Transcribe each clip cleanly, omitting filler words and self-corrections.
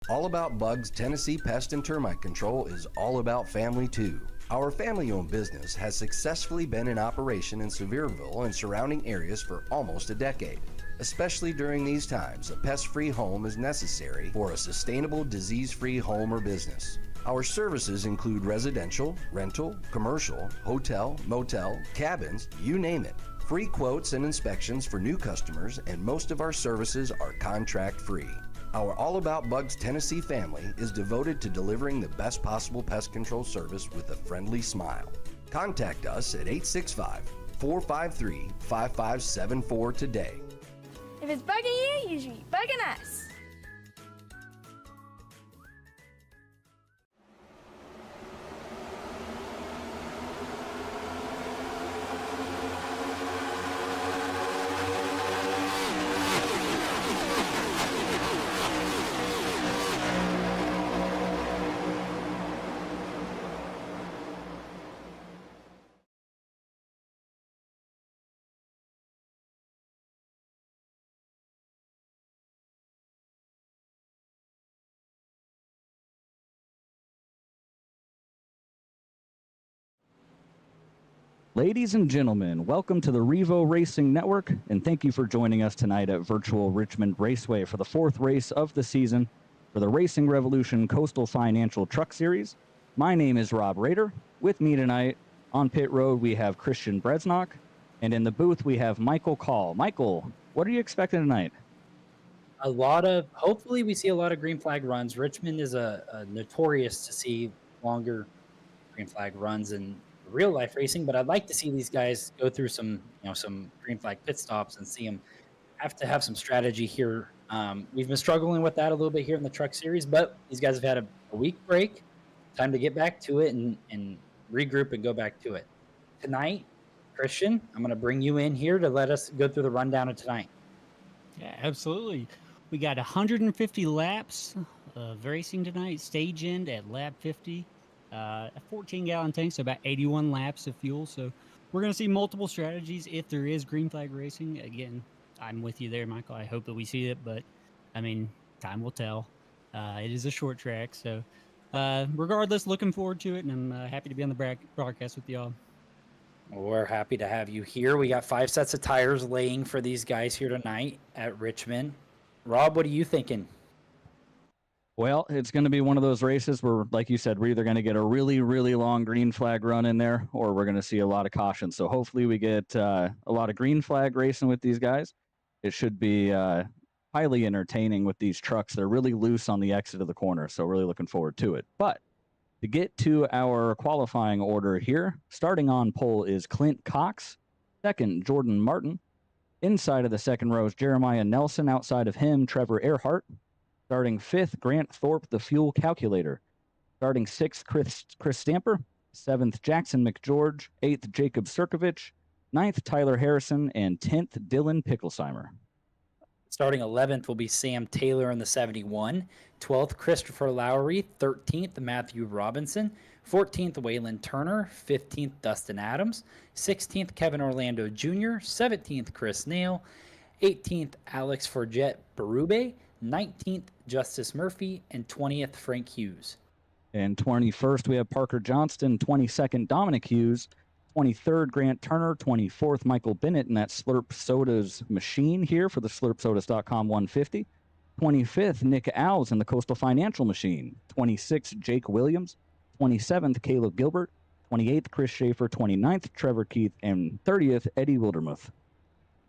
All About Bugs Tennessee Pest and Termite Control is all about family too. Our family-owned business has successfully been in operation in Sevierville and surrounding areas for almost a decade. Especially during these times, a pest-free home is necessary for a sustainable, disease-free home or business. Our services include residential, rental, commercial, hotel, motel, cabins, you name it. Free quotes and inspections for new customers, and most of our services are contract-free. Our All About Bugs Tennessee family is devoted to delivering the best possible pest control service with a friendly smile. Contact us at 865-453-5574 today. If it's bugging you, you should be bugging us. Ladies and gentlemen, welcome to the Revo Racing Network, and thank you for joining us tonight at virtual Richmond Raceway for the fourth race of the season for the Racing Revolution Coastal Financial Truck Series. My name is Rob Rader. With me tonight on pit road, we have Christian Bresnock, and in the booth, we have Michael Call. Michael, what are you expecting tonight? Hopefully we see a lot of green flag runs. Richmond is a notorious to see longer green flag runs in real life racing, but I'd like to see these guys go through some green flag pit stops and see them have to have some strategy here. We've been struggling with that a little bit here in the truck series, but these guys have had a week break, time to get back to it and regroup and go back to it. Tonight, Christian, I'm going to bring you in here to let us go through the rundown of tonight. Yeah, absolutely. We got 150 laps of racing tonight, stage end at lap 50. A 14-gallon tank, so about 81 laps of fuel. So we're going to see multiple strategies if there is green flag racing. Again, I'm with you there, Michael. I hope that we see it, but, I mean, time will tell. It is a short track, so regardless, looking forward to it, and I'm happy to be on the broadcast with y'all. We're happy to have you here. We got 5 sets of tires laying for these guys here tonight at Richmond. Rob, what are you thinking? Well, it's going to be one of those races where, like you said, we're either going to get a really, really long green flag run in there, or we're going to see a lot of caution. So hopefully we get a lot of green flag racing with these guys. It should be highly entertaining with these trucks. They're really loose on the exit of the corner, so really looking forward to it. But to get to our qualifying order here, starting on pole is Clint Cox, second, Jordan Martin. Inside of the second row is Jeremiah Nelson. Outside of him, Trevor Earhart. Starting fifth, Grant Thorpe, the fuel calculator. Starting sixth, Chris Stamper. Seventh, Jackson McGeorge. Eighth, Jacob Sirkovich. Ninth, Tyler Harrison. And 10th, Dylan Picklesheimer. Starting 11th will be Sam Taylor in the 71. 12th, Christopher Lowry. 13th, Matthew Robinson. 14th, Waylon Turner. 15th, Dustin Adams. 16th, Kevin Orlando Jr. 17th, Chris Nail. 18th, Alex Forget Berube. 19th, Justice Murphy. And 20th, Frank Hughes. And 21st, we have Parker Johnston. 22nd, Dominic Hughes. 23rd, Grant Turner. 24th, Michael Bennett in that Slurp Sodas machine here for the slurpsodas.com 150. 25th, Nick Alves in the Coastal Financial machine. 26th, Jake Williams. 27th, Caleb Gilbert. 28th, Chris Schaefer. 29th, Trevor Keith. And 30th, Eddie Wildermuth.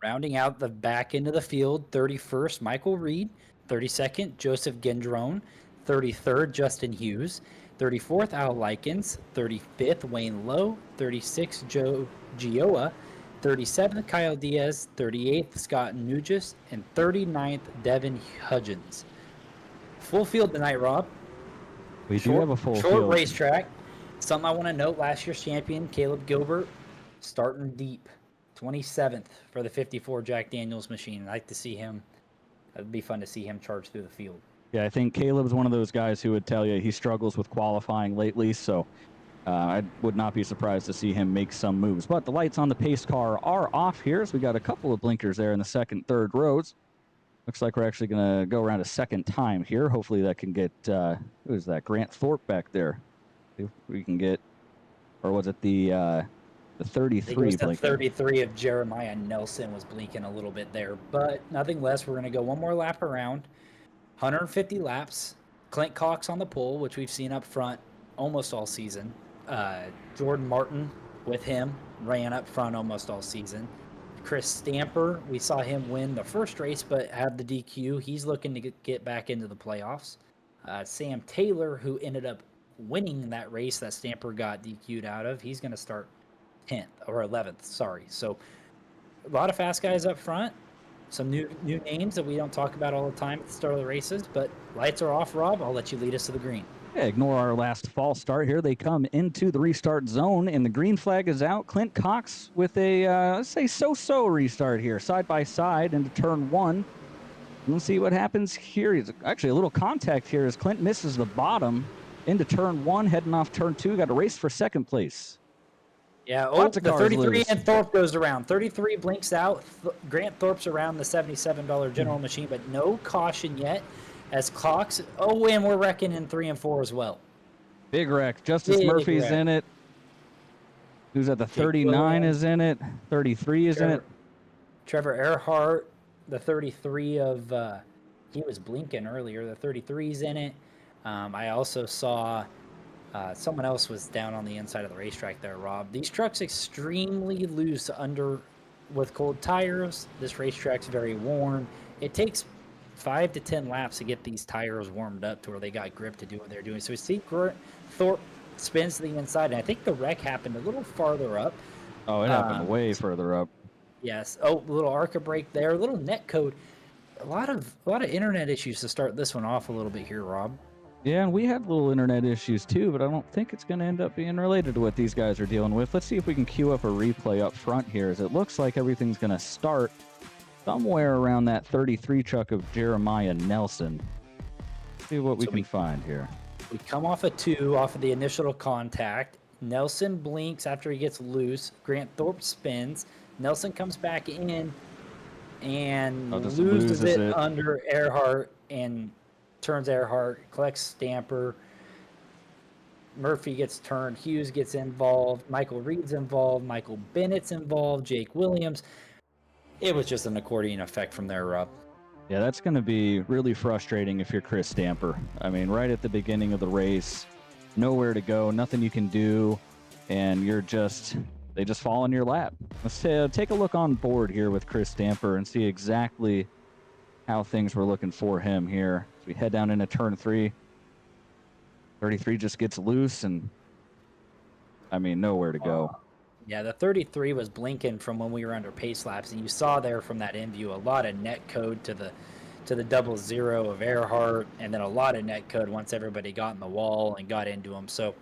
Rounding out the back end of the field, 31st, Michael Reed. 32nd, Joseph Gendrone. 33rd, Justin Hughes. 34th, Al Likens. 35th, Wayne Lowe. 36th, Joe Gioa. 37th, Kyle Diaz. 38th, Scott Nugis. And 39th, Devin Hudgens. Full field tonight, Rob. We do have a full field. Short racetrack. Something I want to note, last year's champion, Caleb Gilbert, starting deep. 27th for the 54 Jack Daniels machine. I'd like to see him. It'd be fun to see him charge through the field. Yeah, I think Caleb's one of those guys who would tell you he struggles with qualifying lately, so I would not be surprised to see him make some moves. But the lights on the pace car are off here, so we got a couple of blinkers there in the second, third rows. Looks like we're actually going to go around a second time here. Hopefully that can get, who is that? Grant Thorpe back there. If we can get, or was it the I think it 33? was the Blake? 33 of Jeremiah Nelson was blinking a little bit there, but nothing less. We're going to go one more lap around. 150 laps. Clint Cox on the pole, which we've seen up front almost all season. Jordan Martin with him ran up front almost all season. Chris Stamper, we saw him win the first race, but had the DQ. He's looking to get back into the playoffs. Sam Taylor, who ended up winning that race that Stamper got DQ'd out of, he's going to start 10th or 11th. Sorry. So a lot of fast guys up front. Some new names that we don't talk about all the time at the start of the races, but lights are off, Rob. I'll let you lead us to the green. Yeah, ignore our last false start here. They come into the restart zone, and the green flag is out. Clint Cox with a, let's say, so-so restart here, side by side into turn 1. Let's see what happens here. Actually, a little contact here as Clint misses the bottom into turn 1, heading off turn 2. Got a race for second place. Yeah, Lots of the cars 33 loose. and Thorpe goes around. 33 blinks out. Grant Thorpe's around the $77 general machine, but no caution yet as Cox. Oh, and we're wrecking in 3 and 4 as well. Big wreck. Justice Big Murphy's wreck. in it. Who's at the 39 is in it. 33 is in it. Trevor Earhart, the 33 of, he was blinking earlier. The 33's in it. I also saw someone else was down on the inside of the racetrack there, Rob. These trucks extremely loose under with cold tires. This racetrack's very worn. It takes 5 to 10 laps to get these tires warmed up to where they got grip to do what they're doing. So we see Thorpe spins to the inside, and I think the wreck happened a little farther up. Oh, it happened way further up. Yes. Oh, a little ARCA brake there, a little net code. A lot of internet issues to start this one off a little bit here, Rob. Yeah, and we had little internet issues too, but I don't think it's going to end up being related to what these guys are dealing with. Let's see if we can queue up a replay up front here, as it looks like everything's going to start somewhere around that 33 truck of Jeremiah Nelson. See what we can find here. We come off a 2 off of the initial contact. Nelson blinks after he gets loose. Grant Thorpe spins. Nelson comes back in and loses it under Earhart and turns Earhart, collects Stamper. Murphy gets turned. Hughes gets involved. Michael Reed's involved. Michael Bennett's involved. Jake Williams. It was just an accordion effect from there, Rob. Yeah, that's going to be really frustrating if you're Chris Stamper. I mean, right at the beginning of the race, nowhere to go, nothing you can do, and they just fall in your lap. Let's take a look on board here with Chris Stamper and see exactly how things were looking for him here. As we head down into turn 3, 33 just gets loose, and I mean, nowhere to go. Yeah, the 33 was blinking from when we were under pace laps, and you saw there from that in view a lot of net code to the 00 of Earhart, and then a lot of net code once everybody got in the wall and got into him. So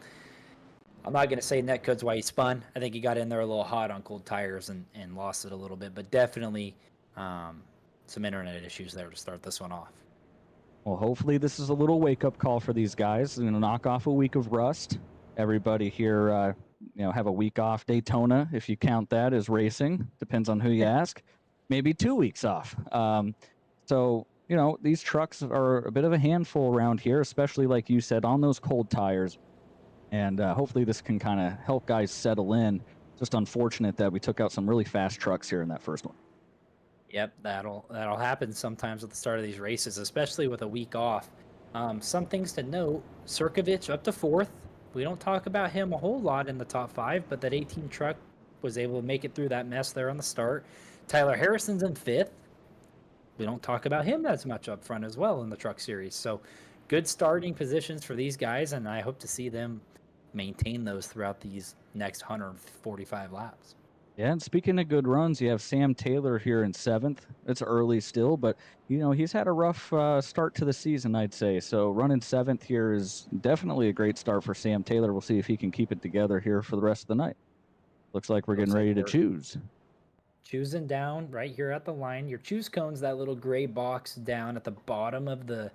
I'm not going to say net code's why he spun. I think he got in there a little hot on cold tires and lost it a little bit, but definitely some internet issues there to start this one off. Well, hopefully this is a little wake-up call for these guys. Going to knock off a week of rust. Everybody here, have a week off. Daytona, if you count that as racing, depends on who you ask. Maybe 2 weeks off. So, these trucks are a bit of a handful around here, especially like you said, on those cold tires. And hopefully this can kind of help guys settle in. Just unfortunate that we took out some really fast trucks here in that first one. Yep, that'll happen sometimes at the start of these races, especially with a week off. Some things to note: Sirkovich up to 4th. We don't talk about him a whole lot in the top 5, but that 18 truck was able to make it through that mess there on the start. Tyler Harrison's in 5th. We don't talk about him as much up front as well in the truck series. So good starting positions for these guys, and I hope to see them maintain those throughout these next 145 laps. Yeah, and speaking of good runs, you have Sam Taylor here in 7th. It's early still, but, he's had a rough start to the season, I'd say. So running 7th here is definitely a great start for Sam Taylor. We'll see if he can keep it together here for the rest of the night. Looks like we're getting ready to choose. Choosing down right here at the line. Your choose cone's that little gray box down at the bottom of the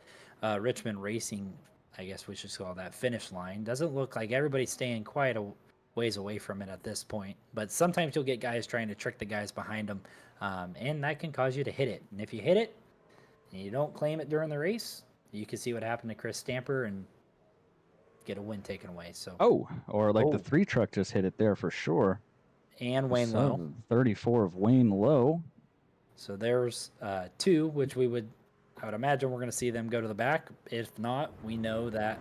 Richmond Racing, I guess we should call that, finish line. Doesn't look like everybody's staying quite a ways away from it at this point, but sometimes you'll get guys trying to trick the guys behind them, and that can cause you to hit it. And if you hit it, and you don't claim it during the race, you can see what happened to Chris Stamper and get a win taken away. So or like the 3 truck just hit it there for sure. And Wayne Lowe. 34 of Wayne Lowe. So there's 2, which I would imagine we're going to see them go to the back. If not, we know that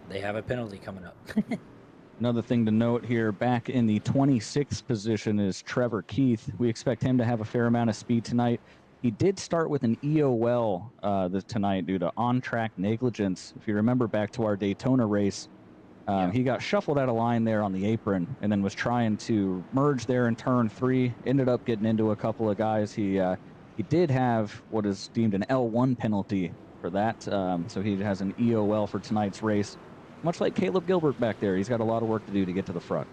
they have a penalty coming up. Another thing to note here, back in the 26th position is Trevor Keith. We expect him to have a fair amount of speed tonight. He did start with an EOL tonight due to on-track negligence. If you remember back to our Daytona race, he got shuffled out of line there on the apron and then was trying to merge there in turn 3. Ended up getting into a couple of guys. He did have what is deemed an L1 penalty for that, so he has an EOL for tonight's race. Much like Caleb Gilbert back there, he's got a lot of work to do to get to the front.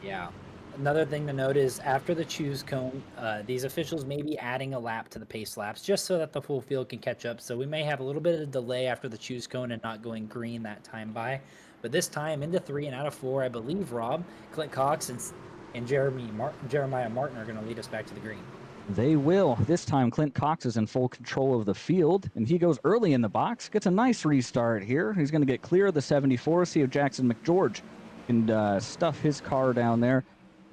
Yeah. Another thing to note is after the choose cone, these officials may be adding a lap to the pace laps just so that the full field can catch up. So we may have a little bit of a delay after the choose cone and not going green that time by. But this time into 3 and out of 4, I believe Rob, Clint Cox, and Jeremiah Martin are going to lead us back to the green. They will. This time, Clint Cox is in full control of the field, and he goes early in the box, gets a nice restart here. He's going to get clear of the 74, see if Jackson McGeorge can stuff his car down there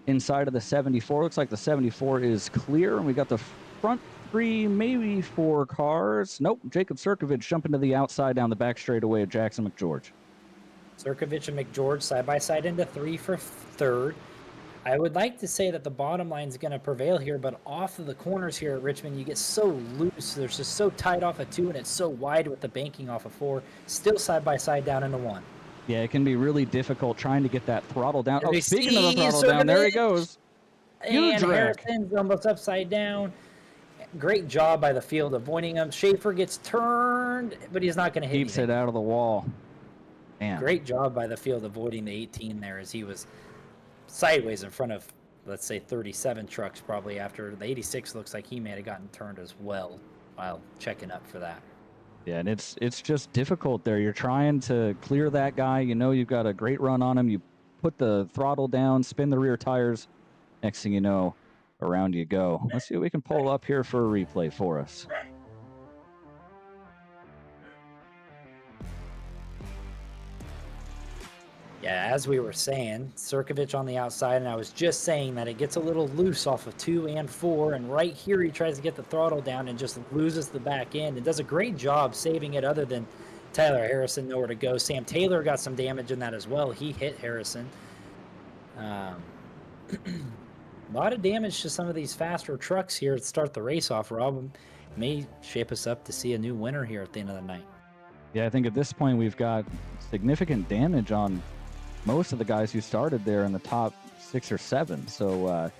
inside of the 74. Looks like the 74 is clear, and we got the front 3, maybe 4 cars. Nope, Jacob Sirkovich jumping to the outside down the back straightaway of Jackson McGeorge. Sirkovich and McGeorge side-by-side into 3 for 3rd. I would like to say that the bottom line is going to prevail here, but off of the corners here at Richmond, you get so loose. There's just so tight off of 2, and it's so wide with the banking off of 4. Still side-by-side down into 1. Yeah, it can be really difficult trying to get that throttle down. Oh, speaking of the throttle down, there he goes. And Harrison's almost upside down. Great job by the field avoiding him. Schaefer gets turned, but he's not going to hit Keeps it out of the wall. Man. Great job by the field avoiding the 18 there as he was sideways in front of, let's say, 37 trucks probably after. The 86 looks like he may have gotten turned as well while checking up for that. Yeah, and it's just difficult there. You're trying to clear that guy. You know you've got a great run on him. You put the throttle down, spin the rear tires. Next thing you know, around you go. Let's see what we can pull up here for a replay for us. Yeah, as we were saying, Sirkovich on the outside, and I was just saying that it gets a little loose off of 2 and 4, and right here he tries to get the throttle down and just loses the back end and does a great job saving it other than Tyler Harrison, nowhere to go. Sam Taylor got some damage in that as well. He hit Harrison. A lot of damage to some of these faster trucks here to start the race off, Rob. May shape us up to see a new winner here at the end of the night. Yeah, I think at this point we've got significant damage on most of the guys who started there in the top 6 or 7. So,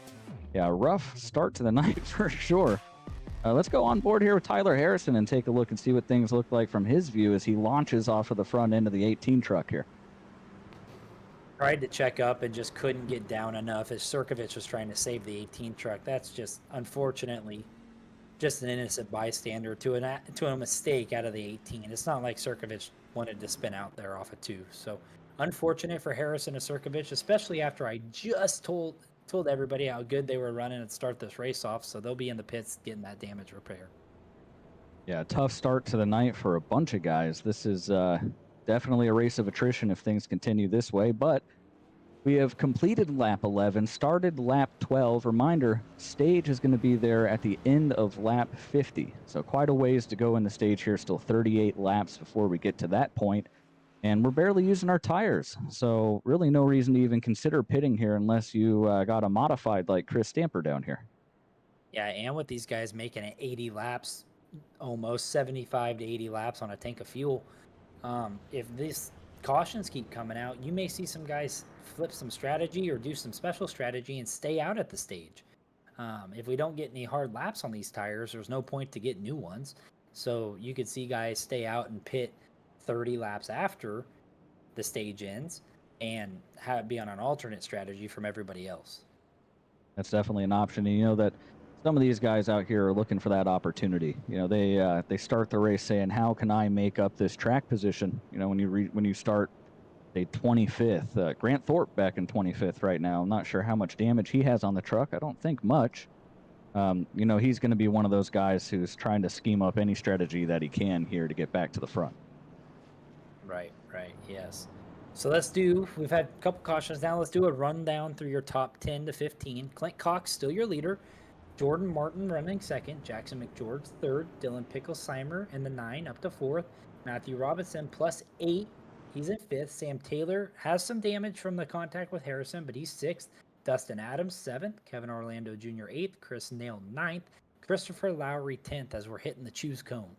yeah, rough start to the night for sure. Let's go on board here with Tyler Harrison and take a look and see what things look like from his view as he launches off of the front end of the 18 truck here. Tried to check up and just couldn't get down enough as Sirkovich was trying to save the 18 truck. That's just, unfortunately, just an innocent bystander to a mistake out of the 18. It's not like Sirkovich wanted to spin out there off of 2. So, unfortunate for Harrison and Sirkovich, especially after I just told everybody how good they were running and start this race off. So they'll be in the pits getting that damage repaired. Yeah, tough start to the night for a bunch of guys. This is definitely a race of attrition if things continue this way, but we have completed lap 11, started lap 12. Reminder, stage is going to be there at the end of lap 50. So quite a ways to go in the stage here, still 38 laps before we get to that point. And we're barely using our tires, so really no reason to even consider pitting here unless you got a modified like Chris Stamper down here. Yeah, and with these guys making it 80 laps, almost 75 to 80 laps on a tank of fuel, if these cautions keep coming out, you may see some guys flip some strategy or do some special strategy and stay out at the stage. If we don't get any hard laps on these tires, there's no point to get new ones. So you could see guys stay out and pit 30 laps after the stage ends and have it be on an alternate strategy from everybody else. That's definitely an option. And you know that some of these guys out here are looking for that opportunity. You know, they start the race saying, how can I make up this track position? You know, when you start, say, 25th, Grant Thorpe back in 25th right now. I'm not sure how much damage he has on the truck. I don't think much. He's going to be one of those guys who's trying to scheme up any strategy that he can here to get back to the front. Right, yes. So we've had a couple cautions now. Let's do a rundown through your top 10 to 15. Clint Cox, still your leader. Jordan Martin running second. Jackson McGeorge third. Dylan Picklesheimer in the 9 up to fourth. Matthew Robinson +8. He's in fifth. Sam Taylor has some damage from the contact with Harrison, but he's sixth. Dustin Adams 7th. Kevin Orlando Jr. 8th. Chris Nail 9th. Christopher Lowry 10th as we're hitting the choose cone.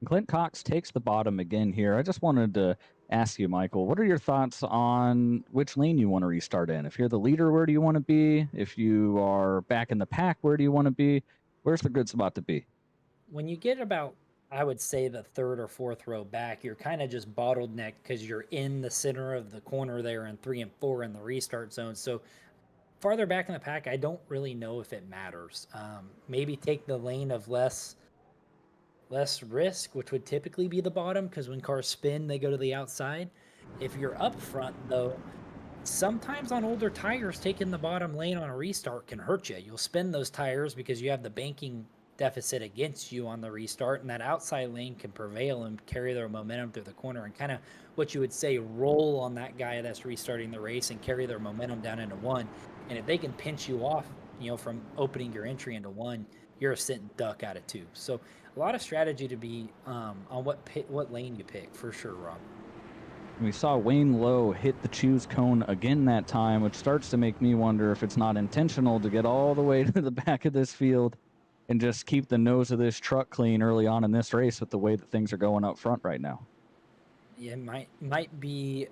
Clint Cox takes the bottom again here. I just wanted to ask you, Michael, what are your thoughts on which lane you want to restart in? If you're the leader, where do you want to be? If you are back in the pack, where do you want to be? Where's the good spot to be? When you get about, I would say, the third or fourth row back, you're kind of just bottlenecked because you're in the center of the corner there in 3 and 4 in the restart zone. So farther back in the pack, I don't really know if it matters. Maybe take the lane of less risk, which would typically be the bottom, because when cars spin, they go to the outside. If you're up front, though, sometimes on older tires, taking the bottom lane on a restart can hurt you. You'll spin those tires because you have the banking deficit against you on the restart, and that outside lane can prevail and carry their momentum through the corner and kind of what you would say roll on that guy that's restarting the race and carry their momentum down into one. And if they can pinch you off, from opening your entry into one, you're a sitting duck out of two. So a lot of strategy to be on what lane you pick, for sure, Rob. We saw Wayne Lowe hit the choose cone again that time, which starts to make me wonder if it's not intentional to get all the way to the back of this field and just keep the nose of this truck clean early on in this race with the way that things are going up front right now. Yeah, it might be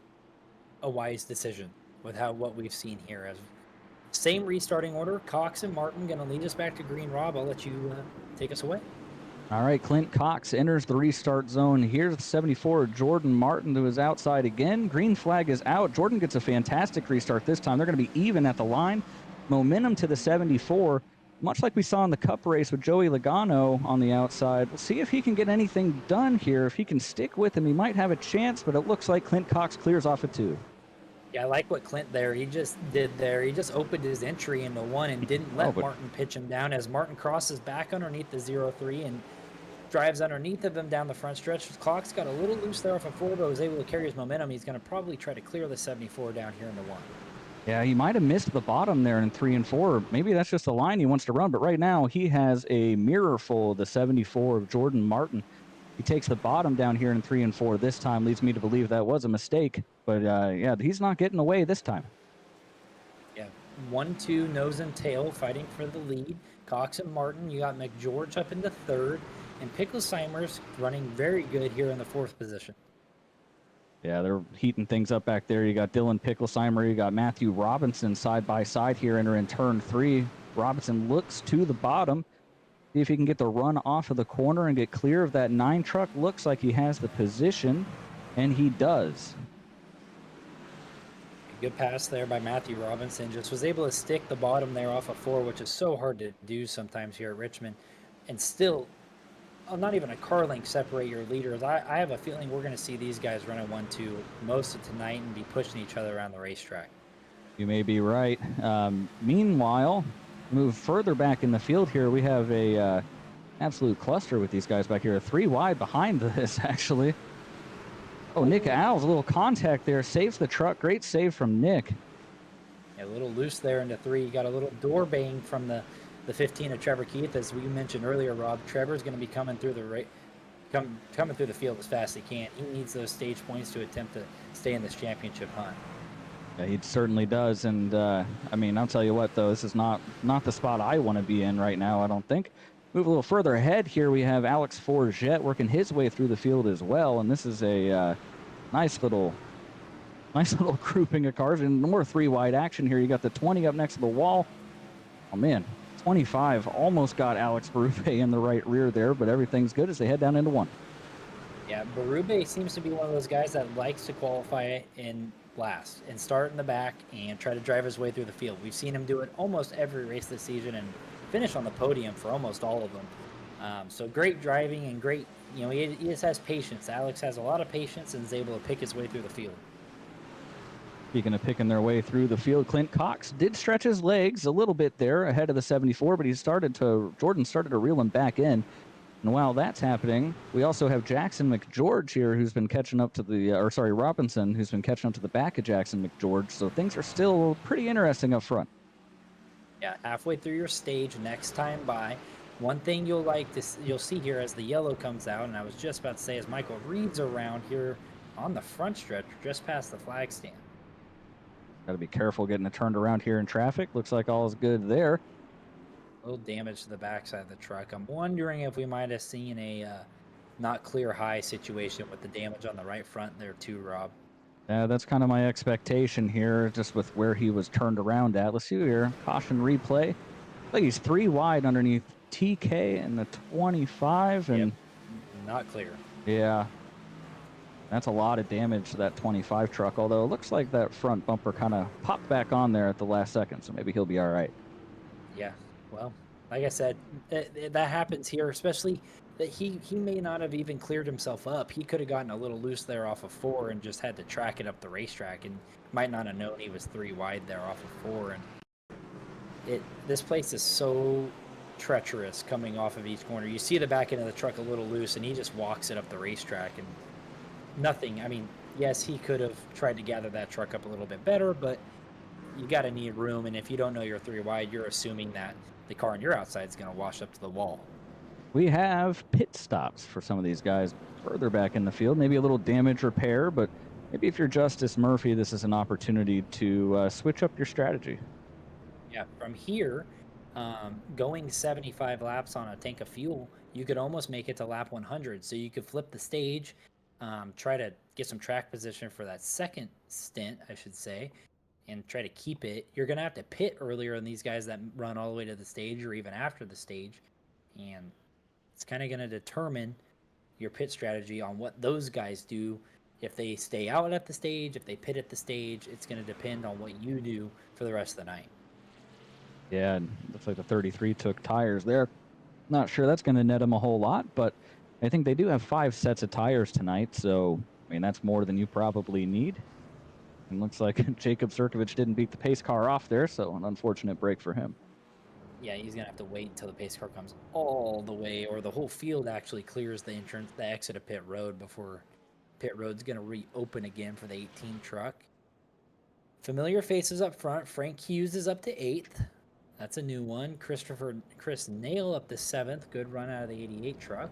a wise decision with what we've seen here. As same restarting order, Cox and Martin going to lead us back to green. Rob, I'll let you take us away. All right, Clint Cox enters the restart zone. Here's the 74, Jordan Martin, to his outside again. Green flag is out. Jordan gets a fantastic restart this time. They're going to be even at the line. Momentum to the 74, much like we saw in the Cup race with Joey Logano on the outside. We'll see if he can get anything done here. If he can stick with him, he might have a chance, but it looks like Clint Cox clears off at 2. Yeah, I like what Clint he just did there. He just opened his entry into 1 and didn't let Martin pitch him down as Martin crosses back underneath the 0-3 and drives underneath of him down the front stretch. The clock's got a little loose there off of 4, but was able to carry his momentum. He's going to probably try to clear the 74 down here into 1. Yeah, he might have missed the bottom there in 3 and 4. Maybe that's just the line he wants to run, but right now he has a mirror full of the 74 of Jordan Martin. He takes the bottom down here in 3 and 4 this time. Leads me to believe that was a mistake, but yeah, he's not getting away this time. Yeah, 1-2 nose and tail fighting for the lead. Cox and Martin, you got McGeorge up into 3rd. And Picklesheimer's running very good here in the 4th position. Yeah, they're heating things up back there. You got Dylan Picklesheimer. You got Matthew Robinson side by side here entering turn 3. Robinson looks to the bottom. See if he can get the run off of the corner and get clear of that 9 truck. Looks like he has the position, and he does. Good pass there by Matthew Robinson. Just was able to stick the bottom there off of 4, which is so hard to do sometimes here at Richmond. And still, not even a car length separate your leaders. I have a feeling we're going to see these guys run at 1-2 most of tonight and be pushing each other around the racetrack. You may be right. Meanwhile, move further back in the field here. We have a absolute cluster with these guys back here. 3 wide behind this, actually. Oh, Nick Owls, a little contact there. Saves the truck. Great save from Nick. Yeah, a little loose there into 3. You got a little door bang from the 15 of Trevor Keith, as we mentioned earlier, Rob. Trevor's going to be coming through coming through the field as fast as he can. He needs those stage points to attempt to stay in this championship hunt. Yeah, he certainly does. And I mean, I'll tell you what, though, this is not the spot I want to be in right now, I don't think. Move a little further ahead here. We have Alex Forget working his way through the field as well. And this is a nice little grouping of cars and more 3 wide action here. You got the 20 up next to the wall. Oh, man. 25 almost got Alex Berube in the right rear there, but everything's good as they head down into 1. Yeah, Berube seems to be one of those guys that likes to qualify in last and start in the back and try to drive his way through the field. We've seen him do it almost every race this season and finish on the podium for almost all of them. So great driving and great, he just has patience. Alex has a lot of patience and is able to pick his way through the field. Speaking of picking their way through the field, Clint Cox did stretch his legs a little bit there ahead of the 74, but Jordan started to reel him back in. And while that's happening, we also have Jackson McGeorge here, who's been catching up to Robinson, who's been catching up to the back of Jackson McGeorge. So things are still pretty interesting up front. Yeah, halfway through your stage, next time by, one thing you'll see here as the yellow comes out, and I was just about to say, as Michael Reed's around here on the front stretch, just past the flag stand. Got to be careful getting it turned around here in traffic. Looks like all is good there. A little damage to the backside of the truck. I'm wondering if we might have seen a not clear high situation with the damage on the right front there too, Rob. Yeah, that's kind of my expectation here, just with where he was turned around at. Let's see here. Caution replay. I think he's 3 wide underneath TK and the 25. And yep. Not clear. Yeah. That's a lot of damage to that 25 truck, although it looks like that front bumper kind of popped back on there at the last second, so maybe he'll be all right. Yeah, well, like I said, that happens here, especially that he may not have even cleared himself up. He could have gotten a little loose there off of 4 and just had to track it up the racetrack and might not have known he was 3 wide there off of 4. And this place is so treacherous coming off of each corner. You see the back end of the truck a little loose, and he just walks it up the racetrack and nothing. I mean, yes, he could have tried to gather that truck up a little bit better, but you got to need room. And if you don't know you're 3 wide, you're assuming that the car on your outside is going to wash up to the wall. We have pit stops for some of these guys further back in the field. Maybe a little damage repair, but maybe if you're Justice Murphy, this is an opportunity to switch up your strategy. Yeah, from here, going 75 laps on a tank of fuel, you could almost make it to lap 100. So you could flip the stage, try to get some track position for that second stint, I should say, and try to keep it. You're going to have to pit earlier in these guys that run all the way to the stage or even after the stage. And it's kind of going to determine your pit strategy on what those guys do. If they stay out at the stage, if they pit at the stage, it's going to depend on what you do for the rest of the night. Yeah, and looks like the 33 took tires there. Not sure that's going to net them a whole lot, but I think they do have 5 sets of tires tonight, so, I mean, that's more than you probably need. And looks like Jacob Sirkovich didn't beat the pace car off there, so an unfortunate break for him. Yeah, he's going to have to wait until the pace car comes all the way, or the whole field actually clears the exit of pit road before pit road's going to reopen again for the 18 truck. Familiar faces up front. Frank Hughes is up to 8th. That's a new one. Chris Nail up to 7th. Good run out of the 88 truck.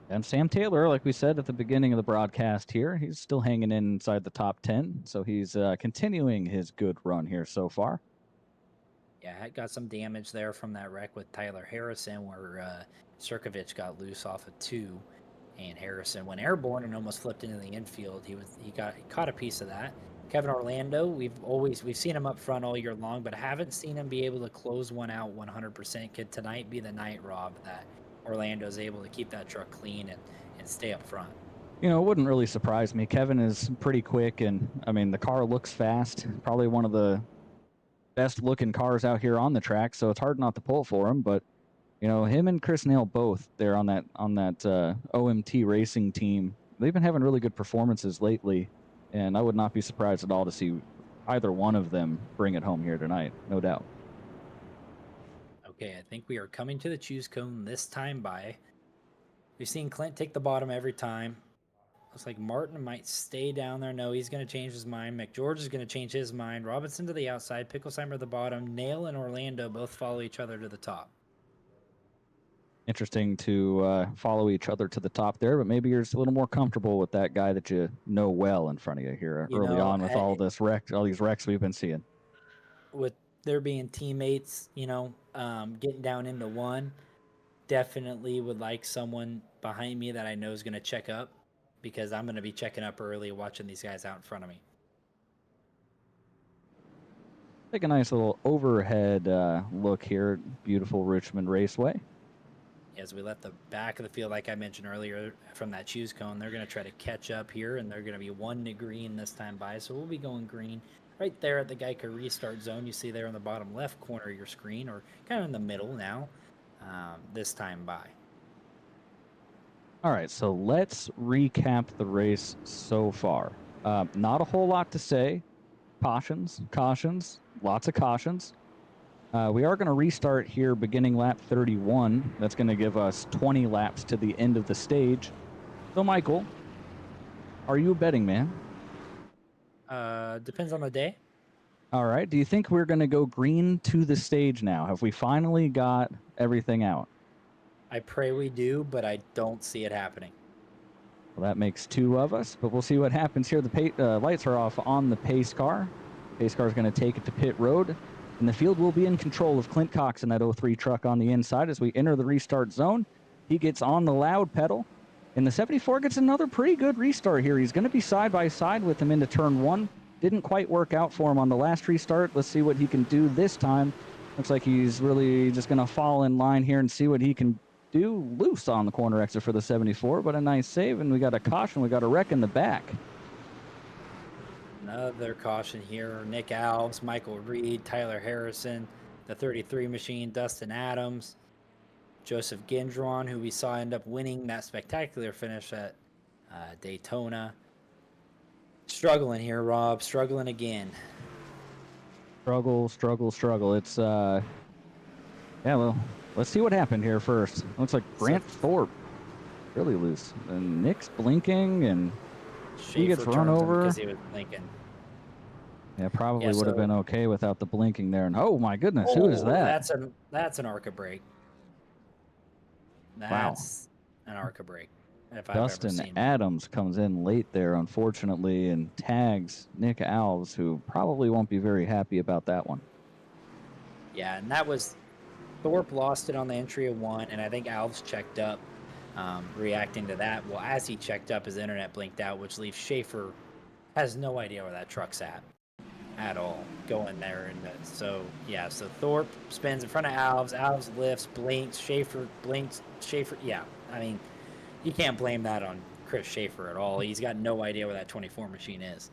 And Sam Taylor, like we said at the beginning of the broadcast here, he's still hanging in inside the top 10. So he's continuing his good run here so far. Yeah, got some damage there from that wreck with Tyler Harrison where Sirkovich got loose off of 2. And Harrison went airborne and almost flipped into the infield. He caught a piece of that. Kevin Orlando, we've seen him up front all year long, but haven't seen him be able to close one out 100%. Could tonight be the night, Rob, that Orlando's able to keep that truck clean and stay up front? You know, it wouldn't really surprise me. Kevin is pretty quick, and, I mean, the car looks fast. Probably one of the best-looking cars out here on the track, so it's hard not to pull for him, but you know, him and Chris Nail both there on that OMT racing team, they've been having really good performances lately, and I would not be surprised at all to see either one of them bring it home here tonight, no doubt. Okay, I think we are coming to the choose cone this time by. We've seen Clint take the bottom every time. Looks like Martin might stay down there. No, he's going to change his mind. McGeorge is going to change his mind. Robinson to the outside. Picklesheimer at the bottom. Nail and Orlando both follow each other to the top. Interesting to follow each other to the top there, but maybe you're just a little more comfortable with that guy that you know well in front of you here early on with all these wrecks we've been seeing. With there being teammates, getting down into one, definitely would like someone behind me that I know is going to check up, because I'm going to be checking up early, watching these guys out in front of me. Take a nice little overhead look here at beautiful Richmond Raceway. As we left the back of the field, like I mentioned earlier, from that choose cone, they're going to try to catch up here, and they're going to be 1 to green this time by. So we'll be going green right there at the Geico restart zone. You see there in the bottom left corner of your screen, or kind of in the middle now, this time by. All right, so let's recap the race so far. Not a whole lot to say. Cautions, lots of cautions. We are going to restart here beginning lap 31. That's going to give us 20 laps to the end of the stage. So, Michael, are you a betting man? Depends on the day. All right. Do you think we're going to go green to the stage now? Have we finally got everything out? I pray we do, but I don't see it happening. Well, that makes 2 of us, but we'll see what happens here. The lights are off on the pace car. Pace car is going to take it to pit road, and the field will be in control of Clint Cox in that 03 truck on the inside as we enter the restart zone. He gets on the loud pedal, and the 74 gets another pretty good restart here. He's going to be side by side with him into turn 1. Didn't quite work out for him on the last restart. Let's see what he can do this time. Looks like he's really just going to fall in line here and see what he can do. Loose on the corner exit for the 74, but a nice save, and we got a caution. We got a wreck in the back. Another caution here. Nick Alves, Michael Reed, Tyler Harrison, the 33 machine, Dustin Adams, Joseph Gendron, who we saw end up winning that spectacular finish at Daytona. Struggling here, Rob. Struggling again. Struggle. It's, yeah, well, let's see what happened here first. Looks like Grant Thorpe really loose. And Nick's blinking, and he gets run over. Because he was blinking. Yeah, probably would have been okay without the blinking there. And oh my goodness, who is that? That's an ARCA brake. That's an ARCA brake. Dustin Adams comes in late there, unfortunately, and tags Nick Alves, who probably won't be very happy about that one. Yeah, and that was Thorpe lost it on the entry of 1, and I think Alves checked up, reacting to that. Well, as he checked up, his internet blinked out, which leaves Schaefer has no idea where that truck's at all, going there. And so Thorpe spins in front of Alves. Alves lifts, blinks. Schaefer blinks. Schaefer, yeah. I mean, you can't blame that on Chris Schaefer at all. He's got no idea where that 24 machine is.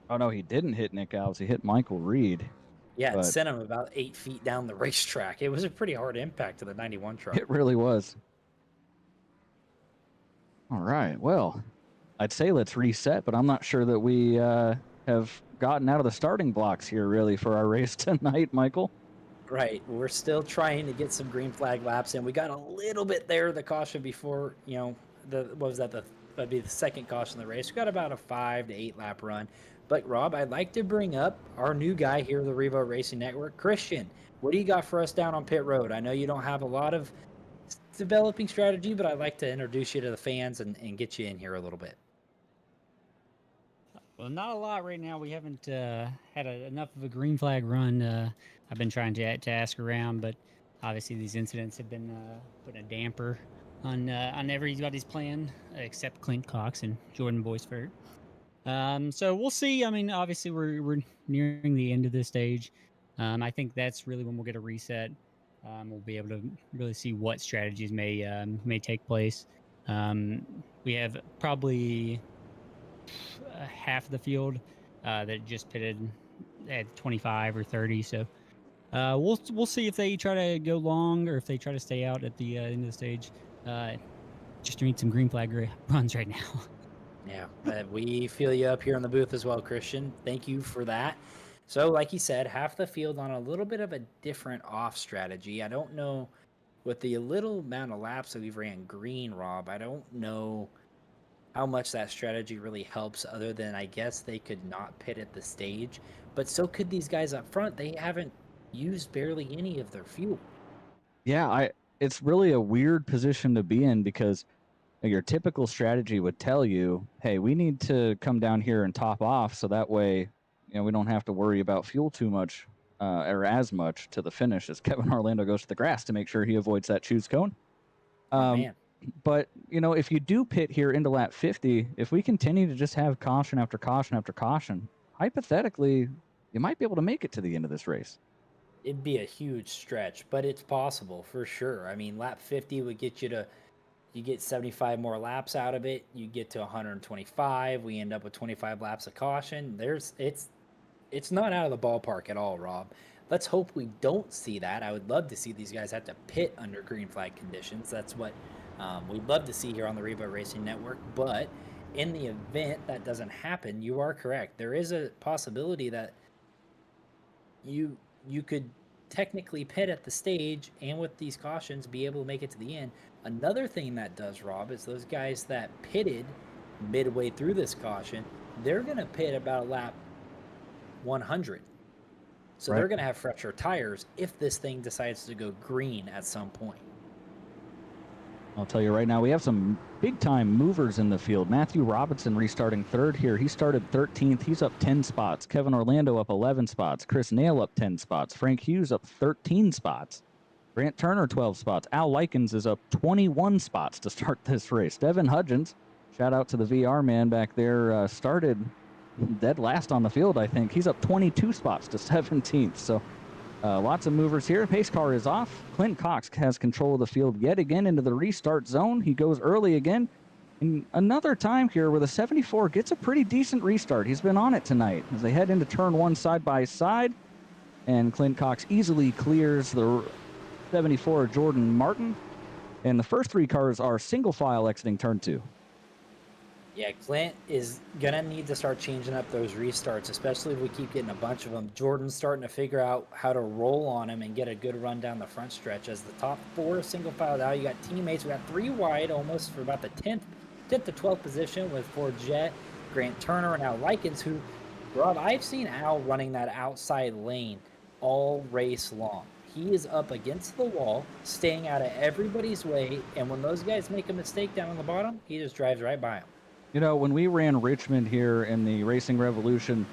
Oh, no, he didn't hit Nick Alves. He hit Michael Reed. Yeah, it sent him about 8 feet down the racetrack. It was a pretty hard impact to the 91 truck. It really was. All right, well, I'd say let's reset, but I'm not sure that we have gotten out of the starting blocks here, really, for our race tonight, Michael. Right. We're still trying to get some green flag laps in. We got a little bit there, the caution before, that'd be the second caution of the race. We got about a 5 to 8 lap run. But, Rob, I'd like to bring up our new guy here at the Revo Racing Network, Christian. What do you got for us down on pit road? I know you don't have a lot of developing strategy, but I'd like to introduce you to the fans and get you in here a little bit. Well, not a lot right now. We haven't had enough of a green flag run. I've been trying to ask around, but obviously these incidents have been putting a damper on everybody's plan except Clint Cox and Jordan Boisford. So we'll see. I mean, obviously we're nearing the end of this stage. I think that's really when we'll get a reset. We'll be able to really see what strategies may take place. We have probably half of the field that just pitted at 25 or 30. So we'll see if they try to go long or if they try to stay out at the end of the stage. Just need some green flag runs right now. Yeah, we feel you up here in the booth as well, Christian. Thank you for that. So, like you said, half the field on a little bit of a different off strategy. I don't know, with the little amount of laps that we've ran green, Rob, I don't know how much that strategy really helps, other than I guess they could not pit at the stage. But so could these guys up front. They haven't used barely any of their fuel. Yeah, it's really a weird position to be in, because your typical strategy would tell you, hey, we need to come down here and top off so that way, we don't have to worry about fuel too much or as much to the finish, as Kevin Orlando goes to the grass to make sure he avoids that choose cone. Man. But, if you do pit here into lap 50, if we continue to just have caution after caution after caution, hypothetically, you might be able to make it to the end of this race. It'd be a huge stretch, but it's possible for sure. I mean, lap 50 would get you get 75 more laps out of it. You get to 125. We end up with 25 laps of caution. It's not out of the ballpark at all, Rob. Let's hope we don't see that. I would love to see these guys have to pit under green flag conditions. That's what we'd love to see here on the Revo Racing Network. But in the event that doesn't happen, you are correct. There is a possibility that you could technically pit at the stage and with these cautions be able to make it to the end. Another thing that does, Rob, is those guys that pitted midway through this caution, they're going to pit about lap 100. So Right. they're going to have fresher tires if this thing decides to go green at some point. I'll tell you right now, we have some big-time movers in the field. Matthew Robinson restarting third here. He started 13th. He's up 10 spots. Kevin Orlando up 11 spots. Chris Nail up 10 spots. Frank Hughes up 13 spots. Grant Turner 12 spots. Al Likens is up 21 spots to start this race. Devin Hudgens, shout out to the VR man back there, started dead last on the field, I think. He's up 22 spots to 17th. So lots of movers here. Pace car is off. Clint Cox has control of the field yet again into the restart zone. He goes early again. And another time here where the 74 gets a pretty decent restart. He's been on it tonight as they head into turn one side by side. And Clint Cox easily clears the 74 Jordan Martin. And the first three cars are single file exiting turn two. Yeah, Clint is going to need to start changing up those restarts, especially if we keep getting a bunch of them. Jordan's starting to figure out how to roll on him and get a good run down the front stretch. As the top four single filed out, you got teammates. We got three wide almost for about the 10th to 12th position with Ford Jet, Grant Turner, and Al Likens, who, Rob, I've seen Al running that outside lane all race long. He is up against the wall, staying out of everybody's way, and when those guys make a mistake down on the bottom, he just drives right by them. You know, when we ran Richmond here in the Racing Revolution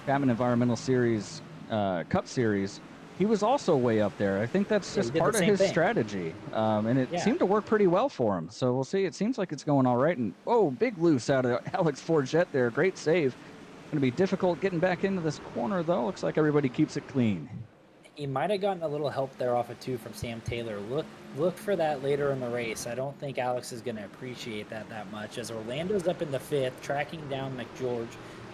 Chapman Environmental Series Cup Series, he was also way up there. I think that's just part of his strategy, and it seemed to work pretty well for him. So we'll see. It seems like it's going all right. And, oh, big loose out of Alex Forget there. Great save. Going to be difficult getting back into this corner, though. Looks like everybody keeps it clean. He might have gotten a little help there off of two from Sam Taylor. Look for that later in the race. I don't think Alex is going to appreciate that much, as Orlando's up in the fifth, tracking down McGeorge.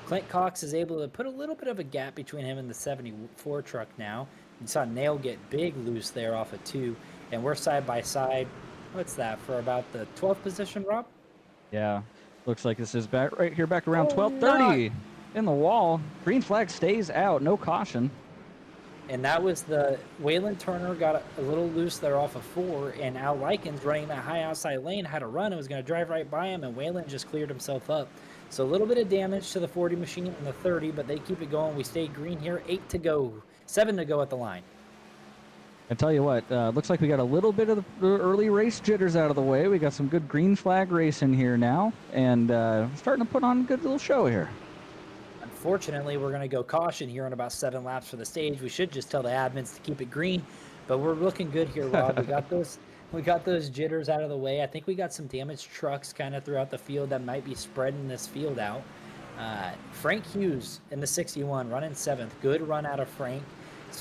Clint Cox is able to put a little bit of a gap between him and the 74 truck now. You saw Nail get big loose there off of two, and we're side by side. What's that, for about the 12th position, Rob? Yeah, looks like this is back right here, back around 12:30 in the wall. Green flag stays out, no caution. And that was the Waylon Turner got a little loose there off of four, and Al Likens running that high outside lane had a run and was going to drive right by him, and Waylon just cleared himself up. So a little bit of damage to the 40 machine and the 30, but they keep it going. We stay green here, 8 to go, 7 to go at the line. I tell you what, looks like we got a little bit of the early race jitters out of the way. We got some good green flag racing here now, and starting to put on a good little show here. Unfortunately, we're going to go caution here in about 7 laps for the stage. We should just tell the admins to keep it green, but we're looking good here, Rob. We got those jitters out of the way. I think we got some damaged trucks kind of throughout the field that might be spreading this field out. Frank Hughes in the 61 running 7th. Good run out of Frank.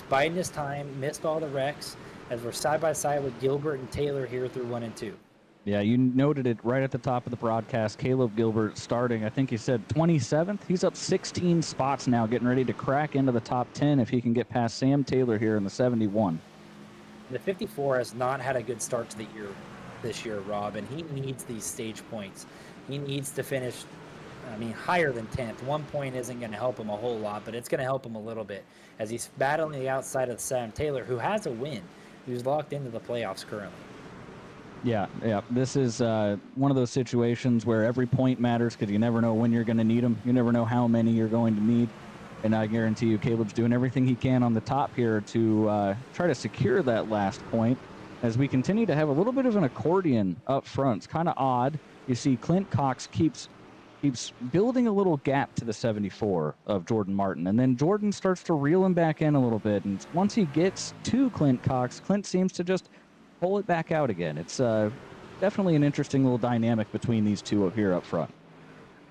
Biding his time, missed all the wrecks, as we're side by side with Gilbert and Taylor here through 1 and 2. Yeah, you noted it right at the top of the broadcast. Caleb Gilbert starting, I think he said 27th. He's up 16 spots now, getting ready to crack into the top 10 if he can get past Sam Taylor here in the 71. The 54 has not had a good start to the year this year, Rob, and he needs these stage points. He needs to finish, higher than 10th. 1 point isn't going to help him a whole lot, but it's going to help him a little bit as he's battling the outside of Sam Taylor, who has a win, who's locked into the playoffs currently. Yeah. This is one of those situations where every point matters because you never know when you're going to need them. You never know how many you're going to need. And I guarantee you Caleb's doing everything he can on the top here to try to secure that last point as we continue to have a little bit of an accordion up front. It's kind of odd. You see Clint Cox keeps building a little gap to the 74 of Jordan Martin. And then Jordan starts to reel him back in a little bit. And once he gets to Clint Cox, Clint seems to just pull it back out again. It's definitely an interesting little dynamic between these two here up front.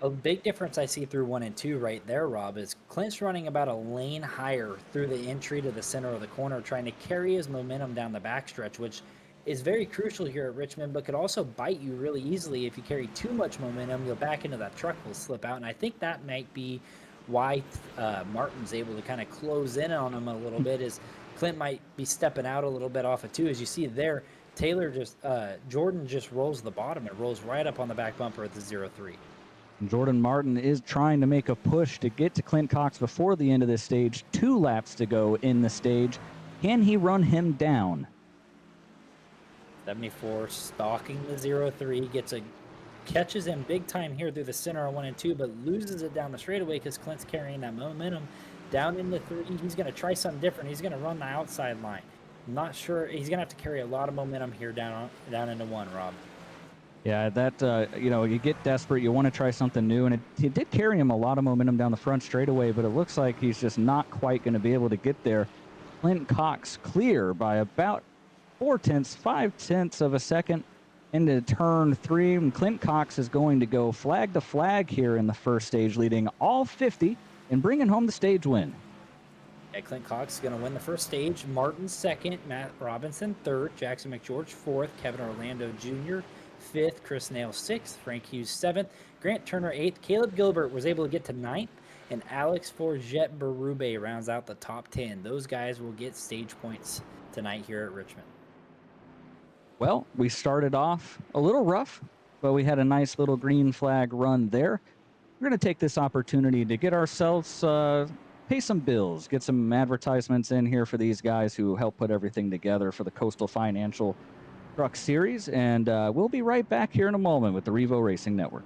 A big difference I see through 1 and 2 right there, Rob, is Clint's running about a lane higher through the entry to the center of the corner, trying to carry his momentum down the backstretch, which is very crucial here at Richmond, but could also bite you really easily. If you carry too much momentum, you'll back into that truck, will slip out. And I think that might be why Martin's able to kind of close in on him a little bit, is Clint might be stepping out a little bit off of 2. As you see there, Jordan just rolls the bottom. It rolls right up on the back bumper at the 0-3. Jordan Martin is trying to make a push to get to Clint Cox before the end of this stage. 2 laps to go in the stage. Can he run him down? 74 stalking the 0-3, catches him big time here through the center on 1 and 2, but loses it down the straightaway because Clint's carrying that momentum down in the 3. He's going to try something different. He's going to run the outside line. I'm not sure. He's going to have to carry a lot of momentum here down into 1, Rob. Yeah, that, you get desperate. You want to try something new. And it did carry him a lot of momentum down the front straightaway, but it looks like he's just not quite going to be able to get there. Clint Cox clear by about 5/10 of a second into turn 3. And Clint Cox is going to go flag to flag here in the first stage, leading all 50 and bringing home the stage win. Yeah, Clint Cox is going to win the first stage. Martin second, Matt Robinson third, Jackson McGeorge fourth, Kevin Orlando Jr. fifth, Chris Nail sixth, Frank Hughes seventh, Grant Turner eighth, Caleb Gilbert was able to get to ninth, and Alex Forget Berube rounds out the top 10. Those guys will get stage points tonight here at Richmond. Well, we started off a little rough, but we had a nice little green flag run there. We're going to take this opportunity to get ourselves, pay some bills, get some advertisements in here for these guys who help put everything together for the Coastal Financial Truck Series, and we'll be right back here in a moment with the Revo Racing Network.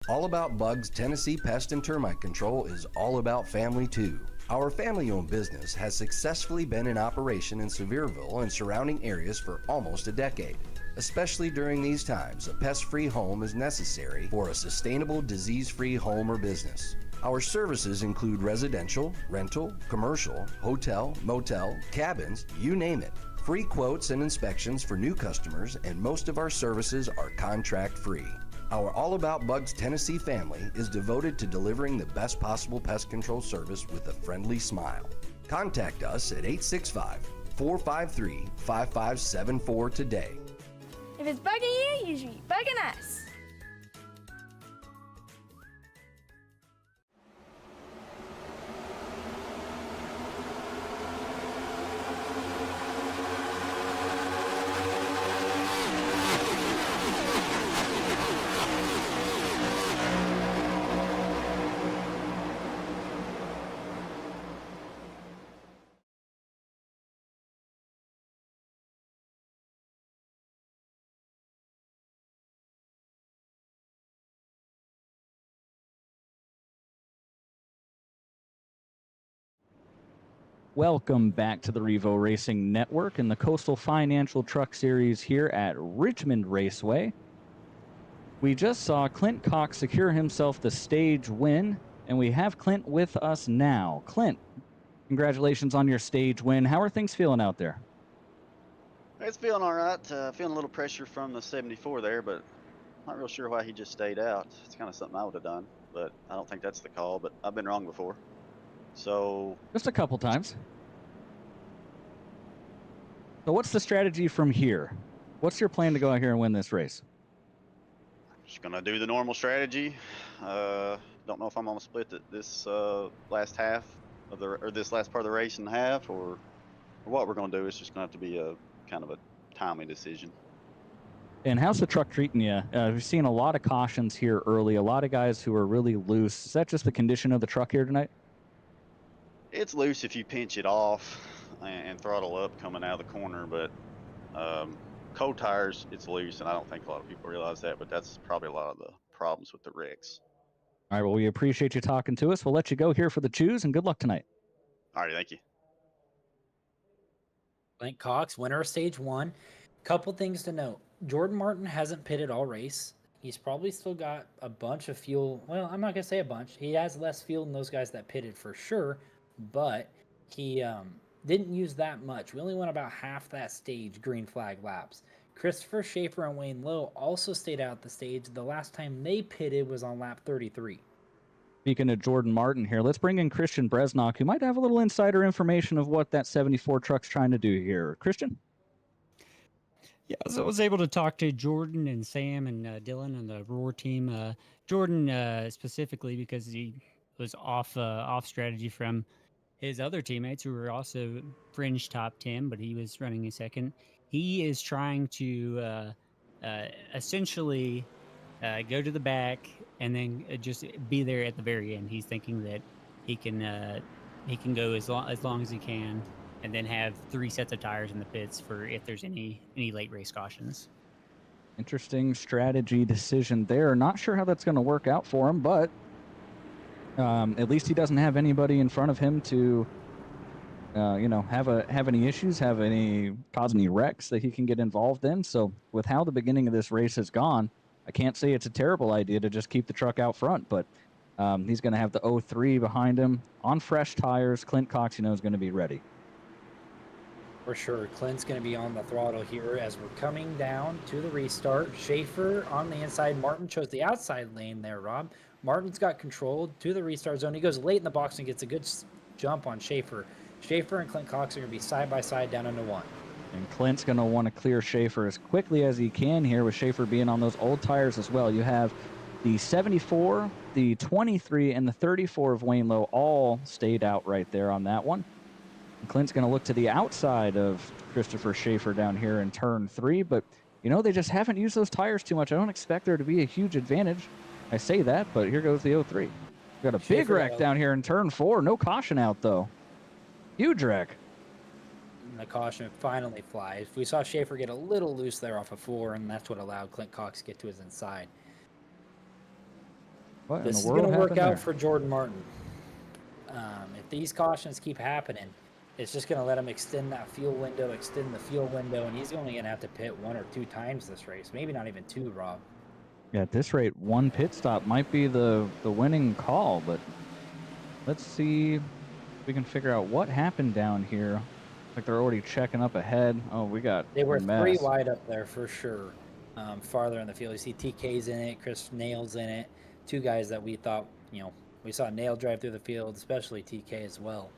All About Bugs Tennessee Pest and Termite Control is all about family too. Our family-owned business has successfully been in operation in Sevierville and surrounding areas for almost a decade. Especially during these times, a pest-free home is necessary for a sustainable, disease-free home or business. Our services include residential, rental, commercial, hotel, motel, cabins, you name it. Free quotes and inspections for new customers, and most of our services are contract-free. Our All About Bugs Tennessee family is devoted to delivering the best possible pest control service with a friendly smile. Contact us at 865-453-5574 today. If it's bugging you, you should be bugging us. Welcome back to the Revo Racing Network and the Coastal Financial Truck Series here at Richmond Raceway. We just saw Clint Cox secure himself the stage win, and we have Clint with us now. Clint, congratulations on your stage win. How are things feeling out there? It's feeling all right. Feeling a little pressure from the 74 there, but not real sure why he just stayed out. It's kind of something I would have done, but I don't think that's the call, but I've been wrong before. So just a couple times. So what's the strategy from here? What's your plan to go out here and win this race? Just gonna do the normal strategy. Don't know if I'm gonna split this last half of this last part of the race in half, or what we're gonna do. It's just gonna have to be a kind of a timely decision. And how's the truck treating you? We've seen a lot of cautions here early. A lot of guys who are really loose. Is that just the condition of the truck here tonight? It's loose if you pinch it off and throttle up coming out of the corner, but cold tires, it's loose, and I don't think a lot of people realize that, but that's probably a lot of the problems with the wrecks. All right, well, we appreciate you talking to us. We'll let you go here for the choose, and good luck tonight. All right, thank you. Clint Cox, winner of stage 1. Couple things to note. Jordan Martin hasn't pitted all race. He's probably still got a bunch of fuel. Well, I'm not going to say a bunch. He has less fuel than those guys that pitted for sure, but he didn't use that much. We only went about half that stage green flag laps. Christopher Schaefer and Wayne Lowe also stayed out the stage. The last time they pitted was on lap 33. Speaking of Jordan Martin here, let's bring in Christian Bresnock, who might have a little insider information of what that 74 truck's trying to do here. Christian? Yeah, so I was able to talk to Jordan and Sam and Dylan and the Roar team. Jordan specifically because he was off strategy from his other teammates who were also fringe top 10, but he was running a second. He is trying to essentially go to the back and then just be there at the very end. He's thinking that he can go as long as he can, and then have 3 sets of tires in the pits for if there's any late race cautions. Interesting strategy decision there. Not sure how that's going to work out for him, but at least he doesn't have anybody in front of him to, have any issues, cause any wrecks that he can get involved in. So with how the beginning of this race has gone, I can't say it's a terrible idea to just keep the truck out front, but he's going to have the 03 behind him on fresh tires. Clint Cox, is going to be ready. For sure. Clint's going to be on the throttle here as we're coming down to the restart. Schaefer on the inside. Martin chose the outside lane there, Rob. Martin's got control to the restart zone. He goes late in the box and gets a good jump on Schaefer. Schaefer and Clint Cox are going to be side by side down into 1. And Clint's going to want to clear Schaefer as quickly as he can here, with Schaefer being on those old tires as well. You have the 74, the 23, and the 34 of Wayne Lowe all stayed out right there on that one. And Clint's going to look to the outside of Christopher Schaefer down here in turn 3, but, they just haven't used those tires too much. I don't expect there to be a huge advantage. I say that, but here goes the 03. We've got a big wreck down here in turn 4. No caution out, though. Huge wreck. And the caution finally flies. We saw Schaefer get a little loose there off of 4, and that's what allowed Clint Cox to get to his inside. This is going to work out for Jordan Martin. If these cautions keep happening, it's just going to let him extend the fuel window, and he's only going to have to pit 1 or 2 times this race. Maybe not even 2, Rob. Yeah, at this rate, 1 pit stop might be the winning call, but let's see if we can figure out what happened down here. Like they're already checking up ahead. Oh, They were 3 wide up there for sure. Farther in the field, you see TK's in it, Chris Nail's in it. 2 guys that we thought, we saw Nail drive through the field, especially TK as well.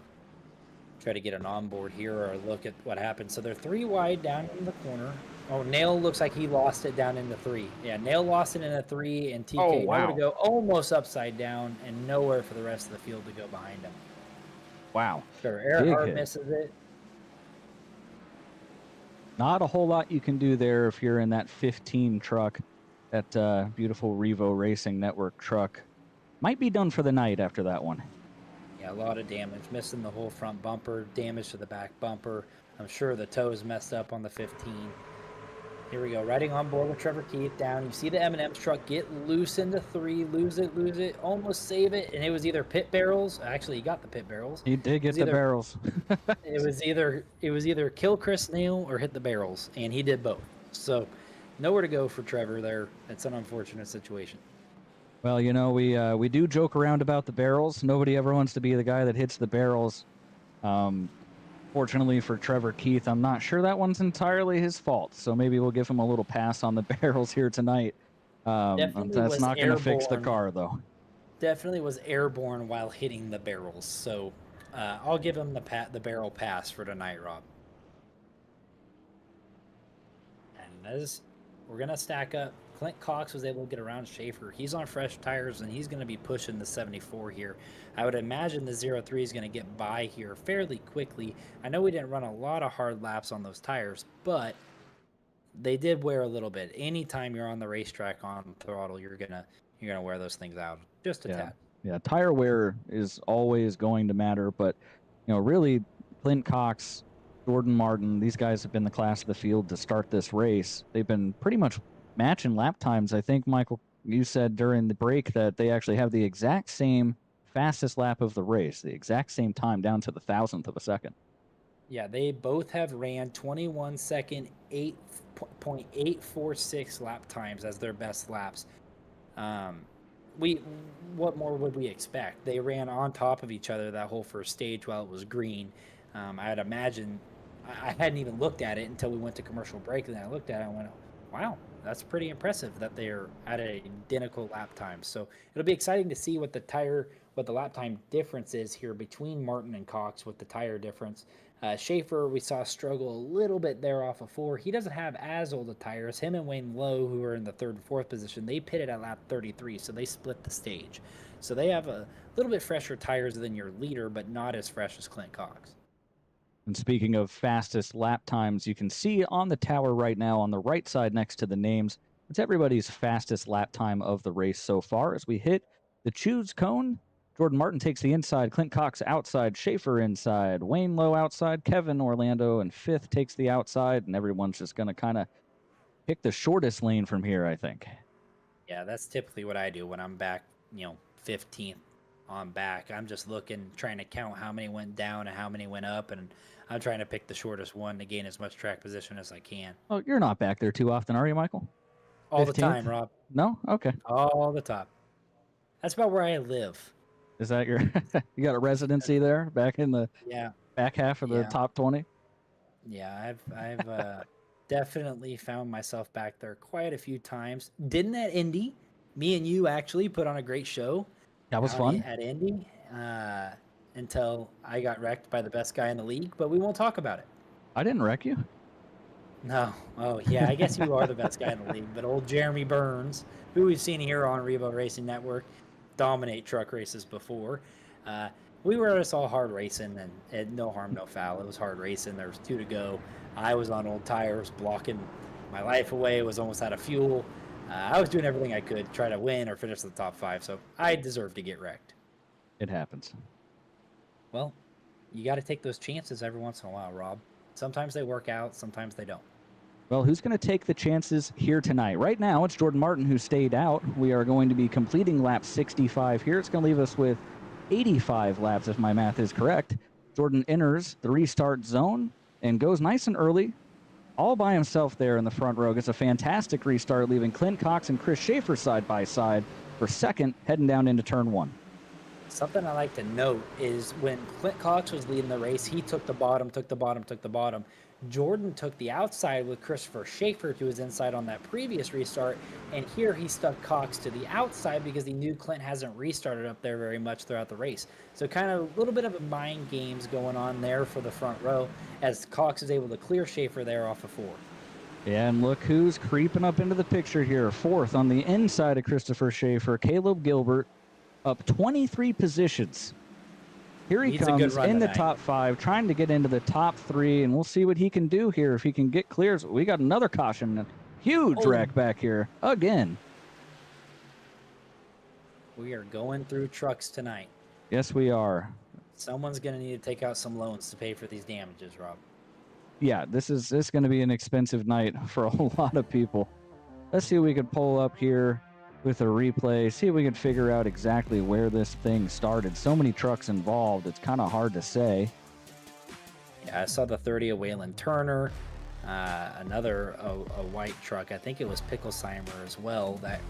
Try to get an onboard here or look at what happened. So they're 3 wide down in the corner. Oh, Nail looks like he lost it down into 3. Yeah, Nail lost it in a 3, and TK nowhere to go, almost upside down, and nowhere for the rest of the field to go behind him. Wow. Sure, Earhart misses it. Not a whole lot you can do there if you're in that 15 truck, that beautiful Revo Racing Network truck. Might be done for the night after that one. Yeah, a lot of damage. Missing the whole front bumper, damage to the back bumper. I'm sure the toes messed up on the 15. Here we go, riding on board with Trevor Keith down. You see the M&M's truck get loose into 3, lose it, almost save it, and it was either pit barrels. Actually, he got the pit barrels. He did get the barrels. It was either kill Chris Neal or hit the barrels, and he did both. So nowhere to go for Trevor there. It's an unfortunate situation. Well, we do joke around about the barrels. Nobody ever wants to be the guy that hits the barrels. Fortunately for Trevor Keith, I'm not sure that one's entirely his fault. So maybe we'll give him a little pass on the barrels here tonight. That's not going to fix the car, though. Definitely was airborne while hitting the barrels. So I'll give him the barrel pass for tonight, Rob. And as we're going to stack up, Clint Cox was able to get around Schaefer. He's on fresh tires, and he's going to be pushing the 74 here. I would imagine the 03 is going to get by here fairly quickly. I know we didn't run a lot of hard laps on those tires, but they did wear a little bit. Anytime you're on the racetrack on throttle, you're gonna wear those things out just a tad. Yeah, tire wear is always going to matter, but really, Clint Cox, Jordan Martin, these guys have been the class of the field to start this race. They've been pretty much matching lap times. I think, Michael, you said during the break that they actually have the exact same fastest lap of the race, the exact same time down to the 1,000th of a second. Yeah, they both have ran 21 second 8.846 lap times as their best laps. What more would we expect? They ran on top of each other that whole first stage while it was green. I'd imagine, I hadn't even looked at it until we went to commercial break, and then I looked at it and I went, wow, that's pretty impressive that they're at an identical lap time. So it'll be exciting to see what the lap time difference is here between Martin and Cox with the tire difference. Schaefer, we saw struggle a little bit there off of 4. He doesn't have as old of tires. Him and Wayne Lowe, who are in the 3rd and 4th position, they pitted at lap 33, so they split the stage. So they have a little bit fresher tires than your leader, but not as fresh as Clint Cox. And speaking of fastest lap times, you can see on the tower right now on the right side next to the names, it's everybody's fastest lap time of the race so far. As we hit the choose cone, Jordan Martin takes the inside, Clint Cox outside, Schaefer inside, Wayne Lowe outside, Kevin Orlando in 5th takes the outside, and everyone's just going to kind of pick the shortest lane from here, I think. Yeah, that's typically what I do when I'm back, 15th on back. I'm just looking, trying to count how many went down and how many went up, and I'm trying to pick the shortest one to gain as much track position as I can. Oh, you're not back there too often, are you, Michael? All 15th? the time, Rob. No? Okay. All the time. That's about where I live. Is that your you got a residency there back in the back half of the top 20? Yeah, I've definitely found myself back there quite a few times. Didn't at Indy, me and you actually put on a great show. That was fun. At Indy, until I got wrecked by the best guy in the league, but we won't talk about it. I didn't wreck you. No. Oh, yeah, I guess you are the best guy in the league, but old Jeremy Burns, who we've seen here on Revo Racing Network, dominate truck races before. We were just all hard racing, and no harm, no foul. It was hard racing. There was 2 to go. I was on old tires, blocking my life away. Was almost out of fuel. I was doing everything I could to try to win or finish the top 5, so I deserved to get wrecked. It happens. Well, you got to take those chances every once in a while, Rob. Sometimes they work out, sometimes they don't. Well, who's going to take the chances here tonight? Right now, it's Jordan Martin who stayed out. We are going to be completing lap 65 here. It's going to leave us with 85 laps, if my math is correct. Jordan enters the restart zone and goes nice and early, all by himself there in the front row. Gets a fantastic restart, leaving Clint Cox and Chris Schaefer side by side for second, heading down into turn 1. Something I like to note is when Clint Cox was leading the race, he took the bottom. Jordan took the outside with Christopher Schaefer to his inside on that previous restart, and here he stuck Cox to the outside because he knew Clint hasn't restarted up there very much throughout the race. So kind of a little bit of a mind games going on there for the front row as Cox is able to clear Schaefer there off of 4. Yeah, and look who's creeping up into the picture here. 4th on the inside of Christopher Schaefer, Caleb Gilbert, up 23 positions. Here he comes in the top 5, trying to get into the top 3, and we'll see what he can do here if he can get clears. We got another caution. Huge wreck back here again. We are going through trucks tonight. Yes, we are. Someone's going to need to take out some loans to pay for these damages, Rob. Yeah, this is going to be an expensive night for a lot of people. Let's see if we can pull up here with a replay, see if we can figure out exactly where this thing started. So many trucks involved, it's kind of hard to say. Yeah, I saw the 30 of Waylon Turner, another a white truck. I think it was Picklesheimer as well that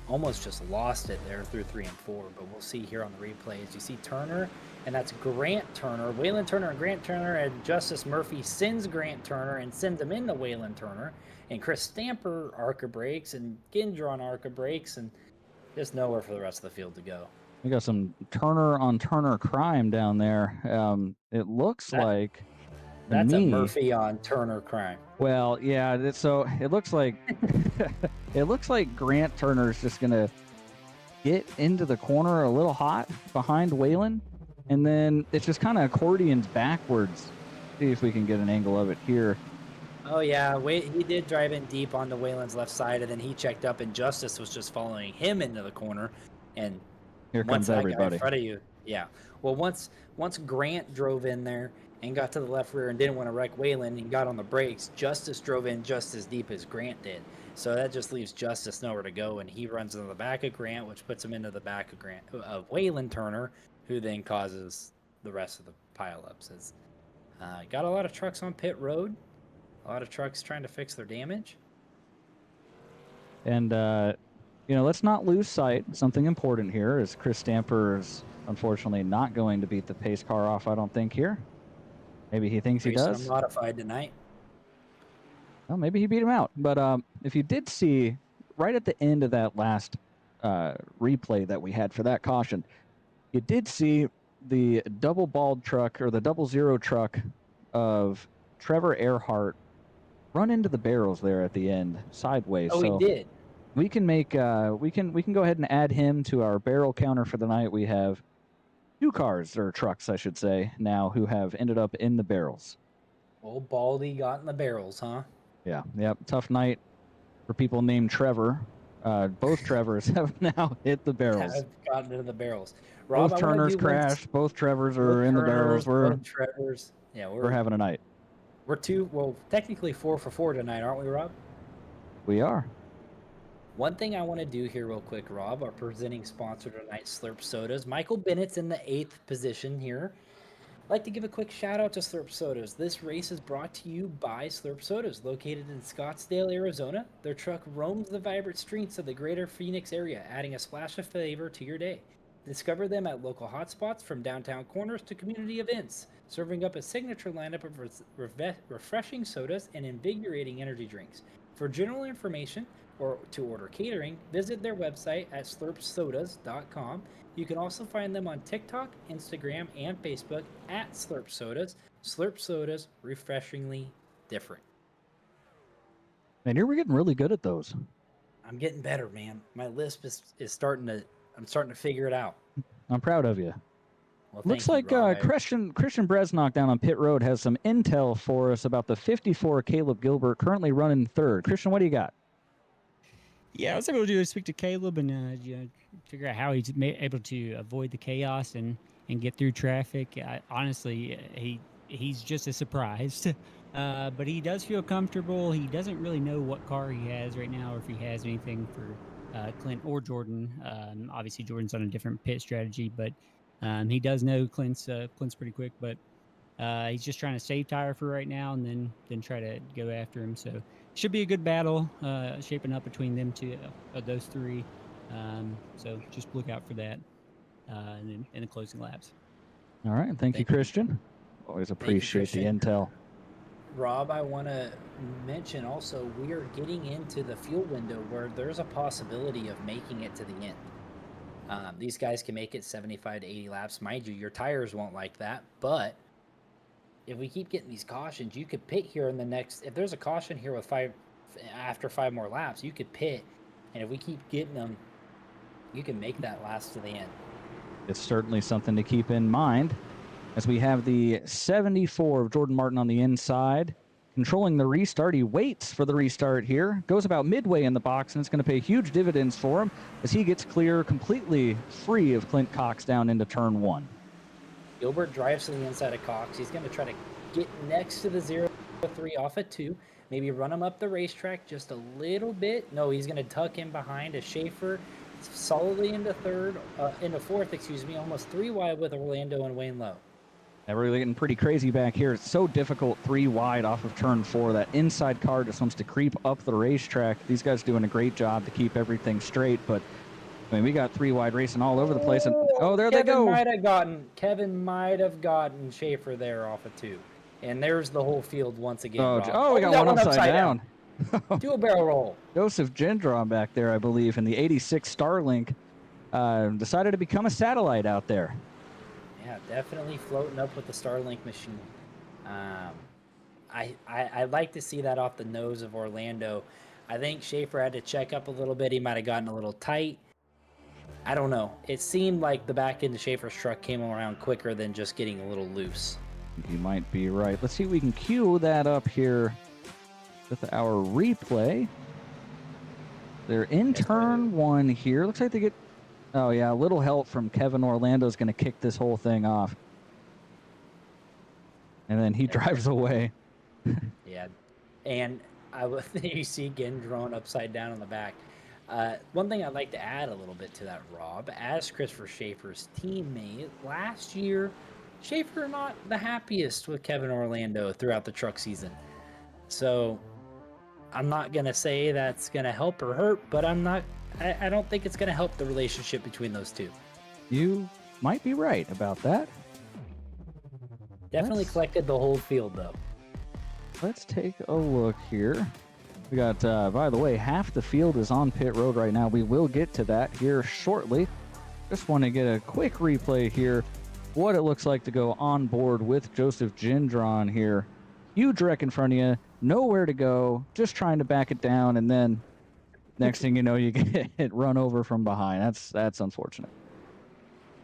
almost just lost it there through 3 and 4. But we'll see here on the replays. You see Turner, and that's Grant Turner. Waylon Turner and Grant Turner, and Justice Murphy sends Grant Turner and sends him into Waylon Turner. And Chris Stamper ARCA brakes, and Gindron ARCA brakes, and just nowhere for the rest of the field to go. We got some Turner on Turner crime down there. It looks like that's a Murphy on Turner crime. Well, yeah. So it looks like it looks like Grant Turner is just gonna get into the corner a little hot behind Waylon, and then it's just kind of accordions backwards. See if we can get an angle of it here. Oh, yeah. He did drive in deep onto Waylon's left side, and then he checked up, and Justice was just following him into the corner. And here comes everybody in front of you. Yeah. Well, once Grant drove in there and got to the left rear and didn't want to wreck Waylon and got on the brakes, Justice drove in just as deep as Grant did. So that just leaves Justice nowhere to go, and he runs into the back of Grant, which puts him into the back of Waylon Turner, who then causes the rest of the pileups. Got a lot of trucks on pit road. A lot of trucks trying to fix their damage. And, let's not lose sight. Something important here is Chris Stamper is unfortunately not going to beat the pace car off, I don't think, here. Maybe he thinks he does. Modified tonight. Well, maybe he beat him out. But if you did see right at the end of that last replay that we had for that caution, you did see the double bald truck or the 00 truck of Trevor Earhart run into the barrels there at the end sideways. Oh, so he did. we can make we can go ahead and add him to our barrel counter for the night. We have 2 cars or trucks, I should say, now who have ended up in the barrels. Old Baldy got in the barrels, huh? Yeah, yep. Tough night for people named Trevor. Both Trevors have now hit the barrels. Have gotten into the barrels. Rob, Both Turners crashed. Both Trevors are in the barrels. Both Trevors. Yeah, we're having a night. We're technically 4 for 4 tonight, aren't we, Rob? We are. One thing I want to do here real quick, Rob, our presenting sponsor tonight, Slurp Sodas. Michael Bennett's in the 8th position here. I'd like to give a quick shout out to Slurp Sodas. This race is brought to you by Slurp Sodas, located in Scottsdale, Arizona. Their truck roams the vibrant streets of the greater Phoenix area, adding a splash of flavor to your day. Discover them at local hotspots from downtown corners to community events, serving up a signature lineup of refreshing sodas and invigorating energy drinks. For general information or to order catering, visit their website at slurpsodas.com. You can also find them on TikTok, Instagram, and Facebook at Slurp Sodas. Slurp Sodas, refreshingly different. Man, we're getting really good at those. I'm getting better, man. My lisp is starting to. I'm starting to figure it out. I'm proud of you. Well, Looks like Christian Bresnock down on pit road has some intel for us about the 54 Caleb Gilbert currently running 3rd. Christian, what do you got? Yeah, I was able to speak to Caleb and figure out how he's able to avoid the chaos and get through traffic. Honestly, he's just as surprised, but he does feel comfortable. He doesn't really know what car he has right now or if he has anything for Clint or Jordan. Obviously, Jordan's on a different pit strategy, but he does know Clint's pretty quick. But he's just trying to save tire for right now and then try to go after him. So should be a good battle shaping up between them two, those 3. So just look out for that in the closing laps. All right. Thank you, Christian. Always appreciate the intel. Rob, I want to mention also we are getting into the fuel window where there's a possibility of making it to the end. These guys can make it 75 to 80 laps. Mind you, your tires won't like that, but if we keep getting these cautions, you could pit here in the next. If there's a caution here with after 5 more laps, you could pit, and if we keep getting them, you can make that last to the end. It's certainly something to keep in mind as we have the 74 of Jordan Martin on the inside, controlling the restart. He waits for the restart here, goes about midway in the box, and it's going to pay huge dividends for him as he gets clear completely free of Clint Cox down into turn 1. Gilbert drives to the inside of Cox. He's going to try to get next to the 0-3 off at 2. Maybe run him up the racetrack just a little bit. No, he's going to tuck in behind a Schaefer solidly into 4th, excuse me, almost 3 wide with Orlando and Wayne Lowe. Yeah, we're getting pretty crazy back here. It's so difficult 3 wide off of turn 4. That inside car just wants to creep up the racetrack. These guys doing a great job to keep everything straight, but I mean, we got 3 wide racing all over the place. And there they go. Kevin might have gotten Schaefer there off of 2. And there's the whole field once again. We got one upside down. Do a barrel roll. Joseph Gendron back there, I believe, in the 86 Starlink, decided to become a satellite out there. Yeah, definitely floating up with the Starlink machine. I'd like to see that off the nose of Orlando. I think Schaefer had to check up a little bit. He might have gotten a little tight. I don't know. It seemed like the back end of Schaefer's truck came around quicker than just getting a little loose. You might be right. Let's see if we can cue that up here with our replay. They're in turn 1 here. Looks like they get, a little help from Kevin Orlando is going to kick this whole thing off. And then he drives away. Yeah. And you see again drawn upside down on the back. One thing I'd like to add a little bit to that, Rob, as Christopher Schaefer's teammate, last year, Schaefer not the happiest with Kevin Orlando throughout the truck season. So I'm not going to say that's going to help or hurt, but I don't think it's going to help the relationship between those two. You might be right about that. Definitely collected the whole field, though. let's take a look here. We got, by the way, half the field is on pit road right now. We will get to that here shortly. Just want to get a quick replay here. What it looks like to go on board with Joseph Gendron here. Huge wreck in front of you. Nowhere to go. Just trying to back it down. And then next thing you know, you get run over from behind. That's unfortunate.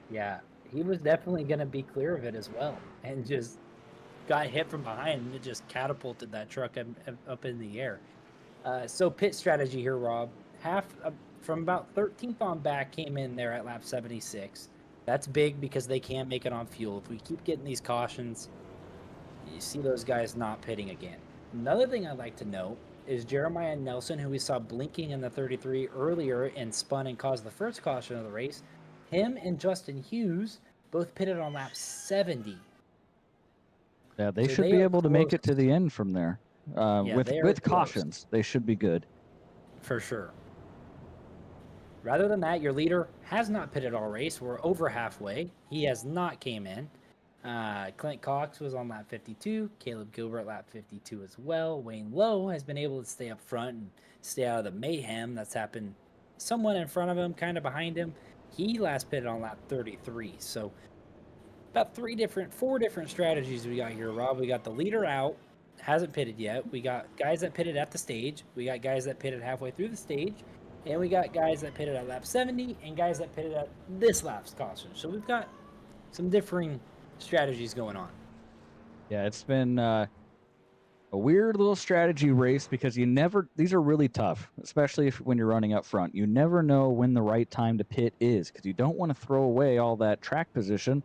Yeah, he was definitely going to be clear of it as well, and just got hit from behind, and it just catapulted that truck up in the air. So pit strategy here, Rob. From about 13th on back came in there at lap 76. That's big because they can't make it on fuel. If we keep getting these cautions, you see those guys not pitting again. Another thing I'd like to note is Jeremiah Nelson, who we saw blinking in the 33 earlier and spun and caused the first caution of the race. Him and Justin Hughes both pitted on lap 70. Yeah, they So should they be are able to make it to close. the end from there. With they are close. cautions, they should be good. For sure. Rather than that, your leader has not pitted all race. We're over halfway. He has not came in. Clint Cox was on lap 52. Caleb Gilbert lap 52 as well. Wayne Lowe has been able to stay up front and stay out of the mayhem that's happened somewhat in front of him, kind of behind him. He last pitted on lap 33. So about four different strategies we got here, Rob. We got the leader out, hasn't pitted yet. We got guys that pitted at the stage. We got guys that pitted halfway through the stage. And we got guys that pitted at lap 70 and guys that pitted at this lap's caution. So we've got some differing strategies going on. Yeah, it's been a weird little strategy race because these are really tough, especially when you're running up front. You never know when the right time to pit is because you don't want to throw away all that track position.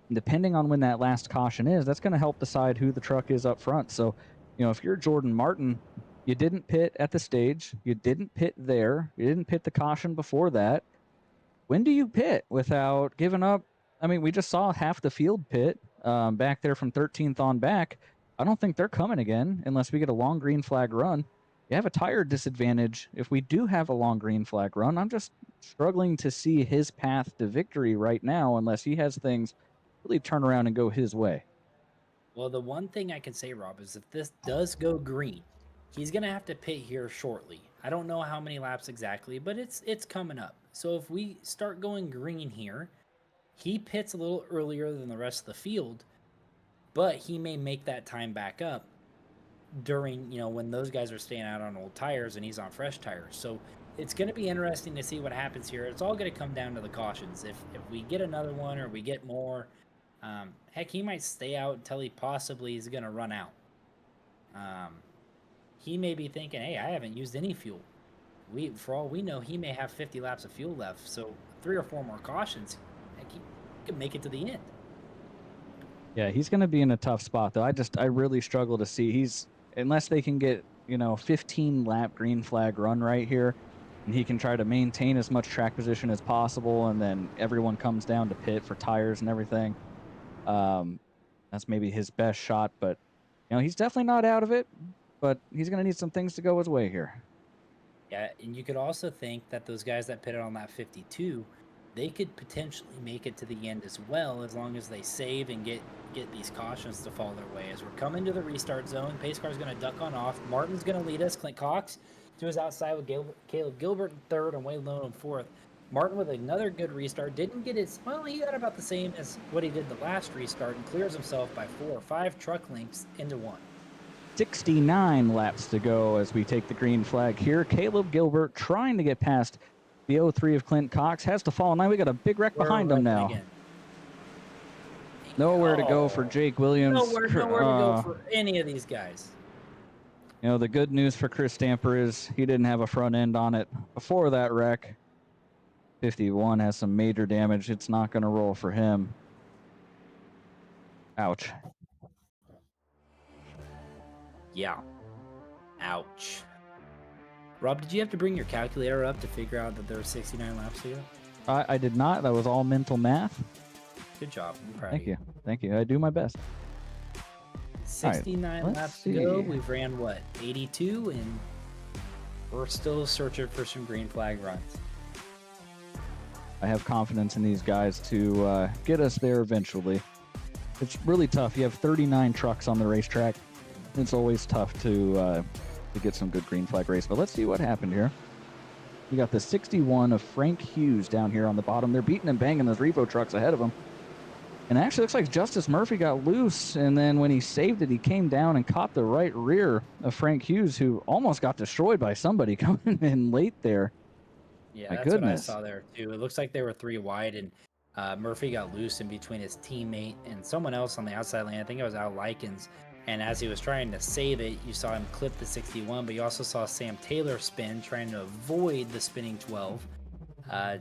And depending on when that last caution is, that's going to help decide who the truck is up front. So, if you're Jordan Martin, you didn't pit at the stage. You didn't pit there. You didn't pit the caution before that. When do you pit without giving up? I mean, we just saw half the field pit back there from 13th on back. I don't think they're coming again unless we get a long green flag run. You have a tire disadvantage if we do have a long green flag run. I'm just struggling to see his path to victory right now unless he has things really turn around and go his way. Well, the one thing I can say, Rob, is if this does go green, he's going to have to pit here shortly. I don't know how many laps exactly, but it's coming up. So if we start going green here, he pits a little earlier than the rest of the field, but he may make that time back up during, when those guys are staying out on old tires and he's on fresh tires. So it's going to be interesting to see what happens here. It's all going to come down to the cautions. If we get another one or we get more, heck, he might stay out until he possibly is going to run out. He may be thinking, hey, I haven't used any fuel. For all we know, he may have 50 laps of fuel left. So 3 or 4 more cautions, heck, he could make it to the end. Yeah, he's going to be in a tough spot, though. I really struggle to see. Unless they can get, 15 lap green flag run right here, and he can try to maintain as much track position as possible, and then everyone comes down to pit for tires and everything. That's maybe his best shot, but, he's definitely not out of it. But he's going to need some things to go his way here. Yeah, and you could also think that those guys that pitted on lap 52, they could potentially make it to the end as well, as long as they save and get these cautions to fall their way. As we're coming to the restart zone, pace car's going to duck on off. Martin's going to lead us. Clint Cox to his outside with Caleb Gilbert in third and Wayne Lowe in fourth. Martin with another good restart. Didn't get he got about the same as what he did the last restart and clears himself by 4 or 5 truck lengths into 1. 69 laps to go as we take the green flag here. Caleb Gilbert trying to get past the 03 of Clint Cox. Has to fall in line. We got a big wreck behind him now. Again. Nowhere to go for Jake Williams. Nowhere to go for any of these guys. The good news for Chris Stamper is he didn't have a front end on it before that wreck. 51 has some major damage. It's not going to roll for him. Ouch. Yeah. Ouch. Rob, did you have to bring your calculator up to figure out that there were 69 laps to go? I did not. That was all mental math. Good job. I'm proud Thank of you. Thank you. I do my best. 69 let's laps to go. see. We've ran, 82? And we're still searching for some green flag runs. I have confidence in these guys to get us there eventually. It's really tough. You have 39 trucks on the racetrack. it's always tough to get some good green flag race. But let's see what happened here. You got the 61 of Frank Hughes down here on the bottom. They're beating and banging those Revo trucks ahead of him. And actually looks like Justice Murphy got loose, and then when he saved it, he came down and caught the right rear of Frank Hughes, who almost got destroyed by somebody coming in late there. Yeah, My that's goodness. what I saw there too. It looks like they were 3 wide, and Murphy got loose in between his teammate and someone else on the outside lane. I think it was Al Likens. And as he was trying to save it, you saw him clip the 61, but you also saw Sam Taylor spin, trying to avoid the spinning 12. That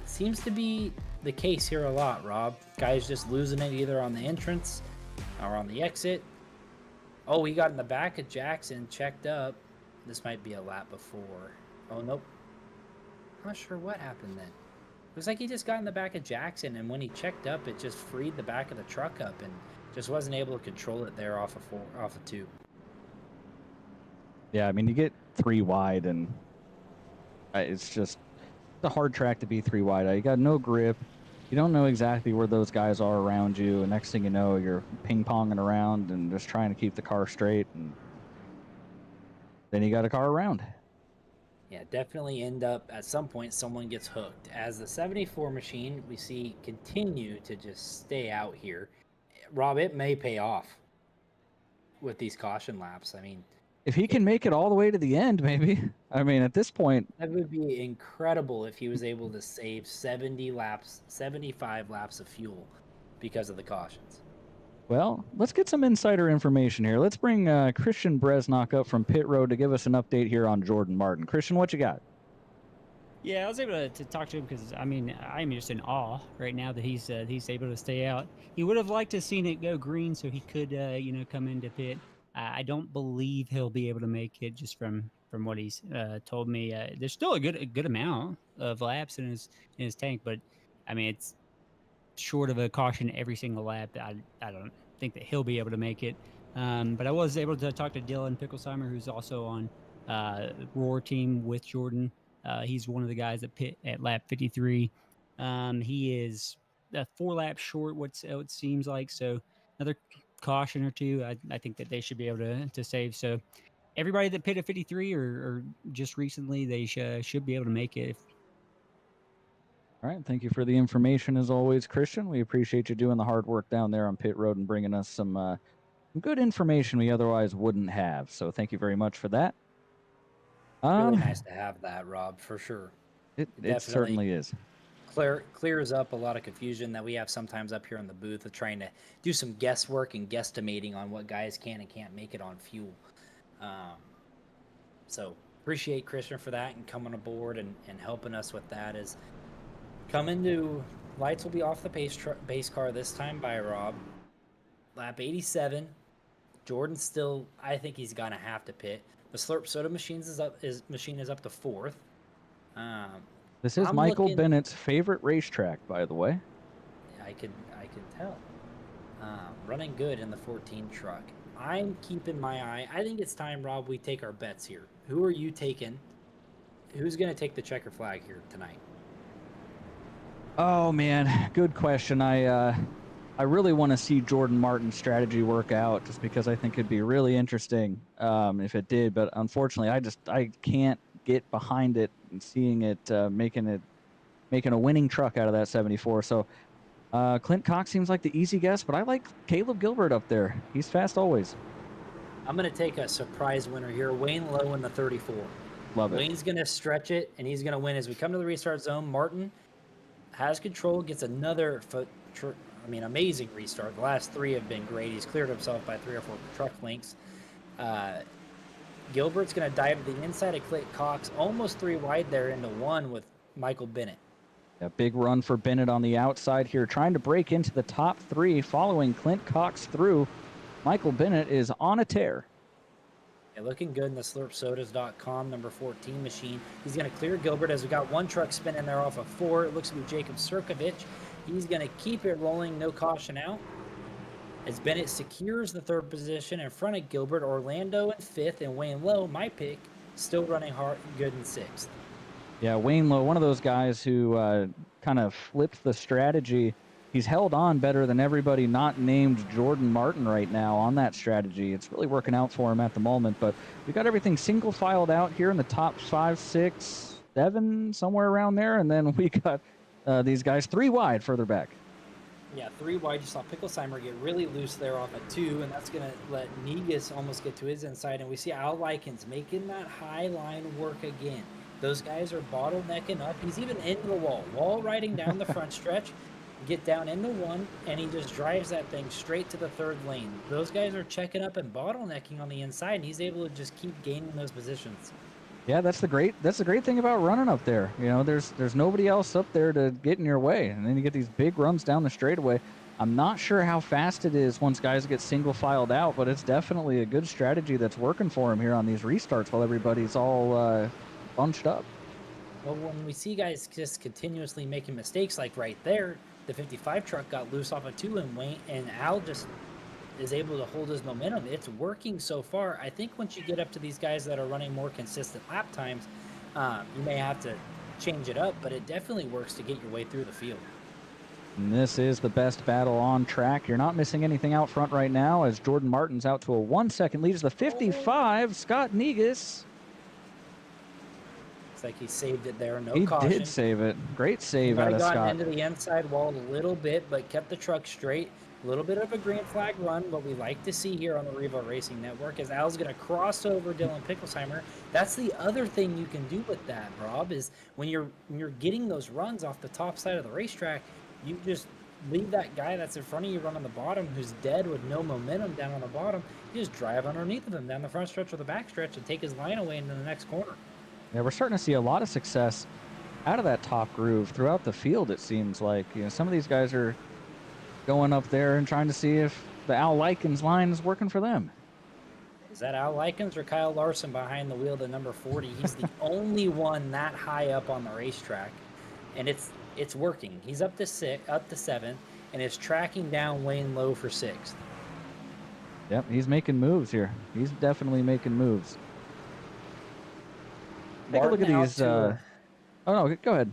seems to be the case here a lot, Rob. Guys just losing it either on the entrance or on the exit. Oh, he got in the back of Jackson, checked up. This might be a lap before. Oh, nope. I'm not sure what happened then. Looks like he just got in the back of Jackson, and when he checked up, it just freed the back of the truck up and just wasn't able to control it there off of 2. Yeah, I mean, you get 3 wide, and it's just a hard track to be 3 wide. You got no grip. You don't know exactly where those guys are around you, and next thing you know, you're ping-ponging around and just trying to keep the car straight, and then you got a car around. Yeah, definitely end up at some point someone gets hooked. As the 74 machine we see continue to just stay out here. Rob, it may pay off with these caution laps. I mean, If he can make it all the way to the end, maybe. I mean, at this point, that would be incredible if he was able to save 70 laps, 75 laps of fuel because of the cautions. well, let's get some insider information here. Let's bring Christian Bresnock up from pit road to give us an update here on Jordan Martin. Christian, what you got? Yeah, I was able to talk to him because I mean I'm just in awe right now that he's able to stay out. He would have liked to have seen it go green so he could come into pit. I don't believe he'll be able to make it just from what he's told me. There's still a good amount of laps in his tank, but I mean it's short of a caution every single lap. I don't think that he'll be able to make it. But I was able to talk to Dylan Picklesheimer, who's also on Roar team with Jordan. He's one of the guys that pit at lap 53. He is 4 laps short, what it seems like. So another caution or 2, I think that they should be able to save. So everybody that pit at 53 or just recently, they should be able to make it. All right, thank you for the information as always, Christian. We appreciate you doing the hard work down there on pit road and bringing us some good information we otherwise wouldn't have. So thank you very much for that. Really nice to have that, Rob, for sure. It certainly is. Clears up a lot of confusion that we have sometimes up here in the booth of trying to do some guesswork and guesstimating on what guys can and can't make it on fuel. So appreciate Christian for that and coming aboard and helping us with that. Is coming to lights will be off the base car this time by Rob. Lap 87. Jordan's still, I think he's gonna have to pit. The Slurp Soda machine is up to 4th. This is Michael Bennett's favorite racetrack, by the way. I could tell. Running good in the 14 truck. I'm keeping my eye. I think it's time, Rob, we take our bets here. Who are you taking? Who's going to take the checker flag here tonight? Oh man, good question. I really want to see Jordan Martin's strategy work out, just because I think it'd be really interesting if it did. But unfortunately, I can't get behind it and seeing it making a winning truck out of that 74. So Clint Cox seems like the easy guess, but I like Caleb Gilbert up there. He's fast always. I'm going to take a surprise winner here. Wayne Lowe in the 34. Love it. Wayne's going to stretch it, and he's going to win. As we come to the restart zone, Martin has control, gets another amazing restart. The last 3 have been great. He's cleared himself by 3 or 4 truck lengths. Gilbert's going to dive to the inside of Clint Cox, almost 3 wide there into 1 with Michael Bennett. A big run for Bennett on the outside here, trying to break into the top 3, following Clint Cox through. Michael Bennett is on a tear. Yeah, looking good in the slurpsodas.com number 14 machine. He's going to clear Gilbert as we got 1 truck spinning there off of 4. It looks to be Jacob Sirkovich. He's going to keep it rolling, no caution out. As Bennett secures the 3rd position in front of Gilbert, Orlando in 5th, and Wayne Lowe, my pick, still running hard, good in 6th. Yeah, Wayne Lowe, one of those guys who kind of flipped the strategy he's held on better than everybody not named Jordan Martin right now on that strategy. It's really working out for him at the moment, but we got everything single filed out here in the top 5, 6, 7, somewhere around there, and then we got these guys 3 wide further back. Yeah, 3 wide. You saw Picklesheimer get really loose there off at 2, and that's going to let Negus almost get to his inside. And we see Al Likens making that high line work again. Those guys are bottlenecking up. He's even into the wall riding down the front stretch, get down into 1, and he just drives that thing straight to the 3rd lane. Those guys are checking up and bottlenecking on the inside, and he's able to just keep gaining those positions. Yeah, that's the great thing about running up there. You know, there's nobody else up there to get in your way, and then you get these big runs down the straightaway. I'm not sure how fast it is once guys get single filed out, but it's definitely a good strategy that's working for him here on these restarts while everybody's all bunched up. Well, when we see guys just continuously making mistakes, like right there, the 55 truck got loose off of 2, and Al just is able to hold his momentum. It's working so far. I think once you get up to these guys that are running more consistent lap times, you may have to change it up, but it definitely works to get your way through the field. And this is the best battle on track. You're not missing anything out front right now as Jordan Martin's out to a 1-second lead. Is the 55, Scott Negus. It's like he saved it there. No he caution. He did save it. Great save Might out have of gotten Scott. into the inside wall a little bit, but kept the truck straight. A little bit of a green flag run, what we like to see here on the Revo Racing Network is Al's going to cross over Dylan Picklesheimer. That's the other thing you can do with that, Rob, is when you're getting those runs off the top side of the racetrack, you just leave that guy that's in front of you run on the bottom who's dead with no momentum down on the bottom. You just drive underneath of him down the front stretch or the back stretch and take his line away into the next corner. Yeah, we're starting to see a lot of success out of that top groove throughout the field, it seems like. You know, some of these guys are going up there and trying to see if the Al Likens line is working for them. Is that Al Likens or Kyle Larson behind the wheel to number 40? He's the only one that high up on the racetrack, and it's working. He's up to 7th, and is tracking down Wayne Lowe for 6th. Yep, he's making moves here. He's definitely making moves. Take a look at these. Oh no, go ahead.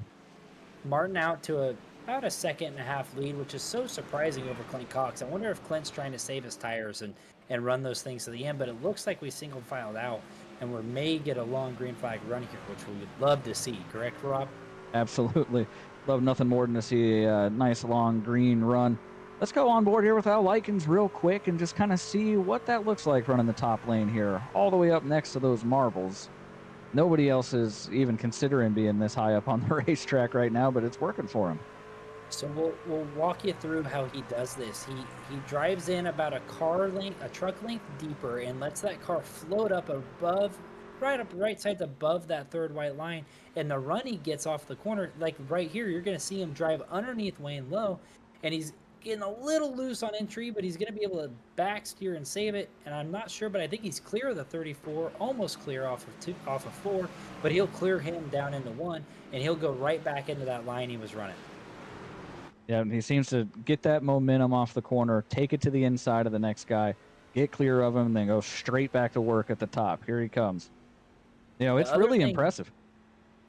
Martin out to about a 1.5 second lead, which is so surprising over Clint Cox. I wonder if Clint's trying to save his tires and run those things to the end, but it looks like we single filed out, and we may get a long green flag run here, which we would love to see. Correct, Rob? Absolutely. Love nothing more than to see a nice long green run. Let's go on board here with Al Likens real quick and just kind of see what that looks like running the top lane here, all the way up next to those marbles. Nobody else is even considering being this high up on the racetrack right now, but it's working for him. So we'll walk you through how he does this. He drives in about a truck length deeper, and lets that car float up above, right sides above that 3rd white line. And the run he gets off the corner, like right here, you're going to see him drive underneath Wayne Lowe, and he's getting a little loose on entry, but he's going to be able to back steer and save it. And I'm not sure, but I think he's clear of the 34, almost clear off of 4, but he'll clear him down into 1, and he'll go right back into that line he was running. Yeah, he seems to get that momentum off the corner, take it to the inside of the next guy, get clear of him, and then go straight back to work at the top. Here he comes. You know, it's really impressive.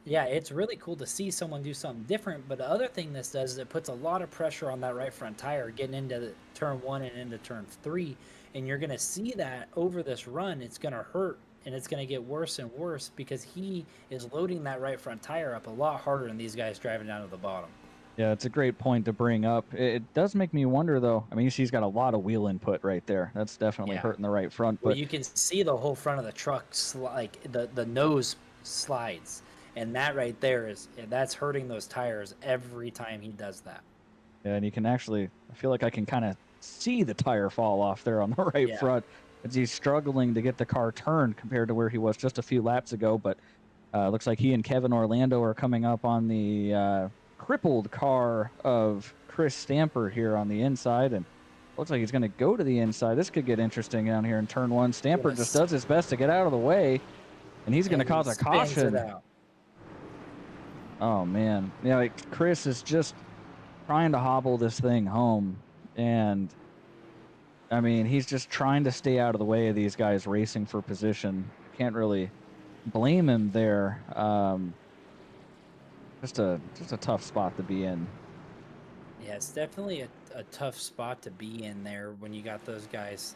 Yeah, it's really cool to see someone do something different, but the other thing this does is it puts a lot of pressure on that right front tire getting into the turn 1 and into turn 3, and you're going to see that over this run. It's going to hurt, and it's going to get worse and worse because he is loading that right front tire up a lot harder than these guys driving down to the bottom. Yeah, it's a great point to bring up. It does make me wonder, though. I mean, you see he's got a lot of wheel input right there. That's definitely hurting the right front. But well, you can see the whole front of the truck, like the nose slides. And that right there that's hurting those tires every time he does that. Yeah, and you can actually, I feel like I can kind of see the tire fall off there on the right front as he's struggling to get the car turned compared to where he was just a few laps ago. But looks like he and Kevin Orlando are coming up on the crippled car of Chris Stamper here on the inside, and looks like he's going to go to the inside. This could get interesting down here in turn 1. Stamper just does his best to get out of the way, and he's going to cause a caution. Oh man, yeah, like Chris is just trying to hobble this thing home, and I mean he's just trying to stay out of the way of these guys racing for position. Can't really blame him there. Just a tough spot to be in. Yeah, it's definitely a tough spot to be in there when you got those guys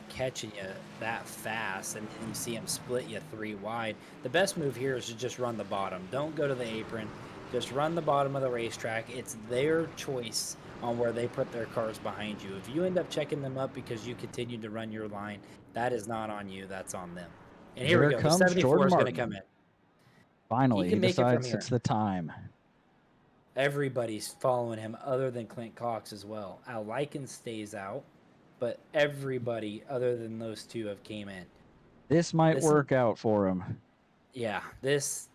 catching you that fast, and you see them split you 3 wide. The best move here is to just run the bottom. Don't go to the apron. Just run the bottom of the racetrack. It's their choice on where they put their cars behind you. If you end up checking them up because you continue to run your line, that is not on you. That's on them. And here Here we go. The comes 74 Jordan is going to Martin. come in. Finally, he can make it from decides here. it's the time. Everybody's following him other than Clint Cox as well. Al Likens stays out, but everybody other than those two have came in. This might work out for him. Yeah,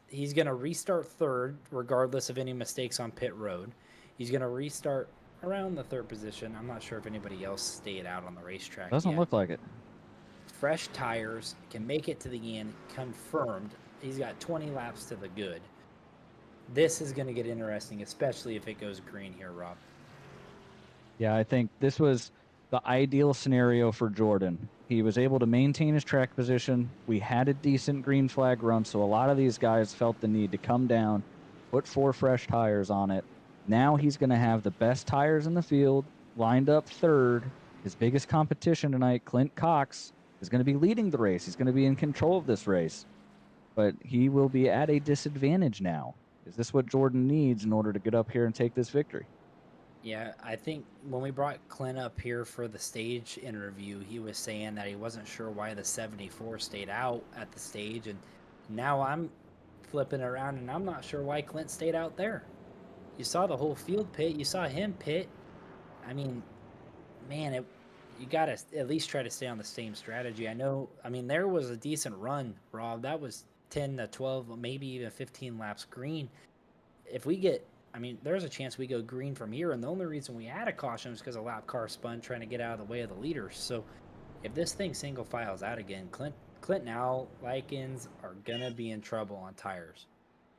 he's going to restart third regardless of any mistakes on pit road. He's going to restart around the third position. I'm not sure if anybody else stayed out on the racetrack Doesn't yet. look like it. Fresh tires, can make it to the end, confirmed. He's got 20 laps to the good. This is going to get interesting, especially if it goes green here, Rob. Yeah, I think this was the ideal scenario for Jordan. He was able to maintain his track position. We had a decent green flag run, so a lot of these guys felt the need to come down, put 4 fresh tires on it. Now he's going to have the best tires in the field, lined up third. His biggest competition tonight, Clint Cox, is going to be leading the race. He's going to be in control of this race. But he will be at a disadvantage now. Is this what Jordan needs in order to get up here and take this victory? Yeah, I think when we brought Clint up here for the stage interview, he was saying that he wasn't sure why the 74 stayed out at the stage. And now I'm flipping around and I'm not sure why Clint stayed out there. You saw the whole field pit. You saw him pit. I mean, man, you got to at least try to stay on the same strategy. I mean, there was a decent run, Rob. That was 10 to 12, maybe even 15 laps green. If we get, there's a chance we go green from here, and the only reason we had a caution was because a lap car spun trying to get out of the way of the leaders. So if this thing single files out again, Clint and Al Likens are going to be in trouble on tires.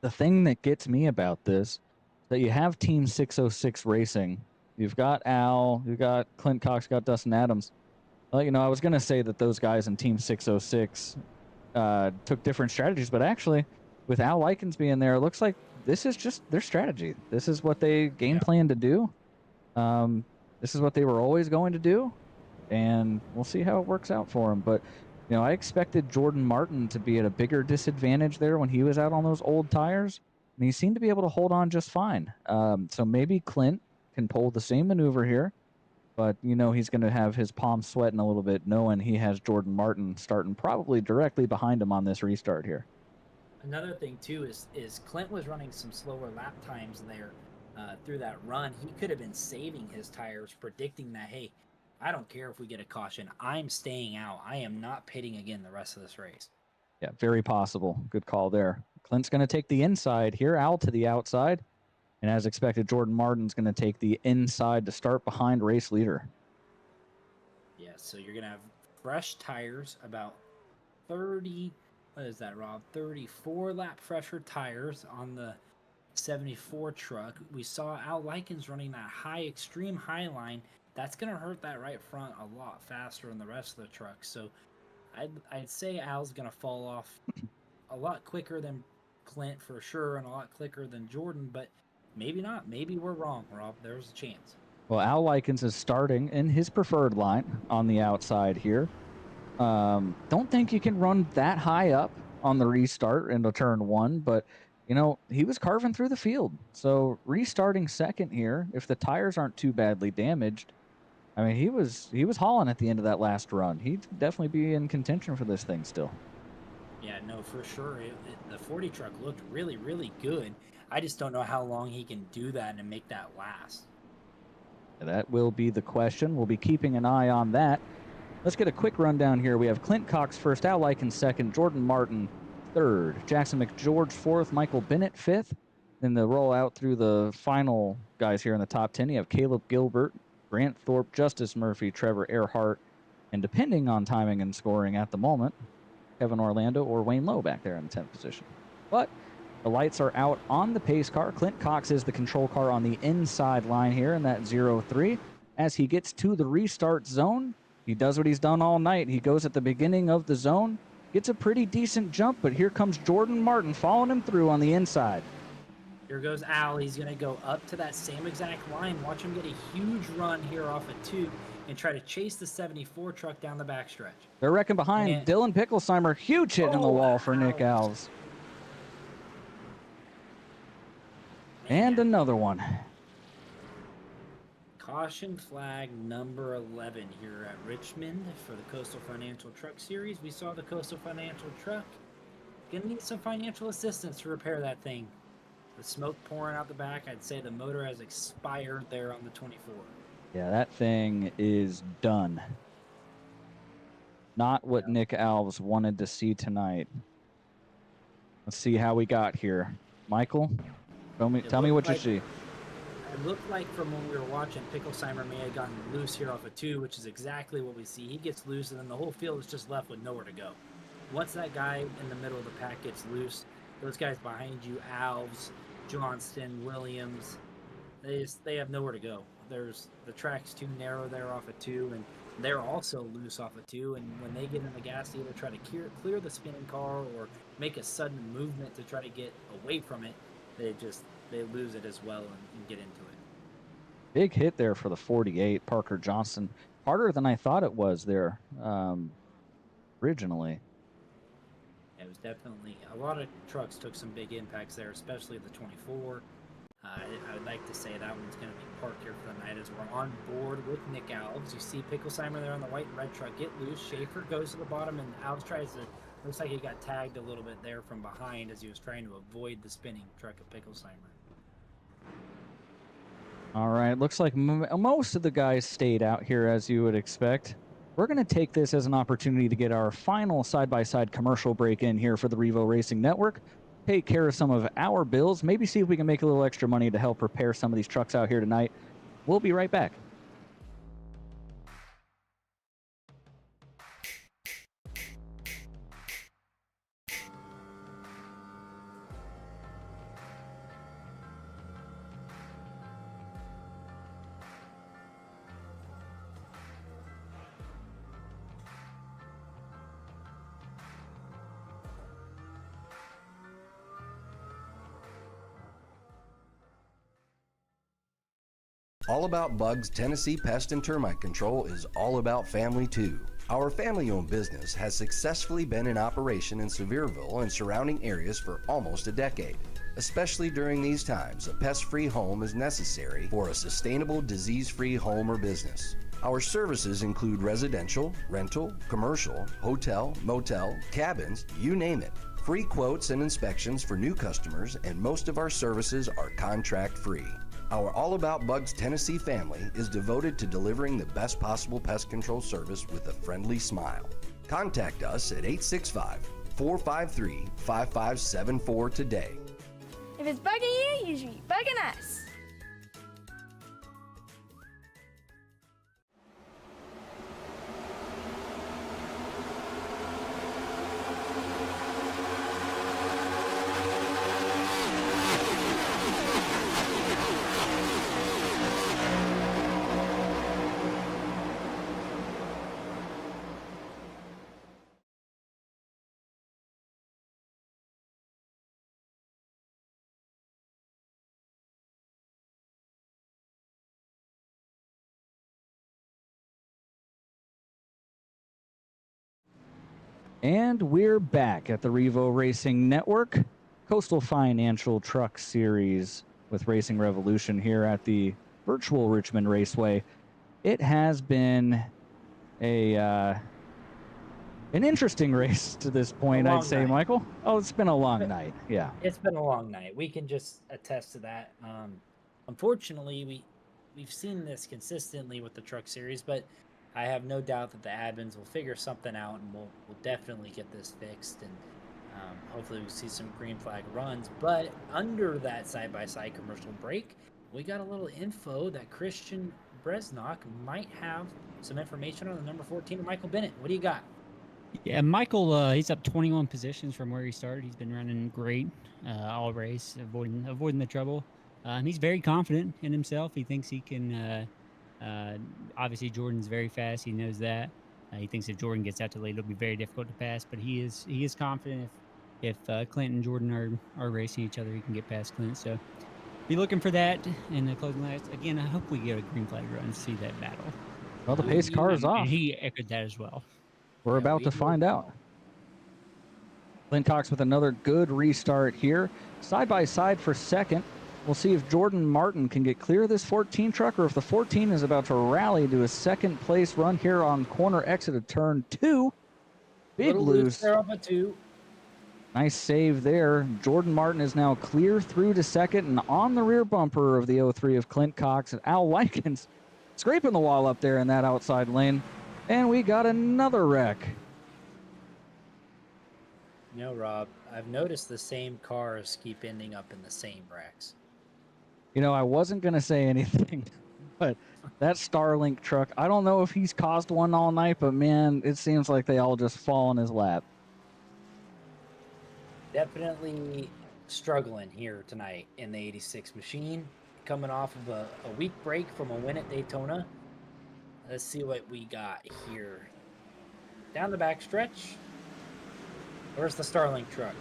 The thing that gets me about this is that you have Team 606 Racing. You've got Al, you've got Clint Cox, got Dustin Adams. Well, I was going to say that those guys in Team 606 took different strategies, but actually, with Al Likens being there, it looks like this is just their strategy. This is what they game plan to do. This is what they were always going to do, and we'll see how it works out for them. But, I expected Jordan Martin to be at a bigger disadvantage there when he was out on those old tires, and he seemed to be able to hold on just fine. So maybe Clint can pull the same maneuver here, but, he's going to have his palms sweating a little bit knowing he has Jordan Martin starting probably directly behind him on this restart here. Another thing, too, is Clint was running some slower lap times there through that run. He could have been saving his tires, predicting that, hey, I don't care if we get a caution. I'm staying out. I am not pitting again the rest of this race. Yeah, very possible. Good call there. Clint's going to take the inside here, Al to the outside. And as expected, Jordan Martin's going to take the inside to start behind race leader. Yeah, so you're going to have fresh tires, about 30, what is that, Rob? 34 lap fresher tires on the 74 truck. We saw Al Likens running that extreme high line. That's going to hurt that right front a lot faster than the rest of the truck. So I'd say Al's going to fall off a lot quicker than Clint for sure, and a lot quicker than Jordan, but maybe not. Maybe we're wrong, Rob. There's a chance. Well, Al Likens is starting in his preferred line on the outside here. Don't think you can run that high up on the restart into turn 1, but, he was carving through the field. So restarting second here, if the tires aren't too badly damaged, he was hauling at the end of that last run. He'd definitely be in contention for this thing still. Yeah, no, for sure. The 40 truck looked really, really good. I just don't know how long he can do that and make that last. That will be the question. We'll be keeping an eye on that. Let's get a quick rundown here. We have Clint Cox first, Al Likens second, Jordan Martin third, Jackson McGeorge fourth, Michael Bennett fifth. Then the roll out through the final guys here in the top 10. You have Caleb Gilbert, Grant Thorpe, Justice Murphy, Trevor Earhart, and depending on timing and scoring at the moment, Kevin Orlando or Wayne Lowe back there in the 10th position. But the lights are out on the pace car. Clint Cox is the control car on the inside line here in that 0-3. As he gets to the restart zone, he does what he's done all night. He goes at the beginning of the zone, gets a pretty decent jump, but here comes Jordan Martin following him through on the inside. Here goes Al. He's going to go up to that same exact line. Watch him get a huge run here off a 2 and try to chase the 74 truck down the backstretch. They're wrecking behind. And- Dylan Picklesheimer, huge hit in the Oh, wall for Nick Alves. Alves. And another one. Caution flag number 11 here at Richmond for the Coastal Financial Truck Series. We saw the Coastal Financial Truck. Gonna need some financial assistance to repair that thing. The smoke pouring out the back. I'd say the motor has expired there on the 24. Yeah, that thing is done. Not what Nick Alves wanted to see tonight. Let's see how we got here. Michael, tell me what you see. It looked like from when we were watching, Picklesheimer may have gotten loose here off a 2, which is exactly what we see. He gets loose, and then the whole field is just left with nowhere to go. Once that guy in the middle of the pack gets loose, those guys behind you, Alves, Johnston, Williams, they have nowhere to go. The track's too narrow there off a 2, and they're also loose off a 2. And when they get in the gas, to either try to clear the spinning car or make a sudden movement to try to get away from it, they lose it as well and get into it. Big hit there for the 48, Parker Johnson. Harder than I thought it was there originally. It was definitely a lot of trucks took some big impacts there, especially the 24. I would like to say that one's going to be parked here for the night as we're on board with Nick Alves. You see Picklesheimer there on the white and red truck get loose. Schaefer goes to the bottom, and Alves tries to. Looks like he got tagged a little bit there from behind as he was trying to avoid the spinning truck of Picklesheimer. All right, looks like most of the guys stayed out here as you would expect. We're going to take this as an opportunity to get our final side-by-side commercial break in here for the Revo Racing Network. Take care of some of our bills, maybe see if we can make a little extra money to help repair some of these trucks out here tonight. We'll be right back. All About Bugs Tennessee Pest and Termite Control is all about family too. Our family-owned business has successfully been in operation in Sevierville and surrounding areas for almost a decade. Especially during these times, a pest-free home is necessary for a sustainable, disease-free home or business. Our services include residential, rental, commercial, hotel, motel, cabins, you name it. Free quotes and inspections for new customers, and most of our services are contract-free. Our All About Bugs Tennessee family is devoted to delivering the best possible pest control service with a friendly smile. Contact us at 865-453-5574 today. If it's bugging you, you should be bugging us. And we're back at the Revo Racing Network, Coastal Financial Truck Series with Racing Revolution here at the virtual Richmond Raceway. It has been an interesting race to this point, I'd say, night. Michael. Oh, it's been a long night. Yeah. It's been a long night. We can just attest to that. Unfortunately, we've seen this consistently with the truck series, but I have no doubt that the admins will figure something out, and we'll definitely get this fixed, and hopefully we'll see some green flag runs. But under that side-by-side commercial break, we got a little info that Christian Bresnock might have some information on the number 14 of Michael Bennett. What do you got? Yeah, Michael, he's up 21 positions from where he started. He's been running great all race, avoiding the trouble. He's very confident in himself. He thinks he can. Obviously, Jordan's very fast. He knows that. He thinks if Jordan gets out to the lead, it'll be very difficult to pass. But he is confident if Clint and Jordan are racing each other, he can get past Clint. So be looking for that in the closing laps. Again, I hope we get a green flag run and see that battle. Well, the pace car is off. And he echoed that as well. We're about to find out. Clint Cox with another good restart here. Side by side for second. We'll see if Jordan Martin can get clear of this 14 truck or if the 14 is about to rally to a second place run here on corner exit of turn 2. Big loose. There up a 2. Nice save there. Jordan Martin is now clear through to second and on the rear bumper of the 03 of Clint Cox. And Al Likens scraping the wall up there in that outside lane. And we got another wreck. You know, Rob, I've noticed the same cars keep ending up in the same wrecks. You know, I wasn't going to say anything, but that Starlink truck, I don't know if he's caused one all night, but man, it seems like they all just fall in his lap. Definitely struggling here tonight in the 86 machine. Coming off of a week break from a win at Daytona. Let's see what we got here. Down the back stretch. Where's the Starlink truck?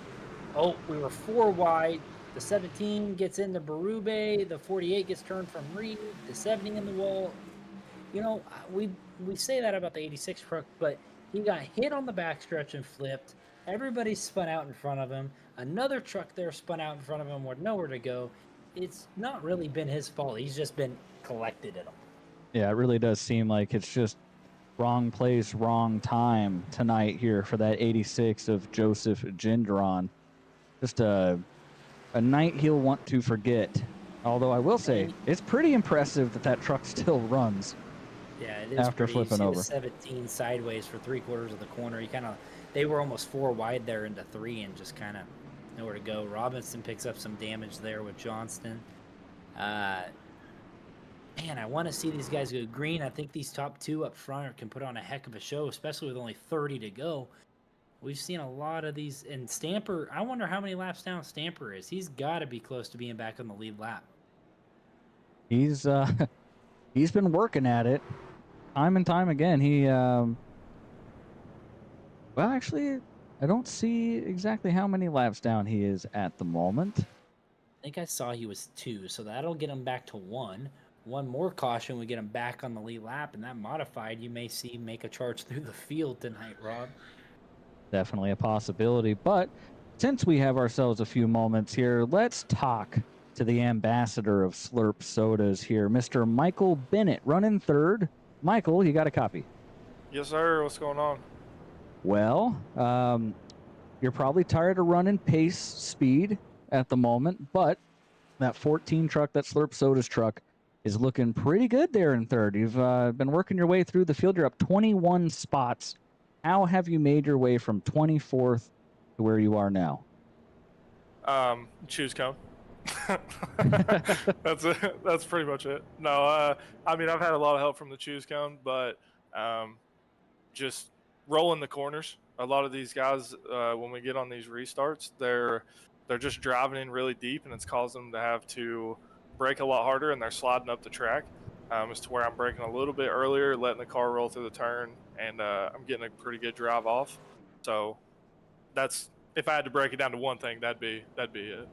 Oh, we were 4 wide. The 17 gets into Berube. The 48 gets turned from Reed. The 70 in the wall. You know, we say that about the 86 truck, but he got hit on the backstretch and flipped. Everybody spun out in front of him. Another truck there spun out in front of him with nowhere to go. It's not really been his fault. He's just been collected at them. Yeah, it really does seem like it's just wrong place, wrong time tonight here for that 86 of Joseph Gendron. Just a night he'll want to forget. Although I will say, it's pretty impressive that truck still runs. Yeah, it is. After pretty. flipping over. The 17 sideways for 3/4 of the corner. They were almost 4 wide there into 3 and just kind of nowhere to go. Robinson picks up some damage there with Johnston. Man, I want to see these guys go green. I think these top 2 up front can put on a heck of a show, especially with only 30 to go. We've seen a lot of these. And Stamper, I wonder how many laps down Stamper is. He's got to be close to being back on the lead lap. He's been working at it time and time again. Well, actually, I don't see exactly how many laps down he is at the moment. I think I saw he was 2, so that'll get him back to 1. One more caution would get him back on the lead lap, and that modified you may see make a charge through the field tonight, Rob. Definitely a possibility. But since we have ourselves a few moments here, let's talk to the ambassador of Slurp Sodas here, Mr. Michael Bennett, running third. Michael, you got a copy? Yes, sir. What's going on? Well, you're probably tired of running pace speed at the moment, but that 14 truck, that Slurp Sodas truck, is looking pretty good there in third. You've been working your way through the field. You're up 21 spots. How have you made your way from 24th to where you are now? Choose cone. That's it. That's pretty much it. No, I mean, I've had a lot of help from the choose cone, but just rolling the corners. A lot of these guys, when we get on these restarts, they're just driving in really deep, and it's causing them to have to brake a lot harder, and they're sliding up the track. As to where I'm braking a little bit earlier, letting the car roll through the turn, and I'm getting a pretty good drive off. So that's, if I had to break it down to one thing, that'd be it.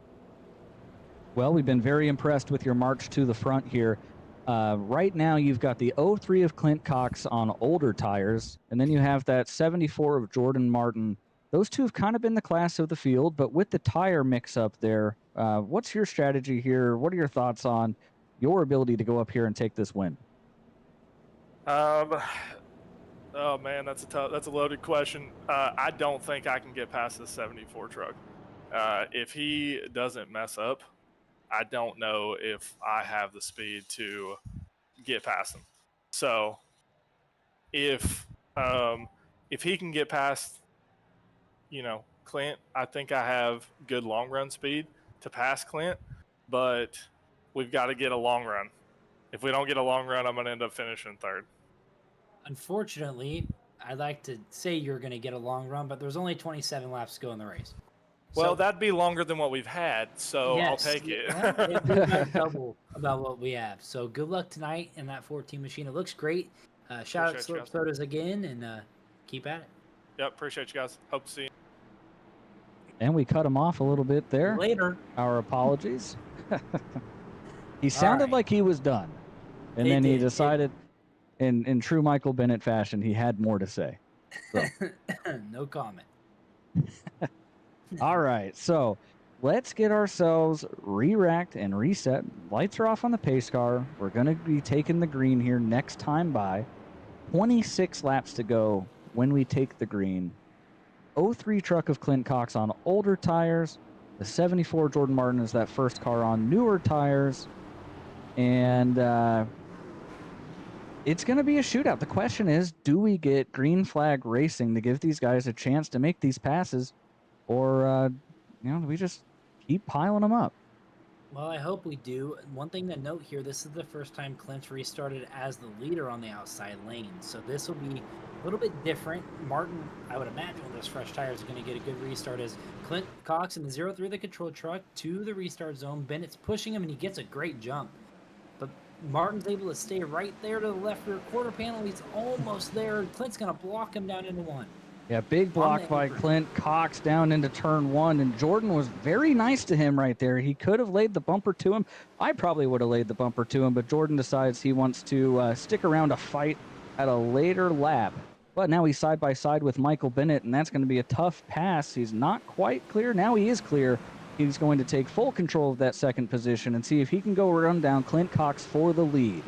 Well, we've been very impressed with your march to the front here. Right now, you've got the 03 of Clint Cox on older tires, and then you have that 74 of Jordan Martin. Those two have kind of been the class of the field, but with the tire mix-up there, what's your strategy here? What are your thoughts on your ability to go up here and take this win? Oh man, that's a loaded question. I don't think I can get past the 74 truck. If he doesn't mess up, I don't know if I have the speed to get past him. So if he can get past, Clint, I think I have good long run speed to pass Clint, but we've got to get a long run. If we don't get a long run, I'm going to end up finishing third. Unfortunately, I'd like to say you're going to get a long run, but there's only 27 laps to go in the race. Well, that'd be longer than what we've had, so yes, I'll take it. It'd be about double about what we have. So good luck tonight in that 14 machine. It looks great. Shout out to Slurp Sodas again, and keep at it. Yep, appreciate you guys. Hope to see you. And we cut him off a little bit there. Later. Our apologies. He sounded right. like he was done. And It then he did. decided, in true Michael Bennett fashion, he had more to say. So. No comment. All right, so let's get ourselves re-racked and reset. Lights are off on the pace car. We're going to be taking the green here next time by. 26 laps to go when we take the green. 03 truck of Clint Cox on older tires. The 74 Jordan Martin is that first car on newer tires. And it's going to be a shootout. The question is, do we get green flag racing to give these guys a chance to make these passes? Or, do we just keep piling them up? Well, I hope we do. One thing to note here, this is the first time Clint's restarted as the leader on the outside lane. So this will be a little bit different. Martin, I would imagine with those fresh tires, are going to get a good restart as Clint Cox in the 0-3 the control truck to the restart zone. Bennett's pushing him, and he gets a great jump. But Martin's able to stay right there to the left rear quarter panel. He's almost there. Clint's going to block him down into one. Yeah, big block by Clint Cox down into turn 1, and Jordan was very nice to him right there. He could have laid the bumper to him. I probably would have laid the bumper to him, but Jordan decides he wants to stick around to fight at a later lap. But now he's side by side with Michael Bennett, and that's going to be a tough pass. He's not quite clear. Now he is clear. He's going to take full control of that second position and see if he can go run down Clint Cox for the lead.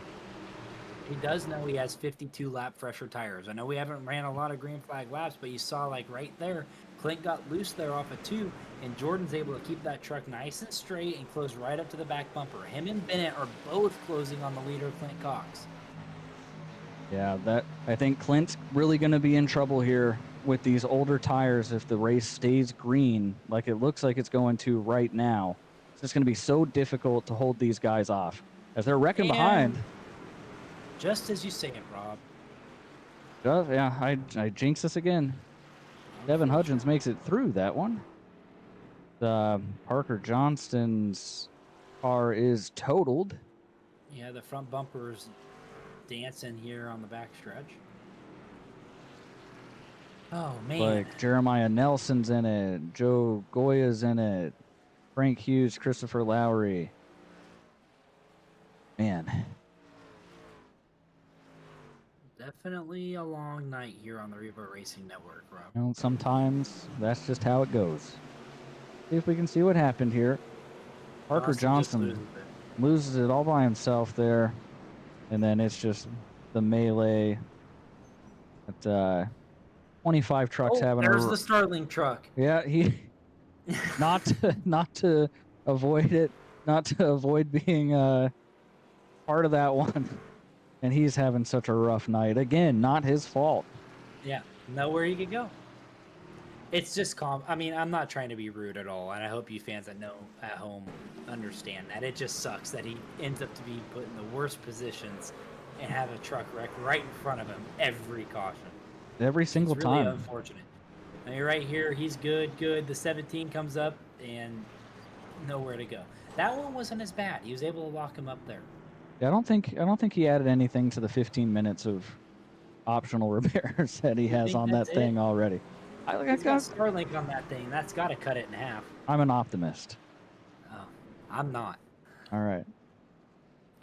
He does know he has 52 lap fresher tires. I know we haven't ran a lot of green flag laps, but you saw like right there, Clint got loose there off of 2, and Jordan's able to keep that truck nice and straight and close right up to the back bumper. Him and Bennett are both closing on the leader, Clint Cox. Yeah, I think Clint's really going to be in trouble here with these older tires if the race stays green, like it looks like it's going to right now. It's just going to be so difficult to hold these guys off as they're wrecking behind. Just as you say it, Rob. Yeah, I jinx this again. Devin Hudgens makes it through that one. Parker Johnston's car is totaled. Yeah, the front bumper's dancing here on the back stretch. Oh, man. Like Jeremiah Nelson's in it. Joe Goya's in it. Frank Hughes, Christopher Lowry. Man. Definitely a long night here on the Revo Racing Network, Rob. Well, sometimes that's just how it goes. See if we can see what happened here. Parker Johnson loses it all by himself there. And then it's just the melee. At 25 trucks having there's the Starling truck. Yeah, he not to avoid it, not to avoid being part of that one. And he's having such a rough night. Again, not his fault. Yeah, nowhere he could go. It's just calm. I mean, I'm not trying to be rude at all, and I hope you fans that know at home understand that. It just sucks that he ends up to be put in the worst positions and have a truck wreck right in front of him every caution. Every single it's really time. Unfortunate. I mean, right here, he's good. The 17 comes up and nowhere to go. That one wasn't as bad. He was able to lock him up there. Yeah, I don't think he added anything to the 15 minutes of optional repairs that he has on that thing already. He's got Starlink on that thing. That's got to cut it in half. I'm an optimist. Oh, I'm not. All right.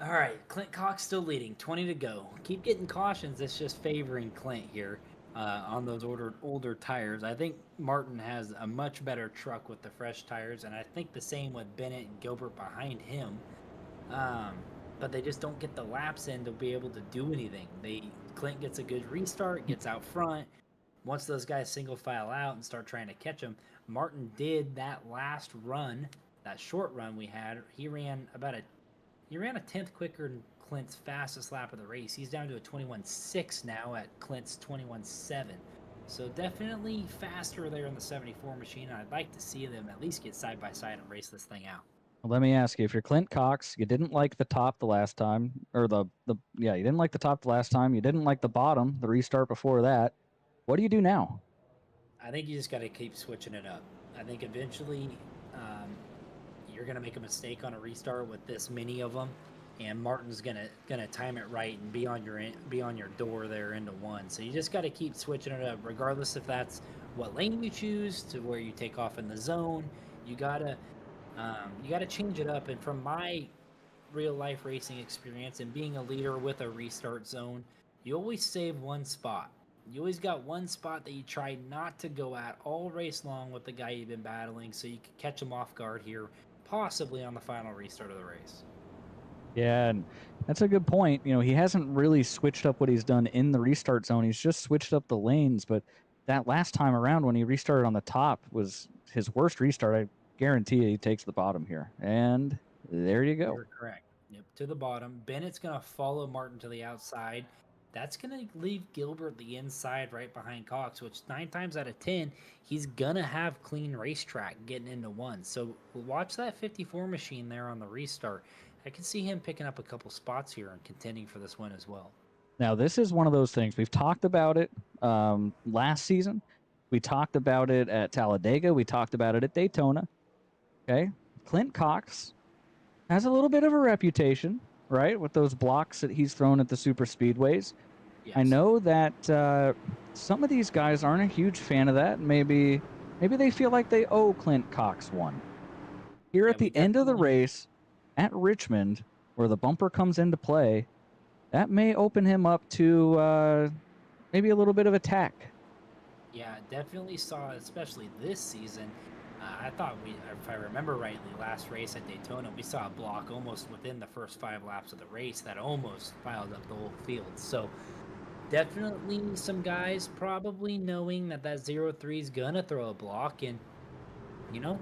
All right, Clint Cox still leading, 20 to go. Keep getting cautions. It's just favoring Clint here on those older tires. I think Martin has a much better truck with the fresh tires, and I think the same with Bennett and Gilbert behind him. But they just don't get the laps in to be able to do anything. Clint gets a good restart, gets out front. Once those guys single file out and start trying to catch him, Martin did that last run, that short run we had. He ran a 10th quicker than Clint's fastest lap of the race. He's down to a 21.6 now at Clint's 21.7. So definitely faster there in the 74 machine. I'd like to see them at least get side by side and race this thing out. Well, let me ask you, if you're Clint Cox, you didn't like the top the last time, or you didn't like the top the last time, you didn't like the bottom, the restart before that. What do you do now? I think you just got to keep switching it up. I think eventually you're going to make a mistake on a restart with this many of them, and Martin's gonna time it right and be on your door there into one. So you just got to keep switching it up, regardless if that's what lane you choose to where you take off in the zone. You gotta change it up. And from my real life racing experience and being a leader with a restart zone, you always save one spot. You always got one spot that you try not to go at all race long with the guy you've been battling, so you can catch him off guard here, possibly on the final restart of the race. Yeah, and that's a good point. He hasn't really switched up what he's done in the restart zone. He's just switched up the lanes, but that last time around when he restarted on the top was his worst restart. I guarantee you he takes the bottom here. And there you go. You're correct. Yep, to the bottom. Bennett's going to follow Martin to the outside. That's going to leave Gilbert the inside right behind Cox, which 9 times out of 10, he's going to have clean racetrack getting into one. So watch that 54 machine there on the restart. I can see him picking up a couple spots here and contending for this win as well. Now, this is one of those things. We've talked about it last season. We talked about it at Talladega. We talked about it at Daytona. Okay? Clint Cox has a little bit of a reputation, right, with those blocks that he's thrown at the super speedways. Yes. I know that some of these guys aren't a huge fan of that. Maybe they feel like they owe Clint Cox one. Here at the end of the race at Richmond, where the bumper comes into play, that may open him up to maybe a little bit of attack. Yeah, definitely saw, especially this season. I thought if I remember rightly, last race at Daytona, we saw a block almost within the first 5 laps of the race that almost piled up the whole field. So definitely some guys probably knowing that 03 is going to throw a block, and,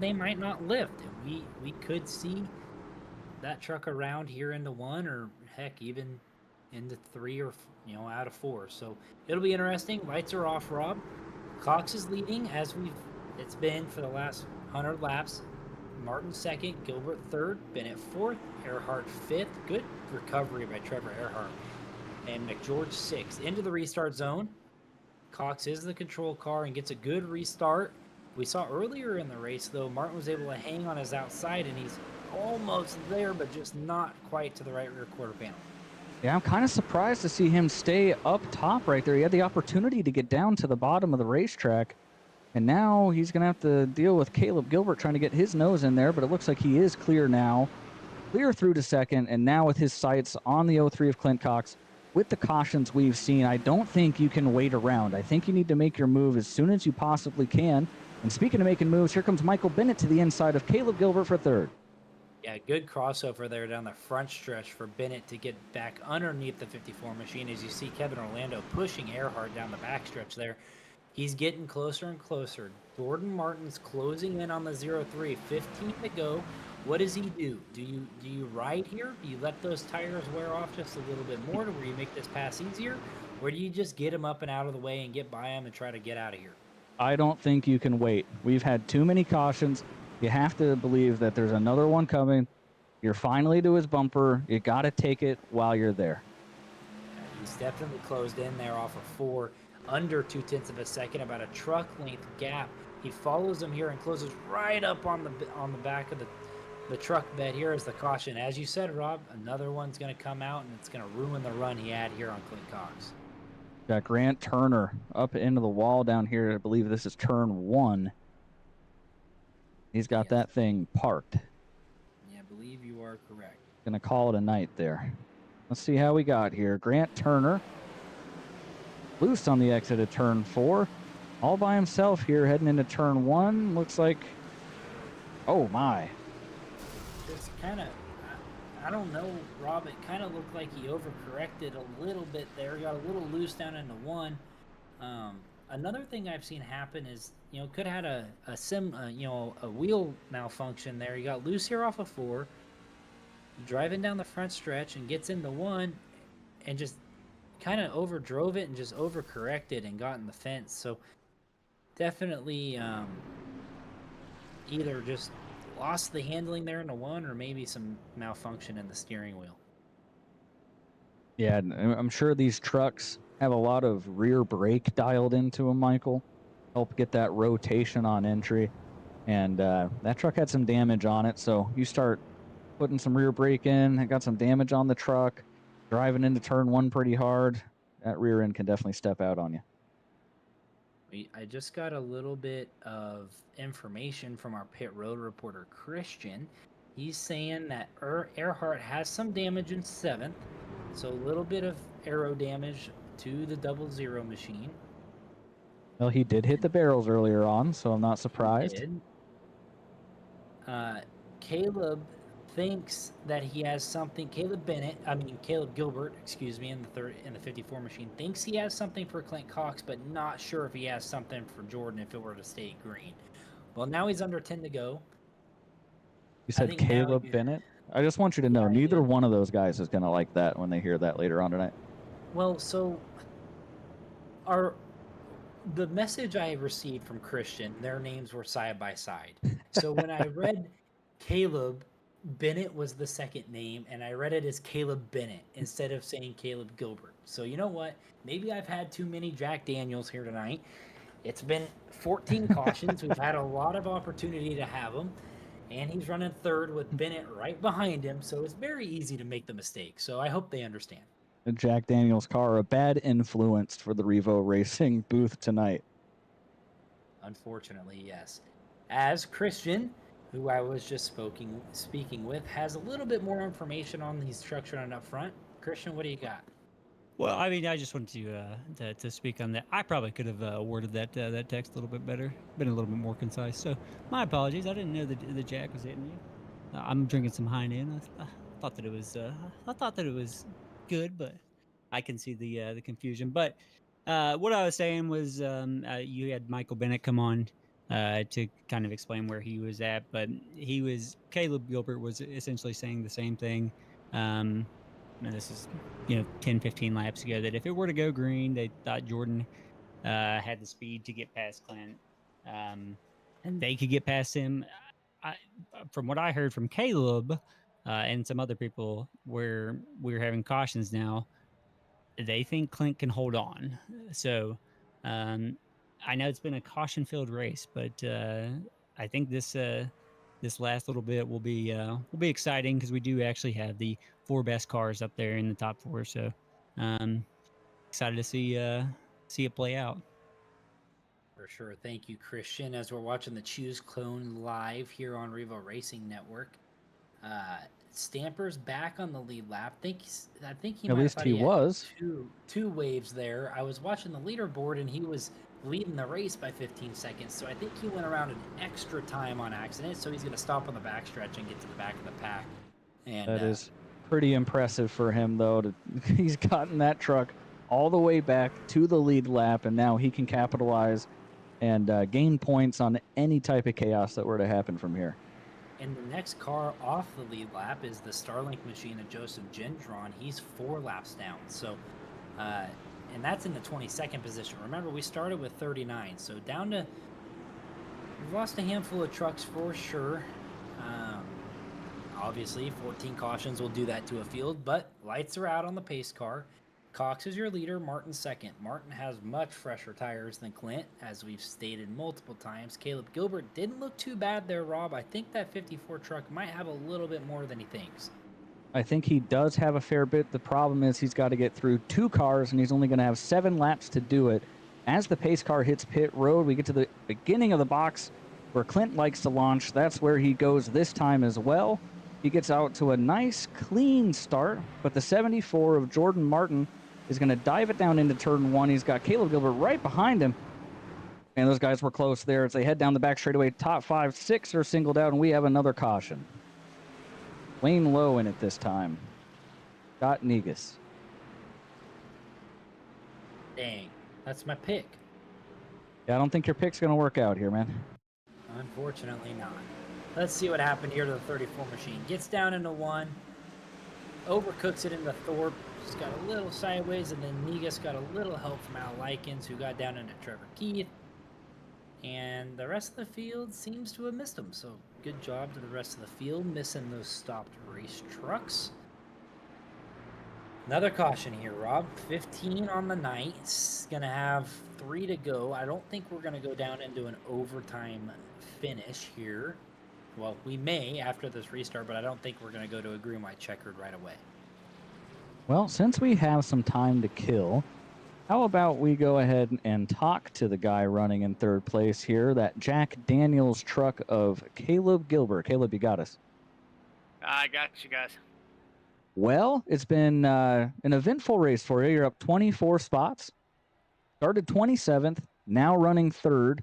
they might not lift. And we could see that truck around here into 1, or heck, even into 3 or, out of 4. So it'll be interesting. Lights are off, Rob. Cox is leading as it's been for the last 100 laps. Martin second, Gilbert third, Bennett fourth, Earhart fifth. Good recovery by Trevor Earhart. And McGeorge sixth. Into the restart zone. Cox is the control car and gets a good restart. We saw earlier in the race, though, Martin was able to hang on his outside, and he's almost there, but just not quite to the right rear quarter panel. Yeah, I'm kind of surprised to see him stay up top right there. He had the opportunity to get down to the bottom of the racetrack, and now he's going to have to deal with Caleb Gilbert trying to get his nose in there, but it looks like he is clear now. Clear through to second, and now with his sights on the 03 of Clint Cox, with the cautions we've seen, I don't think you can wait around. I think you need to make your move as soon as you possibly can. And speaking of making moves, here comes Michael Bennett to the inside of Caleb Gilbert for third. Yeah, good crossover there down the front stretch for Bennett to get back underneath the 54 machine. As you see Kevin Orlando pushing Earhart down the backstretch there. He's getting closer and closer. Gordon Martin's closing in on the 03. 15 to go. What does he do? Do you ride here? Do you let those tires wear off just a little bit more to where you make this pass easier? Or do you just get him up and out of the way and get by him and try to get out of here? I don't think you can wait. We've had too many cautions. You have to believe that there's another one coming. You're finally to his bumper. You got to take it while you're there. He's definitely closed in there off of 4, under 0.2 of a second, about a truck length gap. He follows him here and closes right up on the back of the truck bed. Here is the caution. As you said, Rob, another one's going to come out, and it's going to ruin the run he had here on Clint Cox. Got Grant Turner up into the wall down here. I believe this is turn 1. He's got that thing parked. Yeah, I believe you are correct. Gonna call it a night there. Let's see how we got here. Grant Turner loose on the exit of turn 4. All by himself here heading into turn 1. Looks like, oh my. Just kind of, I don't know, Rob, it kind of looked like he overcorrected a little bit there. Got a little loose down into 1. Another thing I've seen happen is, could have had a wheel malfunction there. He got loose here off of 4, driving down the front stretch and gets into 1 and just kind of overdrove it and just overcorrected and got in the fence. So definitely either just lost the handling there into 1 or maybe some malfunction in the steering wheel. Yeah, I'm sure these trucks have a lot of rear brake dialed into them, Michael. Help get that rotation on entry. And that truck had some damage on it, so you start putting some rear brake in, it got some damage on the truck, driving into turn 1 pretty hard, that rear end can definitely step out on you. I just got a little bit of information from our pit road reporter, Christian. He's saying that Earhart has some damage in 7th, so a little bit of aero damage to the 00 machine. Well, he did hit the barrels earlier on, so I'm not He surprised. did. Caleb thinks that he has something. Caleb Gilbert, excuse me, in the 54 machine, thinks he has something for Clint Cox, but not sure if he has something for Jordan if it were to stay green. Well, now he's under 10 to go. You said Caleb Bennett? I just want you to know, neither one of those guys is going to like that when they hear that later on tonight. Well, so the message I received from Christian, their names were side by side. So when I read Caleb, Bennett was the second name, and I read it as Caleb Bennett instead of saying Caleb Gilbert. So you know what? Maybe I've had too many Jack Daniels here tonight. It's been 14 cautions. We've had a lot of opportunity to have them, and he's running third with Bennett right behind him, so it's very easy to make the mistake. So I hope they understand. Jack Daniels' car, a bad influence for the Revo Racing booth tonight. Unfortunately, yes. As Christian, who I was just speaking with, has a little bit more information on these trucks running up front. Christian, what do you got? Well, I mean, I just wanted to speak on that. I probably could have worded that text a little bit better, been a little bit more concise. So, my apologies. I didn't know that the Jack was hitting you. I'm drinking some Heineken. I thought that it was good, but I can see the confusion. But what I was saying was, you had Michael Bennett come on to kind of explain where he was at, but Caleb Gilbert was essentially saying the same thing. And this is 10 15 laps ago, that if it were to go green, they thought Jordan had the speed to get past Clint, and they could get past him. From what I heard from Caleb and some other people, where we're having cautions now, they think Clint can hold on. So I know it's been a caution-filled race, but I think this last little bit will be exciting, because we do actually have the 4 best cars up there in the top 4. So excited to see it play out. For sure. Thank you, Christian. As we're watching the Choose Clone live here on Revo Racing Network, Stamper's back on the lead lap. I think he at least he was two waves there. I was watching the leaderboard, and he was leading the race by 15 seconds. So I think he went around an extra time on accident. So he's going to stop on the backstretch and get to the back of the pack. And that is pretty impressive for him, though. He's gotten that truck all the way back to the lead lap, and now he can capitalize and gain points on any type of chaos that were to happen from here. And the next car off the lead lap is the Starlink machine of Joseph Gendron. He's 4 laps down. So, and that's in the 22nd position. Remember, we started with 39. So we've lost a handful of trucks for sure. Obviously, 14 cautions will do that to a field, but lights are out on the pace car. Cox is your leader, Martin second. Martin has much fresher tires than Clint, as we've stated multiple times. Caleb Gilbert didn't look too bad there, Rob. I think that 54 truck might have a little bit more than he thinks. I think he does have a fair bit. The problem is he's got to get through 2 cars, and he's only going to have 7 laps to do it. As the pace car hits pit road, we get to the beginning of the box where Clint likes to launch. That's where he goes this time as well. He gets out to a nice, clean start, but the 74 of Jordan Martin is going to dive it down into turn 1. He's got Caleb Gilbert right behind him. And those guys were close there as they head down the back straightaway. Top 5, 6 are singled out, and we have another caution. Wayne Lowe in it this time. Scott Negus. Dang, that's my pick. Yeah, I don't think your pick's going to work out here, man. Unfortunately not. Let's see what happened here to the 34 machine. Gets down into 1. Overcooks it into Thorpe. Just got a little sideways, and then Negus got a little help from Al Likens, who got down into Trevor Keith. And the rest of the field seems to have missed him. So good job to the rest of the field, missing those stopped race trucks. Another caution here, Rob. 15 on the night. It's going to have 3 to go. I don't think we're going to go down into an overtime finish here. Well, we may after this restart, but I don't think we're going to go to a green white checkered right away. Well, since we have some time to kill, How about we go ahead and talk to the guy running in third place here, that Jack Daniels truck of Caleb Gilbert. Caleb, you got us. I got you guys. Well, it's been an eventful race for you. You're up 24 spots. Started 27th, now running third.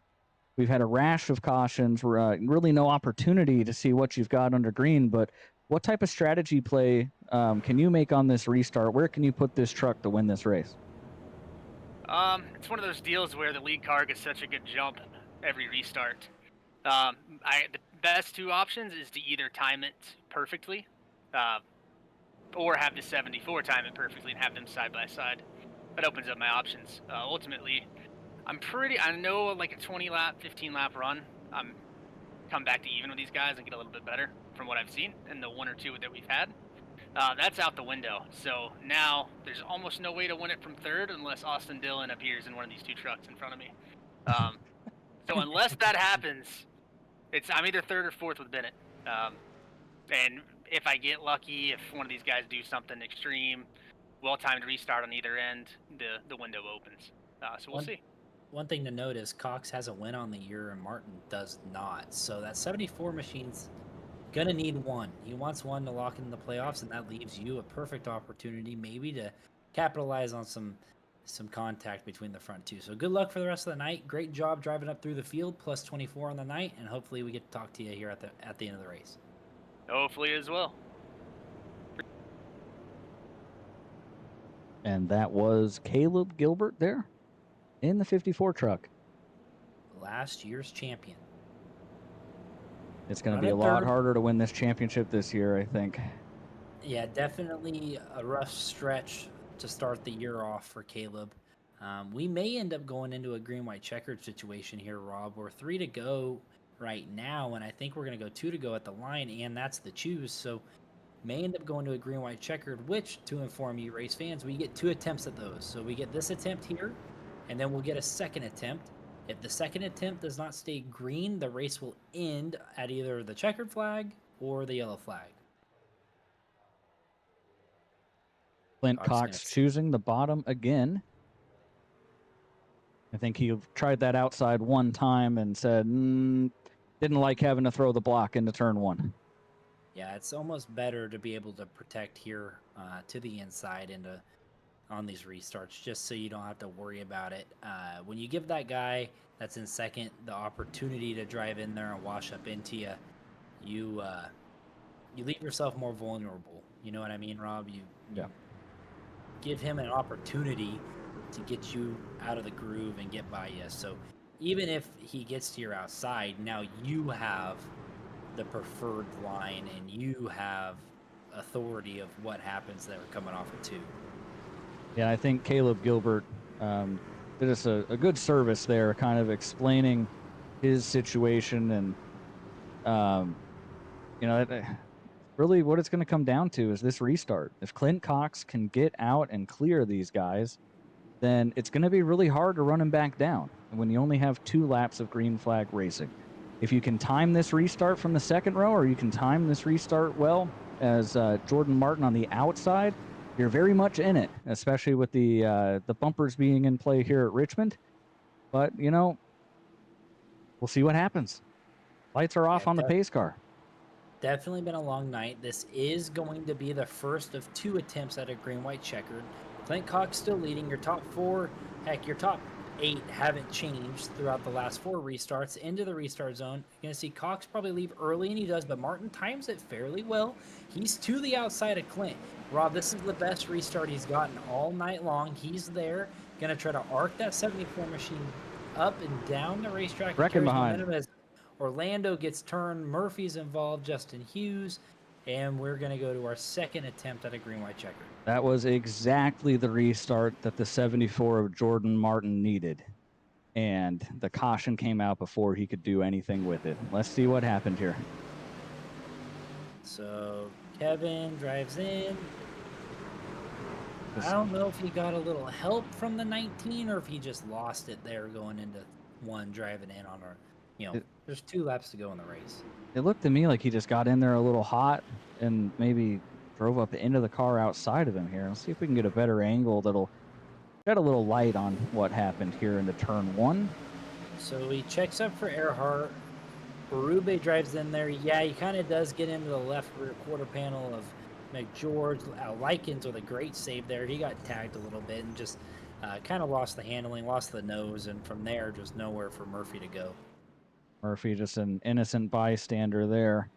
We've had a rash of cautions. Really no opportunity to see what you've got under green, but what type of strategy play can you make on this restart? Where can you put this truck to win this race? It's one of those deals where the lead car gets such a good jump every restart. The best two options is to either time it perfectly, or have the 74 time it perfectly and have them side by side. That opens up my options. Ultimately, I know like a 20 lap, 15 lap run, I'm come back to even with these guys and get a little bit better from what I've seen in the one or two that we've had. That's out the window. So now there's almost no way to win it from third unless Austin Dillon appears in one of these two trucks in front of me. So unless that happens, I'm either third or fourth with Bennett. And if I get lucky, if one of these guys do something extreme, well-timed restart on either end, the window opens. So we'll see. One thing to note is Cox has a win on the year and Martin does not. So that 74 machine's gonna need one. He wants one to lock in the playoffs, and that leaves you a perfect opportunity maybe to capitalize on some contact between the front two. So good luck for the rest of the night. Great job driving up through the field, plus 24 on the night, and hopefully we get to talk to you here at the end of the race. Hopefully as well. And that was Caleb Gilbert there in the 54 truck. Last year's champion. It's going to be a lot harder to win this championship this year, I think. Yeah, definitely a rough stretch to start the year off for Caleb. We may end up going into a green-white checkered situation here, Rob. We're 3 to go right now, and I think we're going to go 2 to go at the line, and that's the choose. So may end up going to a green-white checkered, which, to inform you race fans, we get 2 attempts at those. So we get this attempt here, and then we'll get a second attempt. If the second attempt does not stay green, the race will end at either the checkered flag or the yellow flag. Clint Cox choosing the bottom again. I think he tried that outside one time and said, didn't like having to throw the block into turn one. Yeah, it's almost better to be able to protect here to the inside into on these restarts, just so you don't have to worry about it. When you give that guy that's in second the opportunity to drive in there and wash up into you, you leave yourself more vulnerable. You know what I mean, Rob? You give him an opportunity to get you out of the groove and get by you. So even if he gets to your outside, now you have the preferred line and you have authority of what happens that are coming off of 2. Yeah, I think Caleb Gilbert did us a good service there, kind of explaining his situation. And, really what it's going to come down to is this restart. If Clint Cox can get out and clear these guys, then it's going to be really hard to run him back down when you only have 2 laps of green flag racing. If you can time this restart from the second row, or you can time this restart well as Jordan Martin on the outside, you're very much in it, especially with the bumpers being in play here at Richmond. But, we'll see what happens. Lights are off on the pace car. Definitely been a long night. This is going to be the first of 2 attempts at a green-white checkered. Clint Cox still leading. Your top 4, heck, your top 8 haven't changed throughout the last 4 restarts into the restart zone. You're going to see Cox probably leave early, and he does, but Martin times it fairly well. He's to the outside of Clint. Rob, this is the best restart he's gotten all night long. He's there, going to try to arc that 74 machine up and down the racetrack. Wrecking behind. As Orlando gets turned, Murphy's involved, Justin Hughes, and we're going to go to our second attempt at a green-white checker. That was exactly the restart that the 74 of Jordan Martin needed. And the caution came out before he could do anything with it. Let's see what happened here. So Kevin drives in. I don't know if he got a little help from the 19 or if he just lost it there going into 1 driving in on our, there's 2 laps to go in the race. It looked to me like he just got in there a little hot and maybe drove up into the car outside of him here. Let's see if we can get a better angle that'll Got a little light on what happened here into turn 1. So he checks up for Earhart. Berube drives in there. Yeah, he kind of does get into the left rear quarter panel of McGeorge. Likens with a great save there. He got tagged a little bit and just kind of lost the handling, lost the nose, and from there, just nowhere for Murphy to go. Murphy just an innocent bystander there.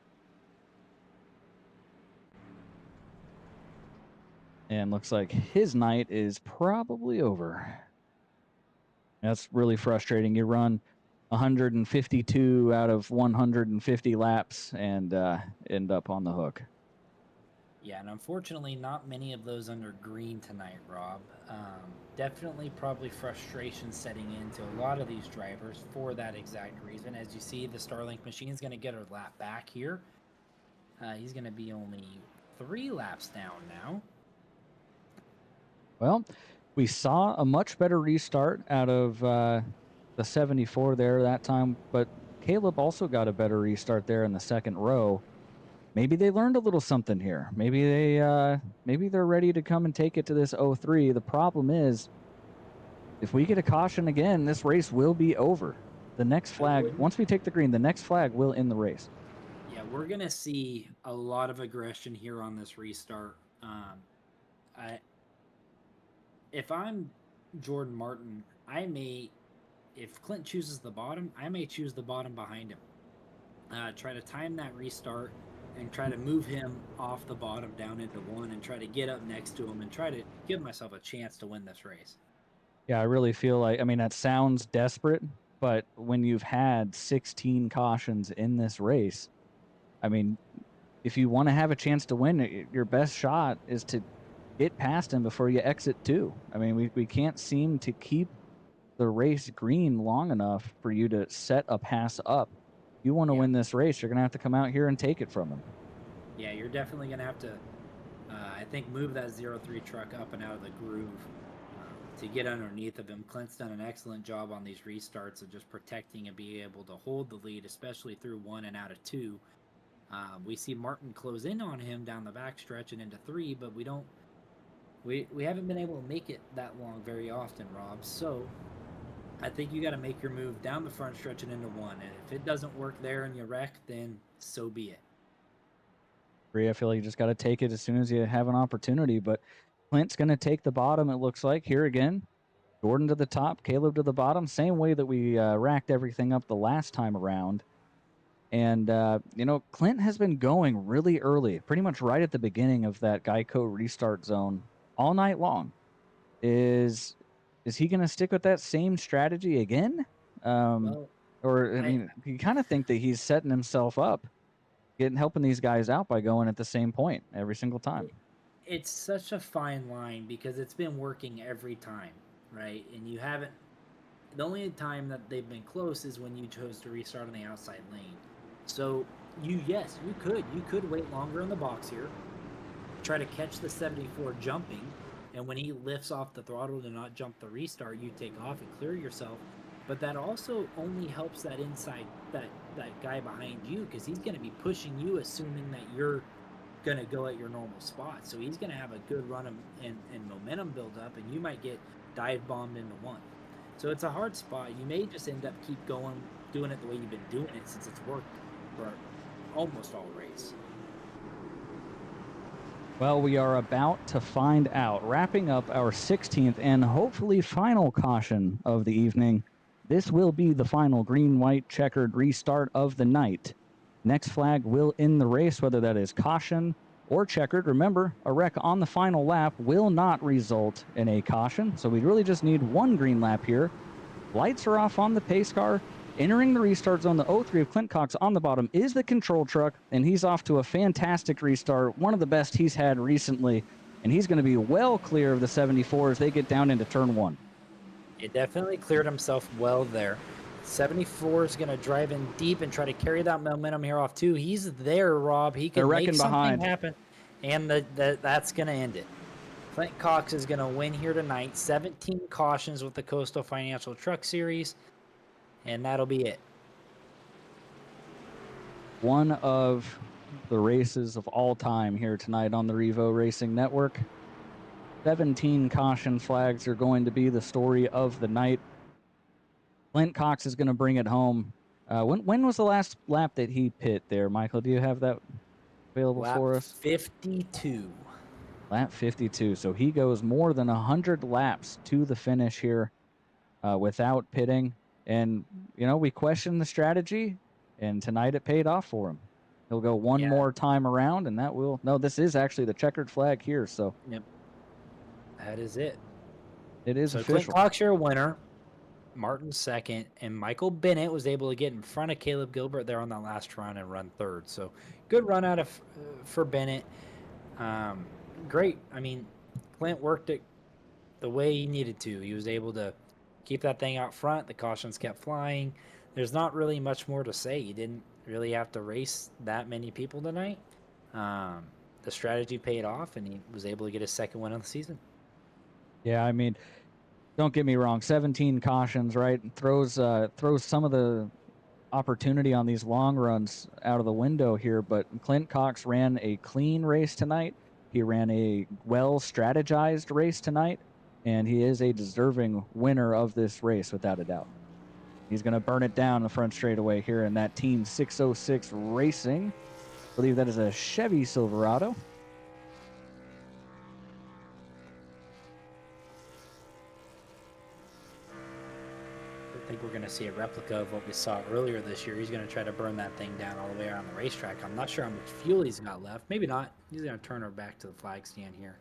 And looks like his night is probably over. That's really frustrating. You run 152 out of 150 laps and end up on the hook. Yeah, and unfortunately, not many of those under green tonight, Rob. Definitely probably frustration setting into a lot of these drivers for that exact reason. As you see, the Starlink machine is going to get a lap back here. He's going to be only 3 laps down now. Well, we saw a much better restart out of the 74 there that time, but Caleb also got a better restart there in the second row. Maybe they learned a little something here. Maybe they're ready to come and take it to this 03. The problem is, if we get a caution again, this race will be over. The next flag, once we take the green, the next flag will end the race. Yeah, we're gonna see a lot of aggression here on this restart. If I'm Jordan Martin, if Clint chooses the bottom, I may choose the bottom behind him. Try to time that restart and try to move him off the bottom down into 1 and try to get up next to him and try to give myself a chance to win this race. Yeah, I really feel like, I mean, that sounds desperate, but when you've had 16 cautions in this race, I mean, if you want to have a chance to win, your best shot is to get past him before you exit 2. I mean, we can't seem to keep the race green long enough for you to set a pass up. You want to win this race, you're going to have to come out here and take it from him. Yeah, you're definitely going to have to, I think, move that 03 truck up and out of the groove to get underneath of him. Clint's done an excellent job on these restarts of just protecting and being able to hold the lead, especially through 1 and out of 2. We see Martin close in on him down the back stretch and into 3, but we haven't been able to make it that long very often, Rob. So I think you got to make your move down the front stretch and into 1. And if it doesn't work there and you wreck, then so be it. I feel like you just got to take it as soon as you have an opportunity. But Clint's going to take the bottom, it looks like. Here again, Jordan to the top, Caleb to the bottom. Same way that we racked everything up the last time around. And, Clint has been going really early, pretty much right at the beginning of that Geico restart zone all night long. Is he going to stick with that same strategy again? You kind of think that he's setting himself up, helping these guys out by going at the same point every single time. It's such a fine line because it's been working every time, right? And you haven't. The only time that they've been close is when you chose to restart on the outside lane. So you could wait longer in the box here, try to catch the 74 jumping, and when he lifts off the throttle to not jump the restart, you take off and clear yourself. But that also only helps that inside that guy behind you, because he's going to be pushing you, assuming that you're going to go at your normal spot. So he's going to have a good run and momentum build up, and you might get dive bombed into 1. So it's a hard spot. You may just end up keep going, doing it the way you've been doing it since it's worked for almost all race. Well, we are about to find out. Wrapping up our 16th and hopefully final caution of the evening. This will be the final green-white checkered restart of the night. Next flag will end the race, whether that is caution or checkered. Remember, a wreck on the final lap will not result in a caution, so we really just need 1 green lap here. Lights are off on the pace car. Entering the restart zone, the 03 of Clint Cox on the bottom is the control truck, and he's off to a fantastic restart, one of the best he's had recently, and he's going to be well clear of the 74 as they get down into turn 1. It definitely cleared himself well there. 74 is going to drive in deep and try to carry that momentum here off too. He's there, Rob. He could make something happen, and that's going to end it. Clint Cox is going to win here tonight. 17 cautions with the Coastal Financial Truck Series, and that'll be it. One of the races of all time here tonight on the Revo Racing Network. 17 caution flags are going to be the story of the night. Clint Cox is going to bring it home. When was the last lap that he pit there, Michael? Do you have that available Lap for us? 52. Lap 52. So he goes more than 100 laps to the finish here without pitting. And, we questioned the strategy, and tonight it paid off for him. He'll go one more time around, and that will... No, this is actually the checkered flag here, so... Yep. That is it. It is so official. Clint Cox, your winner. Martin second, and Michael Bennett was able to get in front of Caleb Gilbert there on that last run and run third. So good run out of for Bennett. Great. I mean, Clint worked it the way he needed to. He was able to keep that thing out front. The cautions kept flying. There's not really much more to say. He didn't really have to race that many people tonight. The strategy paid off, and he was able to get his second win of the season. Yeah, I mean, don't get me wrong. 17 cautions, right? Throws some of the opportunity on these long runs out of the window here. But Clint Cox ran a clean race tonight. He ran a well-strategized race tonight, and he is a deserving winner of this race without a doubt. He's going to burn it down the front straightaway here in that Team 606 Racing. I believe that is a Chevy Silverado. I think we're going to see a replica of what we saw earlier this year. He's going to try to burn that thing down all the way around the racetrack. I'm not sure how much fuel he's got left. Maybe not. He's going to turn her back to the flag stand here.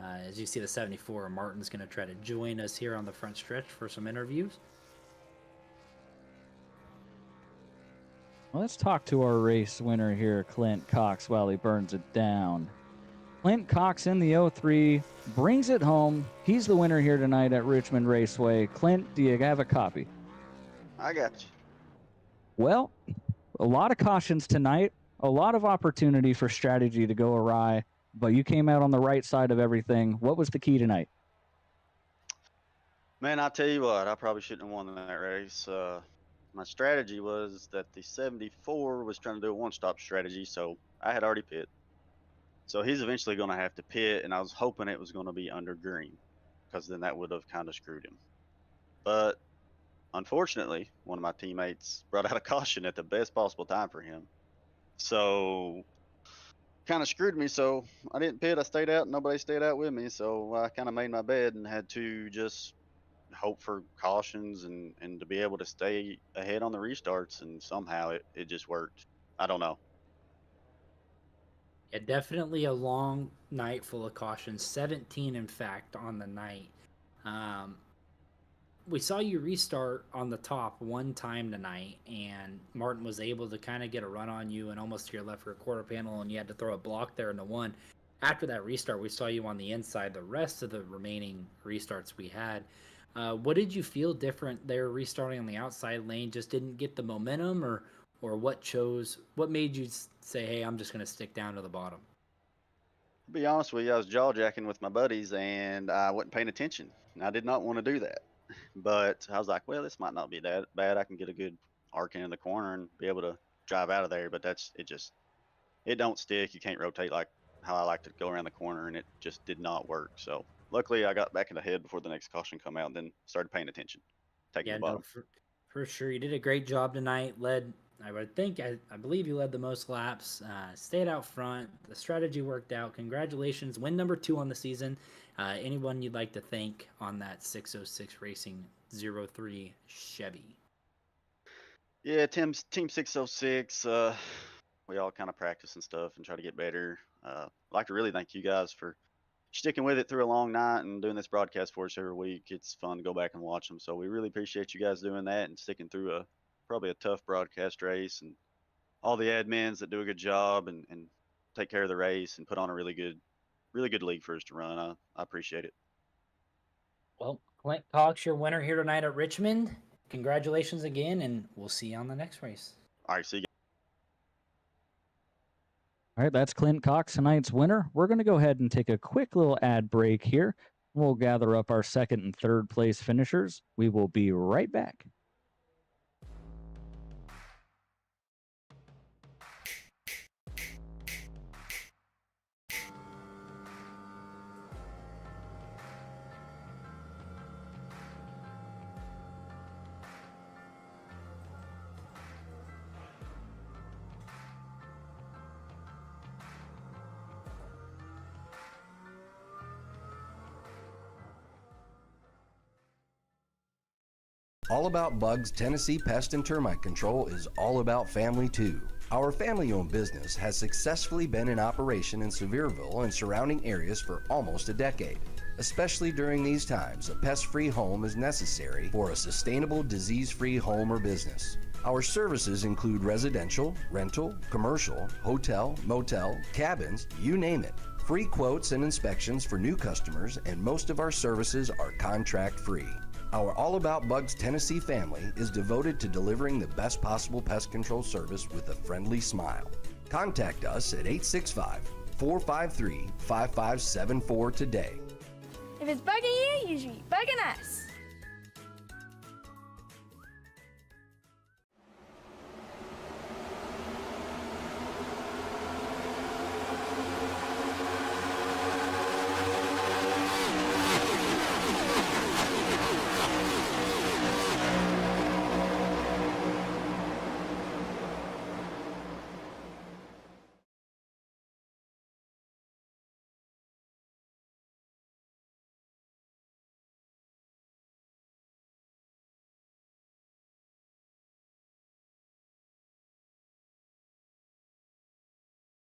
As you see the 74, Martin's going to try to join us here on the front stretch for some interviews. Well, let's talk to our race winner here, Clint Cox, while he burns it down. Clint Cox in the 03 brings it home. He's the winner here tonight at Richmond Raceway. Clint, do you have a copy? I got you. Well, a lot of cautions tonight, a lot of opportunity for strategy to go awry, but you came out on the right side of everything. What was the key tonight? Man, I tell you what, I probably shouldn't have won that race. My strategy was that the 74 was trying to do a one-stop strategy, so I had already pit. So he's eventually going to have to pit, and I was hoping it was going to be under green, because then that would have kind of screwed him. But unfortunately, one of my teammates brought out a caution at the best possible time for him. So kind of screwed me. So I didn't pit. I stayed out. Nobody stayed out with me. So I kind of made my bed and had to just hope for cautions and to be able to stay ahead on the restarts. And somehow it just worked. I don't know. Yeah, definitely a long night full of cautions. 17, in fact, on the night. We saw you restart on the top one time tonight, and Martin was able to kind of get a run on you and almost to your left for a quarter panel, and you had to throw a block there in the one. After that restart, we saw you on the inside the rest of the remaining restarts we had. What did you feel different there restarting on the outside lane? Just didn't get the momentum, or what made you say, hey, I'm just going to stick down to the bottom? To be honest with you, I was jaw jacking with my buddies and I wasn't paying attention. And I did not want to do that. But I was like, well, this might not be that bad. I can get a good arc in the corner and be able to drive out of there. But it don't stick. You can't rotate like how I like to go around the corner, and it just did not work. So luckily I got back in the head before the next caution come out and then started paying attention, taking the bottom. No, for sure. You did a great job tonight. I believe you led the most laps, stayed out front. The strategy worked out. Congratulations. Win number 2 on the season. Anyone you'd like to thank on that 606 Racing 03 Chevy? Yeah, Team 606. We all kind of practice and stuff and try to get better. I'd like to really thank you guys for sticking with it through a long night and doing this broadcast for us every week. It's fun to go back and watch them. So we really appreciate you guys doing that and sticking through probably a tough broadcast race, and all the admins that do a good job and take care of the race and put on a really good league for us to run. I appreciate it. Well, Clint Cox, your winner here tonight at Richmond. Congratulations again, and we'll see you on the next race. All right, see you. All right, that's Clint Cox, tonight's winner. We're going to go ahead and take a quick little ad break here. We'll gather up our second and third place finishers. We will be right back. All About Bugs Tennessee Pest and Termite Control is all about family too. Our family-owned business has successfully been in operation in Sevierville and surrounding areas for almost a decade. Especially during these times, a pest-free home is necessary for a sustainable, disease-free home or business. Our services include residential, rental, commercial, hotel, motel, cabins, you name it. Free quotes and inspections for new customers, and most of our services are contract-free. Our All About Bugs Tennessee family is devoted to delivering the best possible pest control service with a friendly smile. Contact us at 865-453-5574 today. If it's bugging you, you should be bugging us.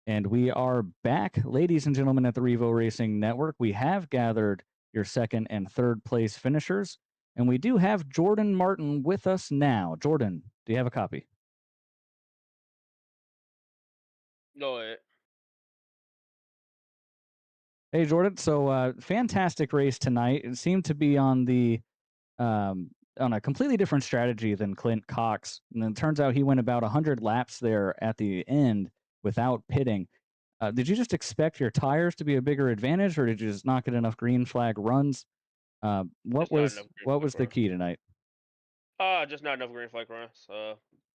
And we are back, ladies and gentlemen, at the Revo Racing Network. We have gathered your second and third place finishers, and we do have Jordan Martin with us now. Jordan, do you have a copy? Go ahead. Hey, Jordan. So, fantastic race tonight. It seemed to be on a completely different strategy than Clint Cox, and then it turns out he went about 100 laps there at the end without pitting. Did you just expect your tires to be a bigger advantage, or did you just not get enough green flag runs? What Just not was enough green what flag was the runs. key tonight? Just not enough green flag runs.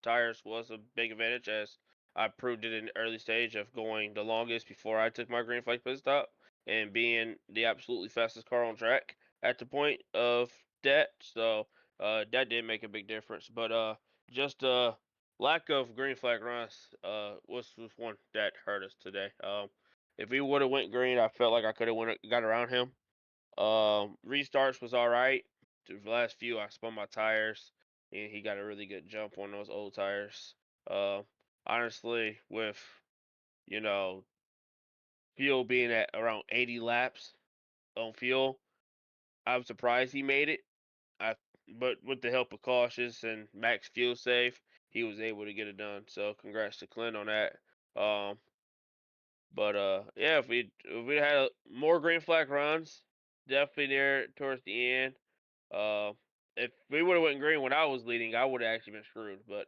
Tires was a big advantage as I proved it in the early stage of going the longest before I took my green flag pit stop and being the absolutely fastest car on track at the point of that. So that did make a big difference. But just lack of green flag runs was one that hurt us today. If we would have went green, I felt like I could have got around him. Restarts was all right. The last few, I spun my tires, and he got a really good jump on those old tires. Uh, Honestly, with you know fuel being at around 80 laps on fuel, I'm surprised he made it. I but with the help of cautious and max fuel save, he was able to get it done. So congrats to Clint on that. Um, but yeah, if we had more green flag runs, definitely there towards the end. Uh, if we would have went green when I was leading, I would have actually been screwed. But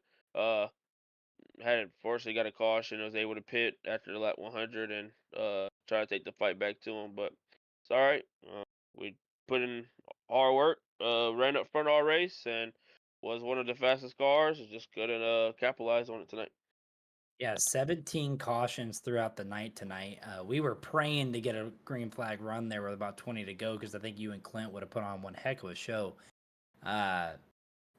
had fortunately got a caution. I was able to pit after the lap 100 and try to take the fight back to him. But it's all right. We put in hard work. Ran up front all race and was one of the fastest cars. Just couldn't capitalize on it tonight. Yeah, 17 cautions throughout the night tonight. We were praying to get a green flag run there with about 20 to go because I think you and Clint would have put on one heck of a show. I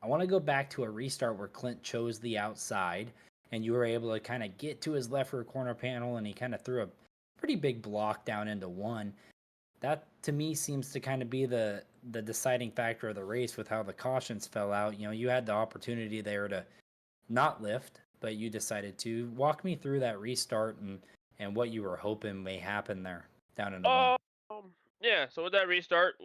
want to go back to a restart where Clint chose the outside and you were able to kind of get to his left rear corner panel and he kind of threw a pretty big block down into one. That to me seems to kind of be the deciding factor of the race with how the cautions fell out. You know, you had the opportunity there to not lift, but you decided to. Walk me through that restart and what you were hoping may happen there down in the one. Yeah. So with that restart,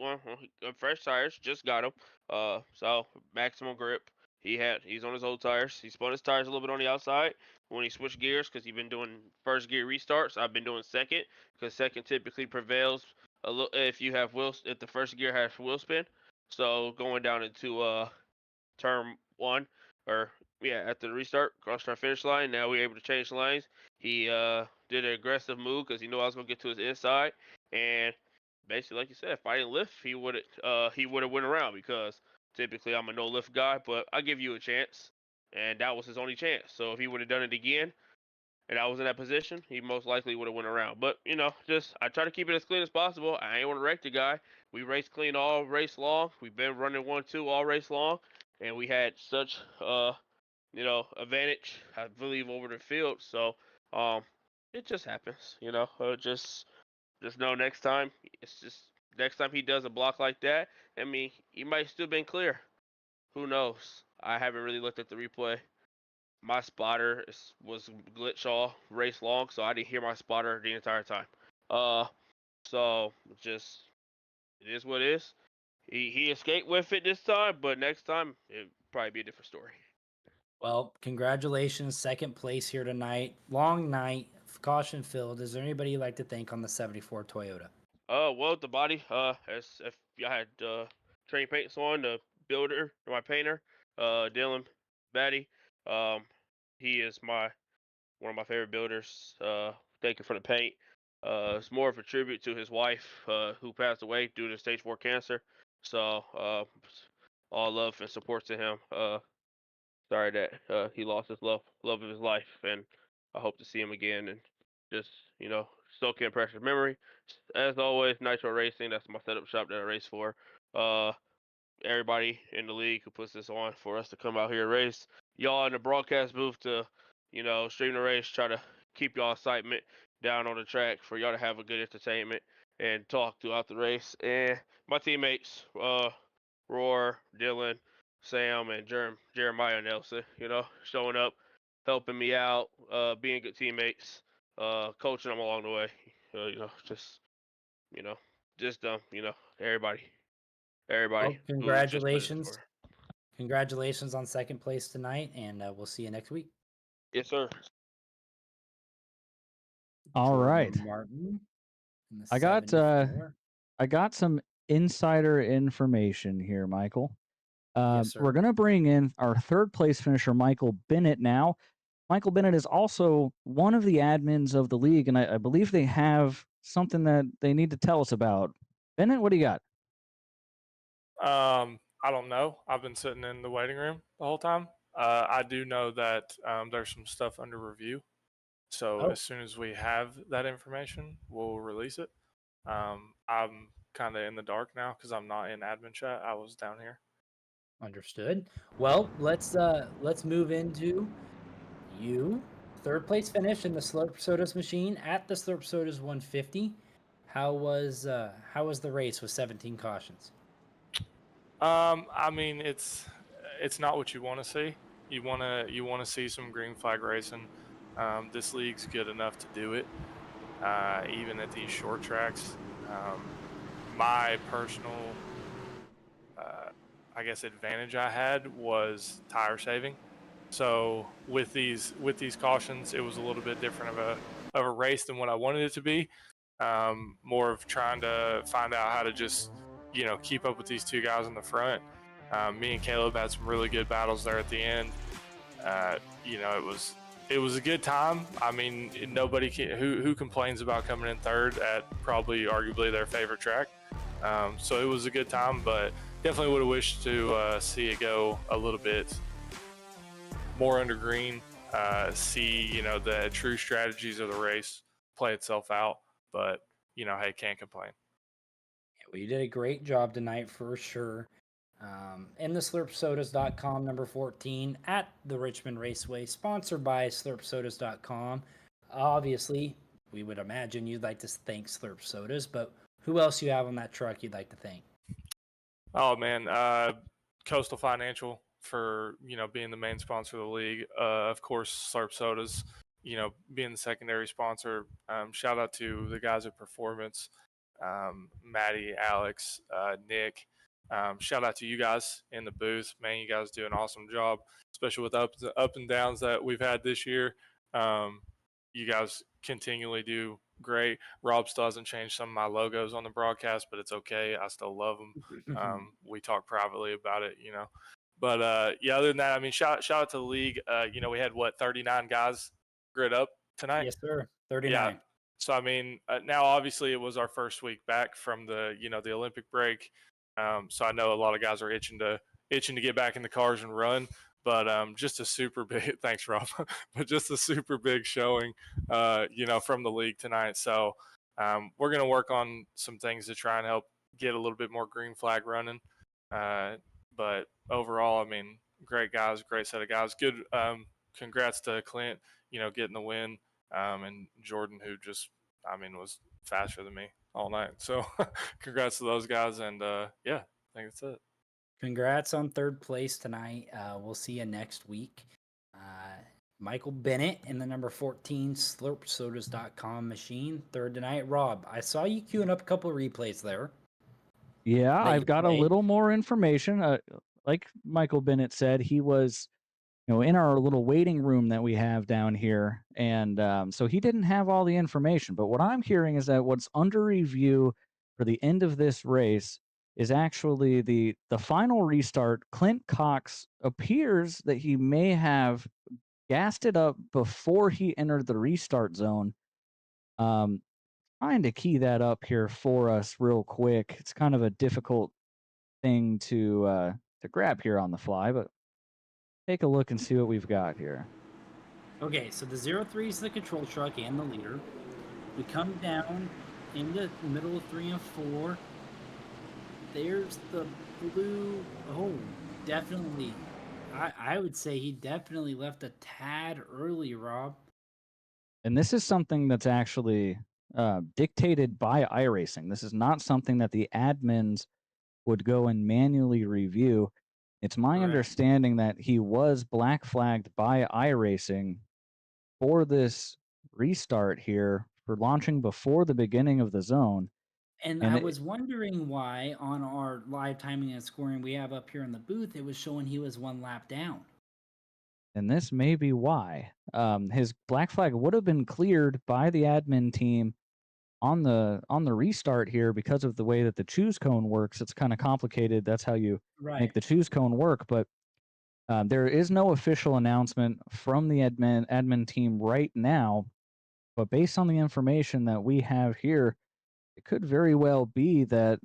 fresh tires, just got them. So maximum grip. He's on his old tires. He spun his tires a little bit on the outside when he switched gears because he's been doing first gear restarts. I've been doing second because second typically prevails a little if you have if the first gear has wheel spin. So going down into turn one, or yeah, at the restart, crossed our finish line. Now we're able to change lanes. He did an aggressive move because he knew I was gonna get to his inside, and basically, like you said, if I didn't lift, he would have went around because typically I'm a no lift guy, but I give you a chance, and that was his only chance. So if he would have done it again, and I was in that position, he most likely would have went around. But just I try to keep it as clean as possible. I ain't want to wreck the guy. We race clean all race long. We've been running 1-2 all race long, and we had such advantage, I believe, over the field. So it just happens. Just know next time. It's just next time he does a block like that. I mean, he might still been clear. who knows? I haven't really looked at the replay. My spotter was glitch all race long, so I didn't hear my spotter the entire time. Uh, so just it is what it is. He escaped with it this time, but next time it'll probably be a different story. Well, congratulations, second place here tonight. Long night, caution filled. Is there anybody you'd like to thank on the 74 Toyota? Well, the body, as if I had train paints on, the builder, my painter, Dylan Batty, he is one of my favorite builders. Thank you for the paint. It's more of a tribute to his wife, who passed away due to stage 4 cancer. So, all love and support to him. Sorry that he lost his love of his life, and I hope to see him again and just soak in precious memory. As always, Nitro Racing. That's my setup shop that I race for. Uh, Everybody in the league who puts this on for us to come out here and race. Y'all in the broadcast booth to, stream the race, try to keep y'all excitement down on the track for y'all to have a good entertainment and talk throughout the race. And my teammates, Roar, Dylan, Sam, and Jeremiah Nelson, showing up, helping me out, being good teammates, coaching them along the way. Just, you know, everybody. Well, Who just put it congratulations. for. Congratulations on second place tonight, and we'll see you next week. Yes, sir. All right. Martin. in the I got 74. I got some insider information here, Michael. Yes, We're sir. going to bring in our third place finisher, Michael Bennett, now. Michael Bennett is also one of the admins of the league, and I believe they have something that they need to tell us about. Bennett, what do you got? I don't know. I've been sitting in the waiting room the whole time. I do know that there's some stuff under review. So as soon as we have that information, we'll release it. I'm kind of in the dark now because I'm not in admin chat. I was down here. Understood. Well, let's move into you. Third place finish in the Slurp Sodas machine at the Slurp Sodas 150. How was the race with 17 cautions? I mean, it's not what you want to see. You want to see some green flag racing. This league's good enough to do it, even at these short tracks. My personal, I guess, advantage I had was tire saving. So with these cautions, it was a little bit different of a race than what I wanted it to be. More of trying to find out how to just keep up with these two guys in the front. Me and Caleb had some really good battles there at the end. It was a good time. I mean, nobody who complains about coming in third at probably arguably their favorite track. So it was a good time, but definitely would have wished to see it go a little bit more under green. See the true strategies of the race play itself out. But hey, can't complain. Yeah, well, you did a great job tonight for sure. In the slurpsodas.com number 14 at the Richmond Raceway, sponsored by slurpsodas.com. Obviously, we would imagine you'd like to thank Slurp Sodas, but who else you have on that truck you'd like to thank? Oh man, Coastal Financial for being the main sponsor of the league. Of course, Slurp Sodas, being the secondary sponsor. Shout out to the guys at Performance, Maddie, Alex, Nick. Shout out to you guys in the booth, man. You guys do an awesome job, especially with up and downs that we've had this year. You guys continually do great. Rob still hasn't changed some of my logos on the broadcast, but it's okay. I still love them. We talk privately about it, But yeah, other than that, I mean, shout out to the league. We had 39 guys grid up tonight. Yes, sir. 39. Yeah. So I mean, now obviously it was our first week back from the the Olympic break. So I know a lot of guys are itching to get back in the cars and run. But just a super big thanks, Rob. But just a super big showing, from the league tonight. So we're gonna work on some things to try and help get a little bit more green flag running. But overall, I mean, great guys, great set of guys. Good. Congrats to Clint, getting the win, and Jordan, who just, I mean, was faster than me all night. So congrats to those guys. And yeah, I think that's it. Congrats on third place tonight. We'll see you next week. Michael Bennett in the number 14 slurpsodas.com machine. Third tonight. Rob, I saw you queuing up a couple of replays there. Yeah, Let you I've got a play. little more information. Like Michael Bennett said, he was, in our little waiting room that we have down here, and so he didn't have all the information. But what I'm hearing is that what's under review for the end of this race is actually the final restart. Clint Cox appears that he may have gassed it up before he entered the restart zone. Trying to key that up here for us real quick. It's kind of a difficult thing to grab here on the fly, but take a look and see what we've got here. Okay, so the 03 is the control truck and the leader. We come down in the middle of 3 and 4. There's the blue. Oh, definitely. I would say he definitely left a tad early, Rob. And this is something that's actually dictated by iRacing. This is not something that the admins would go and manually review. It's my Correct. understanding that he was black flagged by iRacing for this restart here for launching before the beginning of the zone. And And I was wondering why on our live timing and scoring we have up here in the booth, it was showing he was 1 lap down. And this may be why. His black flag would have been cleared by the admin team on the restart here because of the way that the choose cone works. It's kind of complicated. That's how you Right. make the choose cone work. But there is no official announcement from the admin team right now. But based on the information that we have here, it could very well be that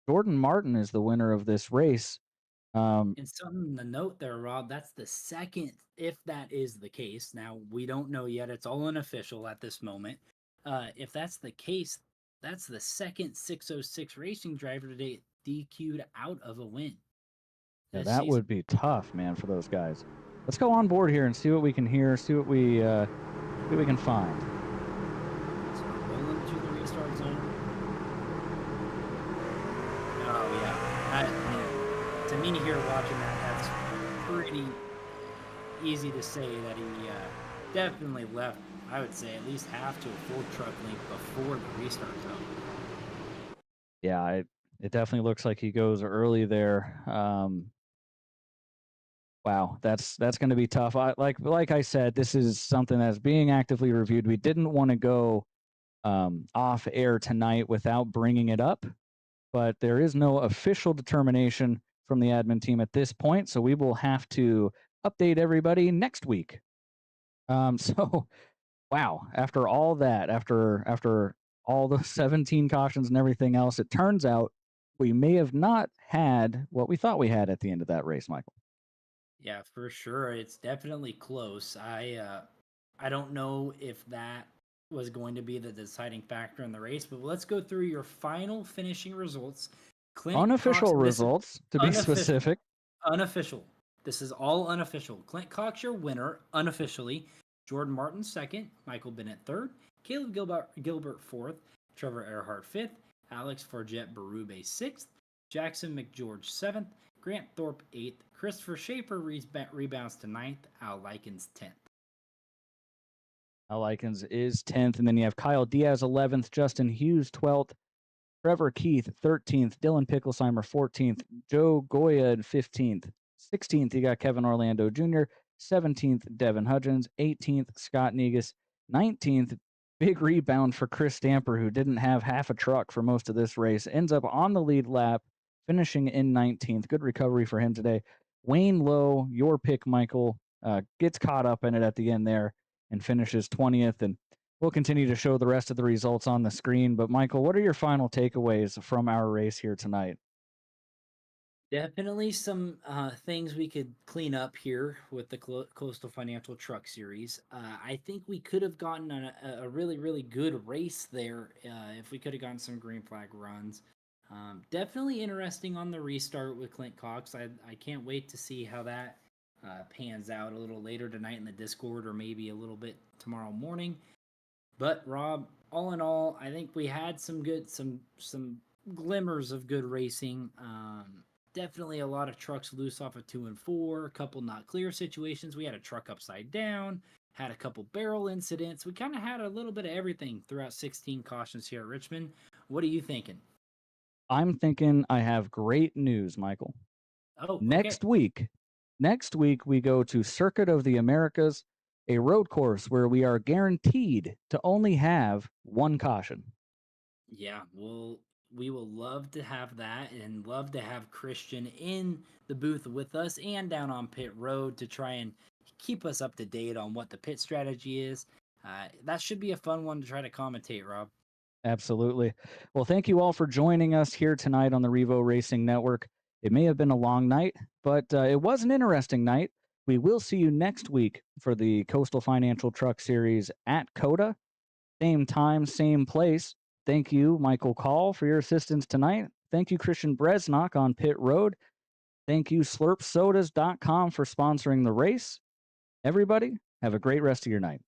Jordan Martin is the winner of this race. And something to note there, Rob, that's the second, if that is the case. Now, we don't know yet. It's all unofficial at this moment. If that's the case, that's the second 606 racing driver to DQ'd out of a win. Yeah, this that season. would be tough, man, for those guys. Let's go on board here and see what we can hear, see what we can find. So we're rolling to the restart zone. Oh, yeah. To me, here watching that, that's pretty easy to say that he definitely left, I would say, at least half to a full truck length before the restart zone. Yeah, it definitely looks like he goes early there. Wow, that's going to be tough. Like I said, this is something that's being actively reviewed. We didn't want to go off air tonight without bringing it up, but there is no official determination from the admin team at this point, so we will have to update everybody next week. So, wow, after all that, after all the 17 cautions and everything else, it turns out we may have not had what we thought we had at the end of that race, Michael. Yeah, for sure. It's definitely close. I don't know if that was going to be the deciding factor in the race, but let's go through your final finishing results. Unofficial results, to be specific. Unofficial. This is all unofficial. Clint Cox, your winner, unofficially. Jordan Martin, second. Michael Bennett, third. Caleb Gilbert, fourth. Trevor Earhart, fifth. Alex Forget Berube, sixth. Jackson McGeorge, seventh. Grant Thorpe, eighth. Christopher Schaefer rebounds to ninth. Al Likens, 10th. Al Likens is 10th, and then you have Kyle Diaz, 11th. Justin Hughes, 12th. Trevor Keith, 13th. Dylan Picklesheimer, 14th. Joe Goya, 15th. 16th, you got Kevin Orlando Jr. 17th, Devin Hudgens. 18th, Scott Negus. 19th, big rebound for Chris Stamper, who didn't have half a truck for most of this race. Ends up on the lead lap, finishing in 19th. Good recovery for him today. Wayne Lowe, your pick, Michael, gets caught up in it at the end there and finishes 20th. And we'll continue to show the rest of the results on the screen. But, Michael, what are your final takeaways from our race here tonight? Definitely some things we could clean up here with the Coastal Financial Truck Series. I think we could have gotten a really, really good race there if we could have gotten some green flag runs. Definitely interesting on the restart with Clint Cox. I can't wait to see how that pans out a little later tonight in the Discord or maybe a little bit tomorrow morning. But Rob, all in all, I think we had some glimmers of good racing. definitely a lot of trucks loose off of 2 and 4, a couple not clear situations. We had a truck upside down, had a couple barrel incidents. We kind of had a little bit of everything throughout 16 cautions here at Richmond. What are you thinking? I'm thinking I have great news, Michael. Oh, okay. Next week we go to Circuit of the Americas, a road course where we are guaranteed to only have one caution. Yeah, we will love to have that and love to have Christian in the booth with us and down on pit road to try and keep us up to date on what the pit strategy is. That should be a fun one to try to commentate, Rob. Absolutely. Well, thank you all for joining us here tonight on the Revo Racing Network. It may have been a long night, but it was an interesting night. We will see you next week for the Coastal Financial Truck Series at COTA. Same time, same place. Thank you, Michael Call, for your assistance tonight. Thank you, Christian Bresnock on Pit Road. Thank you, slurpsodas.com, for sponsoring the race. Everybody, have a great rest of your night.